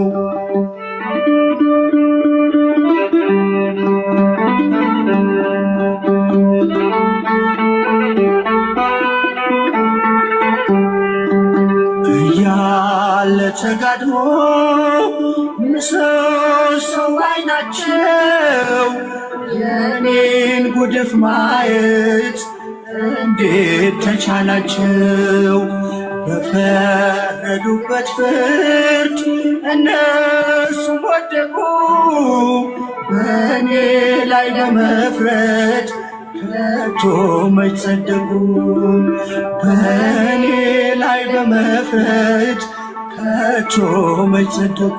ተጋድሞ ምሰሶ አይናቸው የኔን ጉድ ሲገድፍ ማየት እንዴት ተቻላቸው? በፈረዱበት ፍርድ እነሱም ወደቁ። በእኔ ላይ በመፍረድ ከቶ መች ጸደቁ? በእኔ ላይ በመፍረድ ከቶ መች ጸደቁ?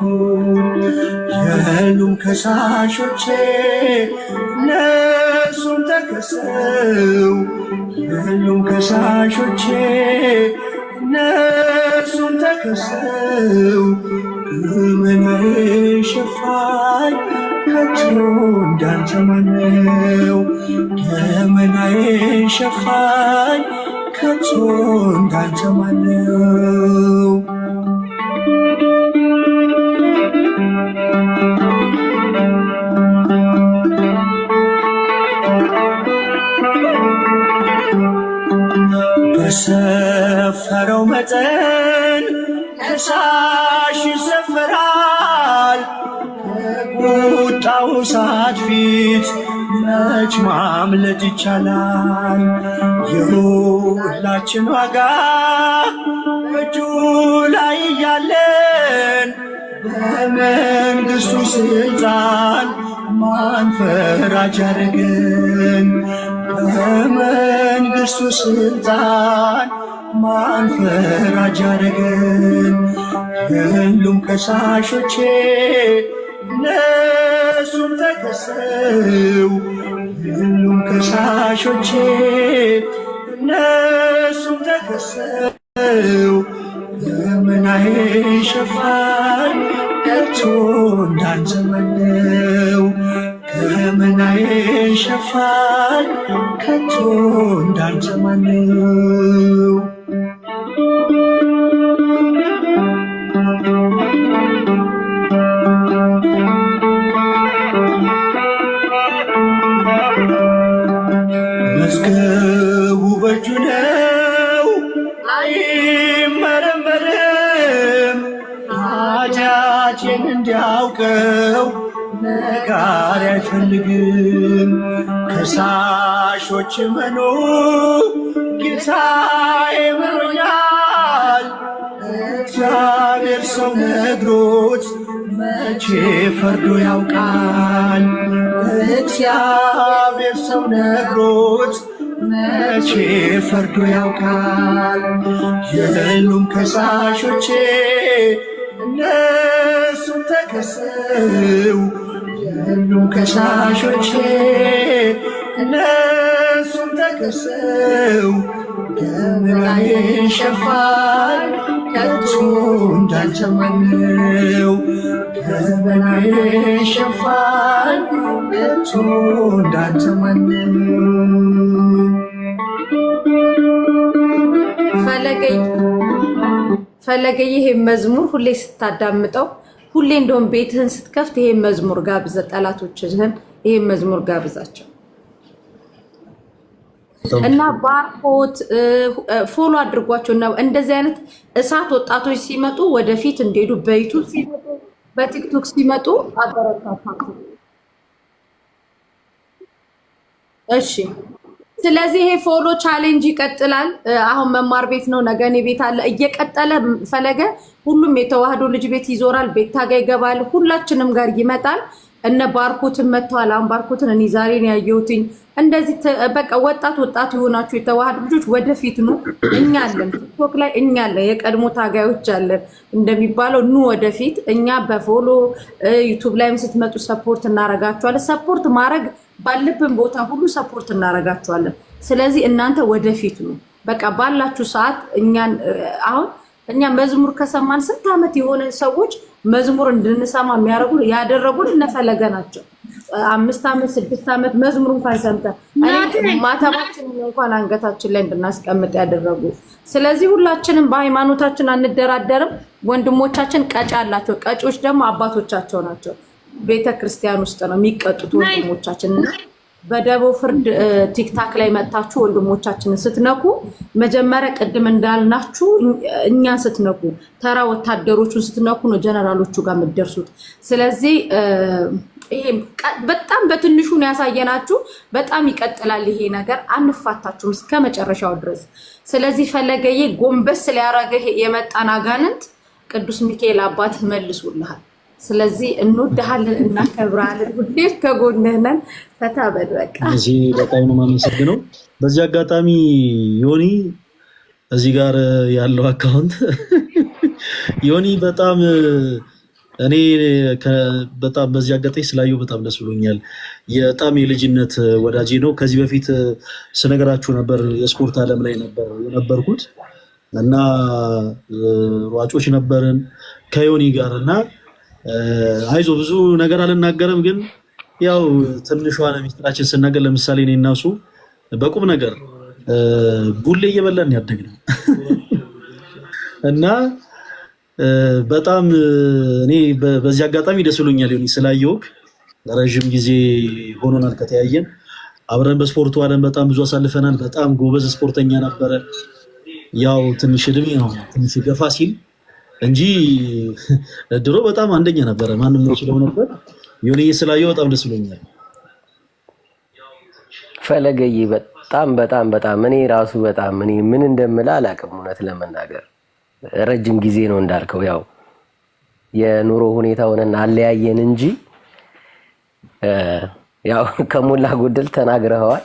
የሉም ከሳሾቼ እነሱም ተከሰው። የሉም ከሳሾቼ እነሱም ተከሰው። ገመናዬ ሸፋኝ ከቶ እንዳንተ ማነው? ገመናዬ ሸፋኝ ከቶ እንዳንተ ማነው? በሰፈረው መጠን ከሳሽ ይሰፈራል። በቁጣው እሳት ፊት መች ማምለጥ ይቻላል? የሁላችን ዋጋ እጁ ላይ እያለን በመንግሥቱ ስልጣን ማን ፈራጅ አደረገን? በመንግሥቱ ስልጣን ማን ፈራጅ አደረገን? የሉም ከሳሾቼ እነሱም ተከሰው። የሉም ከሳሾቼ እነሱም ተከሰው። ገመናዬ ሸፋኝ ከቶ እንዳንተ ማነው? ገመናዬ ሸፋኝ ከቶ እንዳንተ ማነው? መዝገቡ በእጁ ነው አይመረመርም። ኃጢአቴን እንዲያውቀው ነጋሪ አይፈልግም። ከሳሾች መኑ ጌታዬ ምሮኛል። እግዚአብሔር ሰው ነግሮት መቼ ፈርዶ ያውቃል? እግዚአብሔር ሰው ነግሮት መቼ ፈርዶ ያውቃል? የሉም ከሳሾቼ እነሱም ተከሰው። የሉም ከሳሾቼ እነሱም ተከሰው። ገመናዬ ሸፋኝ ከቶ እንዳንተ ማነው? ገመናዬ ሸፋኝ ከቶ እንዳንተ ማነው? ፈለገይ ይሄ መዝሙር ሁሌ ስታዳምጠው ሁሌ እንደውም ቤትህን ስትከፍት ይሄ መዝሙር ጋብዘ፣ ጠላቶችህን ይሄ መዝሙር ጋብዛቸው እና ባርኮት ፎሎ አድርጓቸው እና እንደዚህ አይነት እሳት ወጣቶች ሲመጡ ወደፊት እንዲሄዱ በዩቱብ ሲመጡ በቲክቶክ ሲመጡ አበረታታቸው። እሺ፣ ስለዚህ ይሄ ፎሎ ቻሌንጅ ይቀጥላል። አሁን መማር ቤት ነው፣ ነገ እኔ ቤት አለ፣ እየቀጠለ ፈለገ ሁሉም የተዋህዶ ልጅ ቤት ይዞራል፣ ቤት ታጋ ይገባል፣ ሁላችንም ጋር ይመጣል። እነ ባርኮትን መጥተዋል። አሁን ባርኮትን እኔ ዛሬ ነው ያየሁትኝ። እንደዚህ በቃ ወጣት የሆናችሁ የተዋህዶ ልጆች ወደፊት ኑ። እኛ አለን ቲክቶክ ላይ እኛ አለን፣ የቀድሞ ታጋዮች አለን እንደሚባለው ኑ ወደፊት። እኛ በፎሎ ዩቱብ ላይም ስትመጡ ሰፖርት እናረጋችኋለን። ሰፖርት ማድረግ ባለብን ቦታ ሁሉ ሰፖርት እናረጋችኋለን። ስለዚህ እናንተ ወደፊት ኑ። በቃ ባላችሁ ሰዓት እኛን አሁን እኛ መዝሙር ከሰማን ስንት ዓመት የሆነ ሰዎች መዝሙር እንድንሰማ ያደረጉን እነፈለገ ናቸው። 5 ዓመት 6 ዓመት መዝሙር እንኳን ሰምተን ማተባችን እንኳን አንገታችን ላይ እንድናስቀምጥ ያደረጉ። ስለዚህ ሁላችንም በሃይማኖታችን አንደራደርም። ወንድሞቻችን ቀጭ አላቸው። ቀጮች ደግሞ አባቶቻቸው ናቸው። ቤተክርስቲያን ውስጥ ነው የሚቀጡት ወንድሞቻችን። በደቦ ፍርድ ቲክታክ ላይ መጣችሁ ወንድሞቻችንን ስትነኩ መጀመሪያ ቅድም እንዳልናችሁ እኛን ስትነኩ ተራ ወታደሮቹን ስትነኩ ነው ጀነራሎቹ ጋር የምትደርሱት። ስለዚህ ይሄ በጣም በትንሹ ነው ያሳየናችሁ። በጣም ይቀጥላል ይሄ ነገር፣ አንፋታችሁም እስከ መጨረሻው ድረስ። ስለዚህ ፈለገዬ ጎንበስ ሊያረገህ የመጣን አጋንንት ቅዱስ ሚካኤል አባት ይመልሱልሃል። ስለዚህ እንወድሃለን፣ እናከብራለን፣ ሁሌም ከጎንህ ነን። ፈታ በል በቃ። እዚህ በጣም ነው የማመሰግነው። በዚህ አጋጣሚ ዮኒ እዚህ ጋር ያለው አካውንት ዮኒ በጣም እኔ በጣም በዚህ አጋጣሚ ስላየው በጣም ደስ ብሎኛል። በጣም የልጅነት ወዳጄ ነው። ከዚህ በፊት ስነግራችሁ ነበር የስፖርት ዓለም ላይ ነበር የነበርኩት እና ሯጮች ነበርን ከዮኒ ጋር እና አይዞ ብዙ ነገር አልናገርም፣ ግን ያው ትንሿ ሚስጥራችን ስናገር ለምሳሌ እኔ እና እሱ በቁም ነገር ቡሌ እየበላን ያደግነው እና በጣም እኔ በዚህ አጋጣሚ ደስ ብሎኛል ዮኒ ስላየሁህ። ረጅም ጊዜ ሆኖናል ከተያየን፣ አብረን በስፖርቱ ዓለም በጣም ብዙ አሳልፈናል። በጣም ጎበዝ ስፖርተኛ ነበረ። ያው ትንሽ እድሜ ነው ትንሽ ገፋ ሲል እንጂ ድሮ በጣም አንደኛ ነበረ፣ ማንም ይችላል ነበር። ዮኒ ስላየሁ በጣም ደስ ብሎኛል። ፈለገዬ በጣም በጣም በጣም እኔ ራሱ በጣም እኔ ምን እንደምል አላውቅም። እውነት ለመናገር ረጅም ጊዜ ነው እንዳልከው፣ ያው የኑሮ ሁኔታውን አለያየን እንጂ ያው ከሞላ ጎደል ተናግረዋል።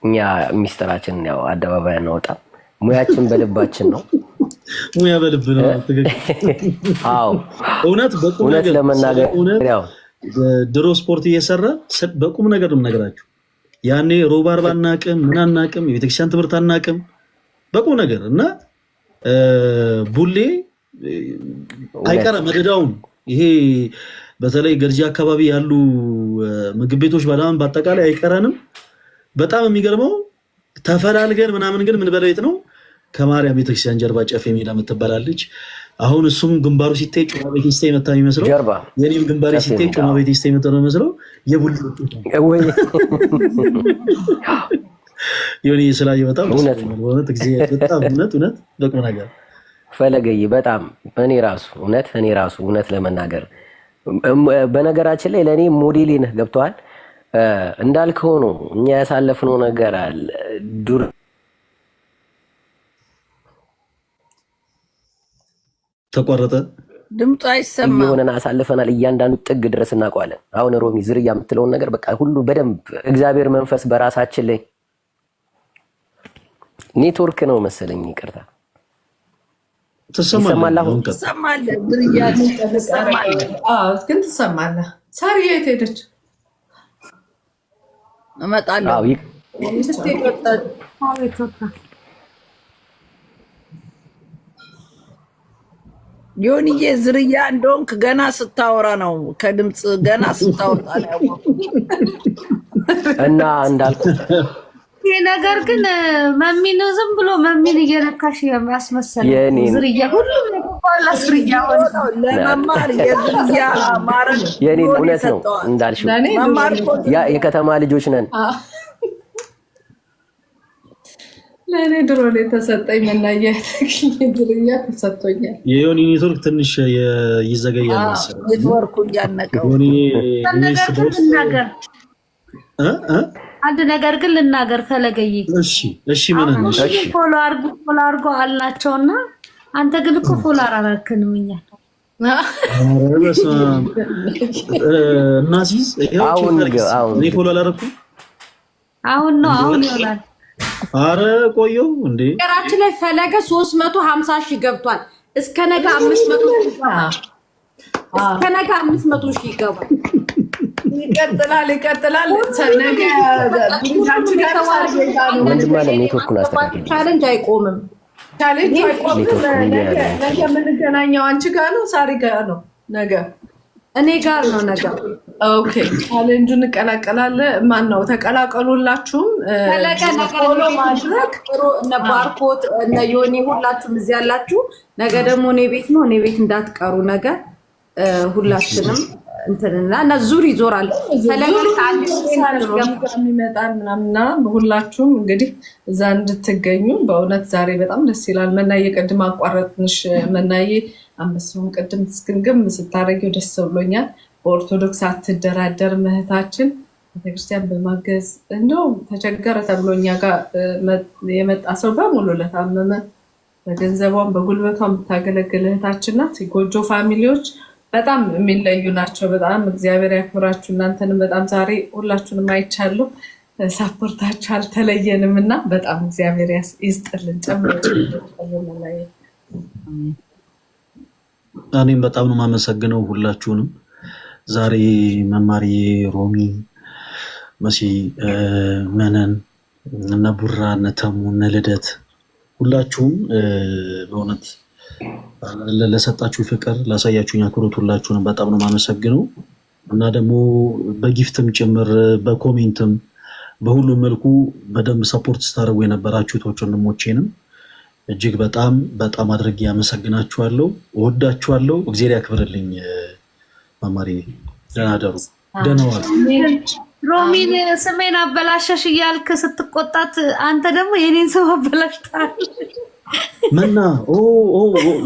እኛ ሚስጥራችን ያው አደባባይ አናወጣም፣ ሙያችን በልባችን ነው። ሙያ በልብ ነው። አዎ እውነት በቁም ነገር ለመናገር ያው ድሮ ስፖርት እየሰራ በቁም ነገር ነው የምነግራችሁ። ያኔ ሮብ አርባ አናቅም፣ ምን አናቅም፣ የቤተክርስቲያን ትምህርት አናቅም፣ በቁም ነገር እና ቡሌ አይቀርም መደዳውን። ይሄ በተለይ ገርጂ አካባቢ ያሉ ምግብ ቤቶች በጣም በአጠቃላይ አይቀረንም። በጣም የሚገርመው ተፈላልገን ምናምን ግን ምን በለቤት ነው ከማርያም ቤተክርስቲያን ጀርባ ጨፌ ሜዳ የምትባላለች። አሁን እሱም ግንባሩ ሲታይ ጮማ ቤተክርስቲ መታ የሚመስለው፣ የኔም ግንባሬ ሲታይ ጮማ ቤተክርስቲ መታ ነው የሚመስለው። የቡል ወይ ዮኒ ስላየ በጣም እውነት እግዚአብሔር በጣም እውነት በቁም ነገር ፈለገዬ በጣም እኔ ራሱ እውነት ለመናገር በነገራችን ላይ ለኔ ሞዴሌ ነህ። ገብቷል እንዳልከው ነው። እኛ ያሳለፍነው ነገር አለ ዱር ተቆረጠ፣ ድምጽ አይሰማም። የሆነን አሳልፈናል። እያንዳንዱ ጥግ ድረስ እናውቀዋለን። አሁን ሮሚ ዝርያ የምትለውን ነገር በቃ ሁሉ በደንብ እግዚአብሔር መንፈስ በራሳችን ላይ ኔትወርክ ነው መሰለኝ፣ ይቅርታ ትሰማለህ? ትሰማለህ? ዝርያ ትሰማለህ? አዎ ግን ትሰማለህ። ሳሪ የት ሄደች? እመጣለሁ። አዎ ዮኒዬ ዝርያ እንደሆንክ ገና ስታወራ ነው፣ ከድምፅ ገና ስታወጣ ነው ያወቅሁት። እና እንዳልኩ ይሄ ነገር ግን መሚን ዝም ብሎ መሚን እየነካሽ የሚያስመሰል ዝርያ ሁሉም ለቆላ ዝርያ ለመማር የዝርያ ማረን የኔ እውነት ነው እንዳልሽው፣ ያ የከተማ ልጆች ነን። ለኔ ድሮ ላይ ተሰጠኝ መናያ ዝርያ ተሰጥቶኛል። የዮኒ ኔትወርክ ትንሽ ይዘገያል መሰለኝ። ኔትወርኩ እያነቀው አንድ ነገር ግን ልናገር ፈለገዬ። እሺ ምን እንሽ? ፎሎ አርጎ አልናቸውና አንተ ግን እኮ ፎሎ አላረክንም እኛ። እናሲዝ እኔ ፎሎ አላረኩም። አሁን ይሆናል። አረ ቆየው እንዴ! ነገራችን ላይ ፈለገ 350 ሺህ ገብቷል። እስከ ነገ 500 ሺህ ይገባል። እስከ ነገ 500 ሺህ ይገባል። ይቀጥላል። ነገ ብሪዛችን ቻሌንጅ አይቆምም። ነገ የምንገናኘው አንቺ ጋር ነው፣ ሳሪ ጋር ነው። ነገ እኔ ጋር ነው ነገ። ኦኬ ቻሌንጁ እንቀላቀላለን። ማን ነው ተቀላቀሉላችሁም። ፎሎ ማድረግ እነ ባርኮት እነ ዮኒ ሁላችሁም እዚህ ያላችሁ ነገ ደግሞ እኔ ቤት ነው። እኔ ቤት እንዳትቀሩ ነገ ሁላችንም እንትንና እና ዙር ይዞራል ፈለገ የሚመጣል ምናምና ሁላችሁም እንግዲህ እዛ እንድትገኙ በእውነት ዛሬ በጣም ደስ ይላል። መናዬ ቅድም አቋረጥንሽ። መናዬ አንበሳውን ቅድም ስግምግም ስታረጊው ደስ ብሎኛል። በኦርቶዶክስ አትደራደር እህታችን ቤተክርስቲያን በማገዝ እንደው ተቸገረ ተብሎ እኛ ጋር የመጣ ሰው በሙሉ ለታመመ በገንዘቧም በጉልበቷም የምታገለግል እህታችን ናት። የጎጆ ፋሚሊዎች በጣም የሚለዩ ናቸው። በጣም እግዚአብሔር ያክብራችሁ። እናንተንም በጣም ዛሬ ሁላችሁንም አይቻለሁ። ሳፖርታችሁ አልተለየንም እና በጣም እግዚአብሔር ይስጥልን። እኔም በጣም ነው የማመሰግነው ሁላችሁንም። ዛሬ መማሪ፣ ሮሚ፣ መሲ፣ መነን እነ ቡራ፣ እነ ተሙ፣ እነ ልደት ሁላችሁም በእውነት ለሰጣችሁ ፍቅር ላሳያችሁኝ አክብሮት ሁላችሁንም በጣም ነው የማመሰግነው እና ደግሞ በጊፍትም ጭምር በኮሜንትም በሁሉም መልኩ በደንብ ሰፖርት ስታደርጉ የነበራችሁት ወንድሞቼንም እጅግ በጣም በጣም አድርጌ ያመሰግናችኋለሁ። እወዳችኋለሁ። እግዚአብሔር ያክብርልኝ። መማሪ ደህና ደሩ። ደህና ዋሉ። ሮሚን ስሜን አበላሸሽ እያልክ ስትቆጣት አንተ ደግሞ የኔን ስም አበላሽታል። መና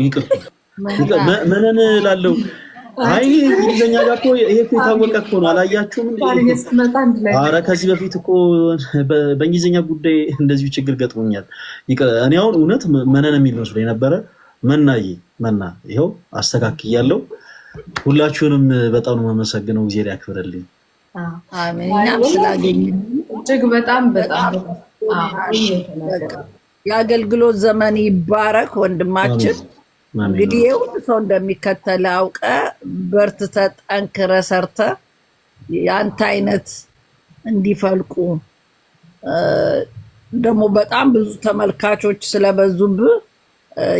ይቅርታ መነን ላለው አይ እንግሊዝኛ ጋር እኮ ይሄ እኮ የታወቀ እኮ ነው። አላያችሁም? ኧረ ከዚህ በፊት እኮ በእንግሊዝኛ ጉዳይ እንደዚሁ ችግር ገጥሞኛል። እኔ አሁን እውነት መነን የሚል መስሎኝ ነበረ። መና ይኸው አስተካክያለሁ። ሁላችሁንም በጣም ነው የማመሰግነው። እግዚአብሔር ያክብርልኝ። አሜን። እኛም ስላገኘን እጅግ በጣም የአገልግሎት ዘመን ይባረክ ወንድማችን። እንግዲህ ሁሉ ሰው እንደሚከተል አውቀ በርትተ ጠንክረ ሰርተ የአንተ አይነት እንዲፈልቁ ደግሞ በጣም ብዙ ተመልካቾች ስለበዙብህ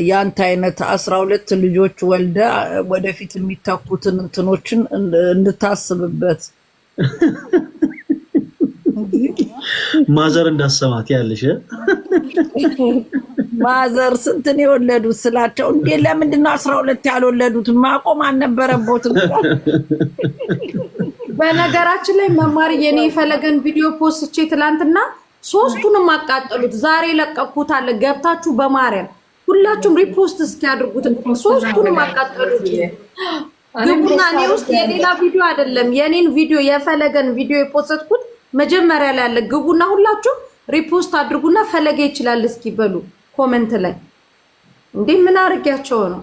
የአንተ አይነት 12 ልጆች ወልደ ወደፊት የሚተኩትን እንትኖችን እንድታስብበት ማዘር እንዳሰማት ያለሽ ማዘር ስንትን የወለዱት ስላቸው እንዴ ለምንድን ነው 12 ያልወለዱት? ማቆም አልነበረቦትም። በነገራችን ላይ መማር የኔ የፈለገን ቪዲዮ ፖስቼ ትላንትና 3ቱንም አቃጠሉት። ዛሬ ለቀኩት አለ ገብታችሁ በማርያም ሁላችሁም ሪፖስት እስኪያድርጉት 3ቱንም አቃጠሉት። ግቡና እኔ ውስጥ የሌላ ቪዲዮ አይደለም የኔን ቪዲዮ የፈለገን ቪዲዮ የፖስትኩት መጀመሪያ ላይ አለ። ግቡና ሁላችሁም ሪፖስት አድርጉና ፈለገ ይችላል እስኪ በሉ ኮሜንት ላይ እንዴ ምን አርጋቸው ነው?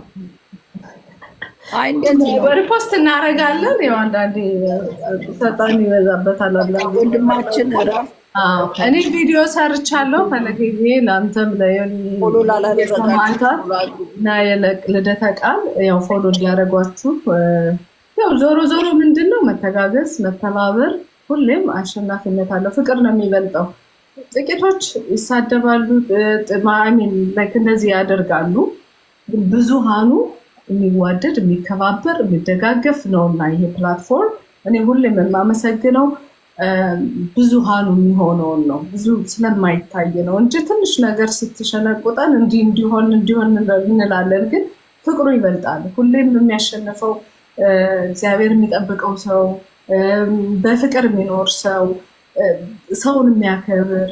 አይ እንደዚህ ሪፖስት እናረጋለን። ያው አንዳንዴ ሰጣን ይበዛበታል አላ ወንድማችን ራፍ እኔ ቪዲዮ ሰርቻለሁ። ፈለገ ለአንተም ለየኒ ፎሎ ላላደረጋችሁ እና ልደተ ቃል ያው ፎሎ እንዲያደርጓችሁ ያው ዞሮ ምንድነው መተጋገዝ፣ መተባበር ሁሌም አሸናፊነት አለው። ፍቅር ነው የሚበልጠው። ጥቂቶች ይሳደባሉ፣ ጥማሚን ላይክ እንደዚህ ያደርጋሉ። ግን ብዙሃኑ የሚዋደድ የሚከባበር የሚደጋገፍ ነውና ይሄ ፕላትፎርም እኔ ሁሌም የማመሰግነው ብዙሃኑ የሚሆነውን ነው። ብዙ ስለማይታይ ነው እንጂ ትንሽ ነገር ስትሸነቁጠን እንዲሆን እንላለን። ግን ፍቅሩ ይበልጣል። ሁሌም የሚያሸንፈው እግዚአብሔር የሚጠብቀው ሰው፣ በፍቅር የሚኖር ሰው፣ ሰውን የሚያከብር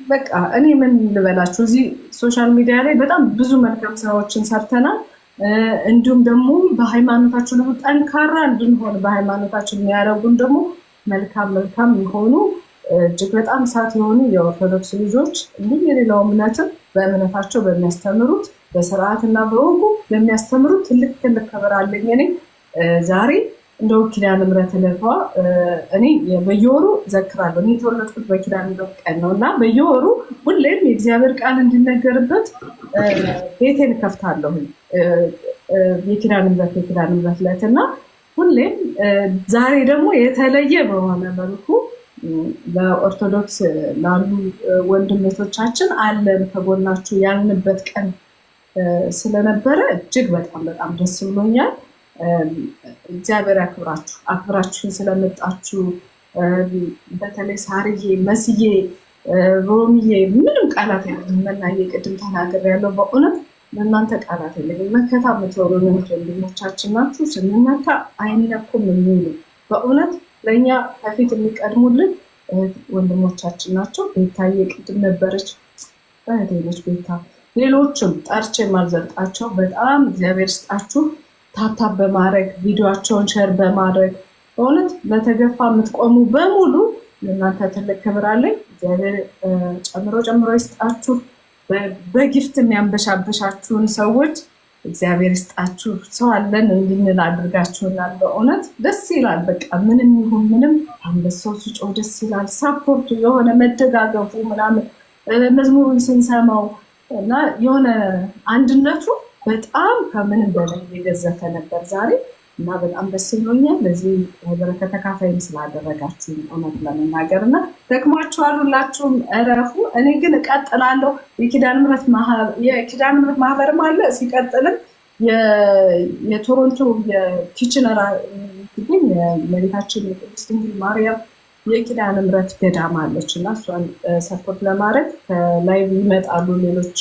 በቃ እኔ ምን ልበላችሁ፣ እዚህ ሶሻል ሚዲያ ላይ በጣም ብዙ መልካም ስራዎችን ሰርተናል። እንዲሁም ደግሞ በሃይማኖታችን ደግሞ ጠንካራ እንድንሆን በሃይማኖታችን የሚያደርጉን ደግሞ መልካም የሆኑ እጅግ በጣም እሳት የሆኑ የኦርቶዶክስ ልጆች እንዲሁም የሌላው እምነትም በእምነታቸው በሚያስተምሩት በስርዓትና በወጉ በሚያስተምሩት ትልቅ ክብር አለኝ። እኔ ዛሬ እንደው ኪዳነ ምሕረት ዕለቷ እኔ በየወሩ ዘክራለሁ። እኔ የተወለድኩት በኪዳነ ምሕረት ቀን ነው እና በየወሩ ሁሌም የእግዚአብሔር ቃል እንዲነገርበት ቤቴን ከፍታለሁ። የኪዳነ ምሕረት ዕለት እና ሁሌም ዛሬ ደግሞ የተለየ በሆነ መልኩ ለኦርቶዶክስ ላሉ ወንድሞቻችን አለን ከጎናችሁ ያልንበት ቀን ስለነበረ እጅግ በጣም ደስ ብሎኛል። እግዚአብሔር ያክብራችሁ። አክብራችሁን ስለመጣችሁ በተለይ ሳርዬ፣ መስዬ፣ ሮሚዬ ምንም ቃላት የለኝም። መናዬ ቅድም ተናግሬያለሁ። በእውነት ለእናንተ ቃላት የለኝም። መከታ የምትወሩ ወንድሞቻችን ናችሁ። ስንነካ አይነኩም የሚሉ በእውነት ለእኛ ከፊት የሚቀድሙልን ወንድሞቻችን ናቸው። ቤታዬ ቅድም ነበረች እህቴ ነች ቤታ፣ ሌሎችም ጠርቼ የማልዘልቃቸው በጣም እግዚአብሔር ስጣችሁ። ታፕታፕ በማድረግ ቪዲዮቸውን ሸር በማድረግ በእውነት ለተገፋ የምትቆሙ በሙሉ ለእናንተ ትልቅ ክብር አለኝ። እግዚአብሔር ጨምሮ ይስጣችሁ። በጊፍት የሚያንበሻበሻችሁን ሰዎች እግዚአብሔር ይስጣችሁ። ሰው አለን እንድንል አድርጋችሁናል። በእውነት ደስ ይላል። በቃ ምንም ይሁን ምንም አንበሳው ሲጮህ ደስ ይላል። ሳፖርቱ የሆነ መደጋገፉ ምናምን መዝሙሩን ስንሰማው እና የሆነ አንድነቱ በጣም ከምንም በላይ የገዘፈ ነበር ዛሬ እና በጣም ደስ ብሎኛል። ለዚህ በረከት ተካፋይም ስላደረጋችሁ እውነት ለመናገር እና ደክሟችኋል። ሁላችሁም እረፉ። እኔ ግን እቀጥላለሁ። የኪዳነ ምሕረት ማህበርም አለ። ሲቀጥልም የቶሮንቶ የኪችነራ ግን የእመቤታችን የቅድስት ድንግል ማርያም የኪዳነ ምሕረት ገዳም አለች እና እሷን ሰፖርት ለማድረግ ከላይቭ ይመጣሉ ሌሎች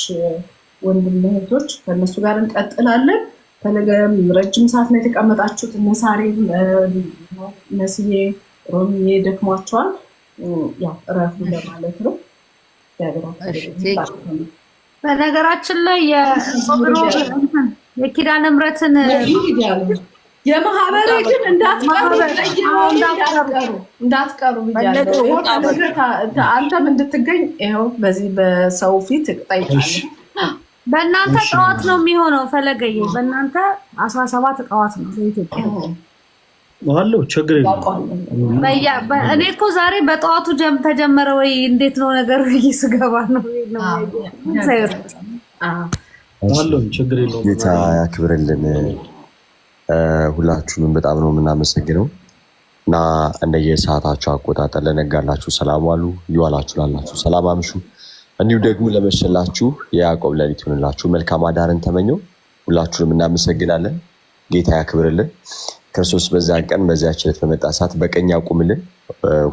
ወንድም እህቶች። ከእነሱ ጋር እንቀጥላለን። ፈለገም ረጅም ሰዓት ነው የተቀመጣችሁት። እነሳሬም መስዬ ሮሚዬ ደክሟቸዋል። ያው እረፉ ለማለት ነው። በነገራችን ላይ የኪዳነ ምሕረትን የማህበሬ ግን እንዳትቀሩ አንተም እንድትገኝ ይኸው በዚህ በሰው ፊት እጠይቃለሁ። በእናንተ ጠዋት ነው የሚሆነው። ፈለገዬ በእናንተ 17 ጠዋት ነው በኢትዮጵያ ዋለው ችግር የለም። እኔ እኮ ዛሬ በጠዋቱ ተጀመረ ወይ እንዴት ነው ነገሩ? ስገባ ነው ዋለው ችግር የለም። ጌታ ያክብርልን። ሁላችሁንም በጣም ነው የምናመሰግነው እና እንደየሰዓታችሁ አቆጣጠር ለነጋላችሁ ሰላም ዋሉ፣ ሊዋላችሁ ላላችሁ ሰላም አምሹ። እንዲሁ ደግሞ ለመሸላችሁ የያዕቆብ ሌሊት ይሁንላችሁ። መልካም አዳርን ተመኘው። ሁላችሁንም እናመሰግናለን። ጌታ ያክብርልን። ክርስቶስ በዚያን ቀን በዚያች ዕለት በመጣ ሰዓት በቀኝ ያቁምልን።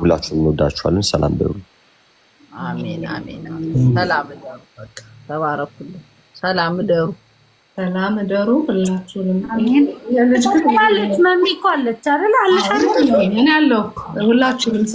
ሁላችሁንም እንወዳችኋለን። ሰላም ደሩ። አሜን አሜን። ሰላም ደሩ። በቃ ተባረኩልን። ሰላም ደሩ። ሰላም ደሩ። ሁላችሁንም የልጅ ልጅ መሚ እኮ አለች አይደል? አለሽ አይደል? እኔ አለሁ። ሁላችሁንም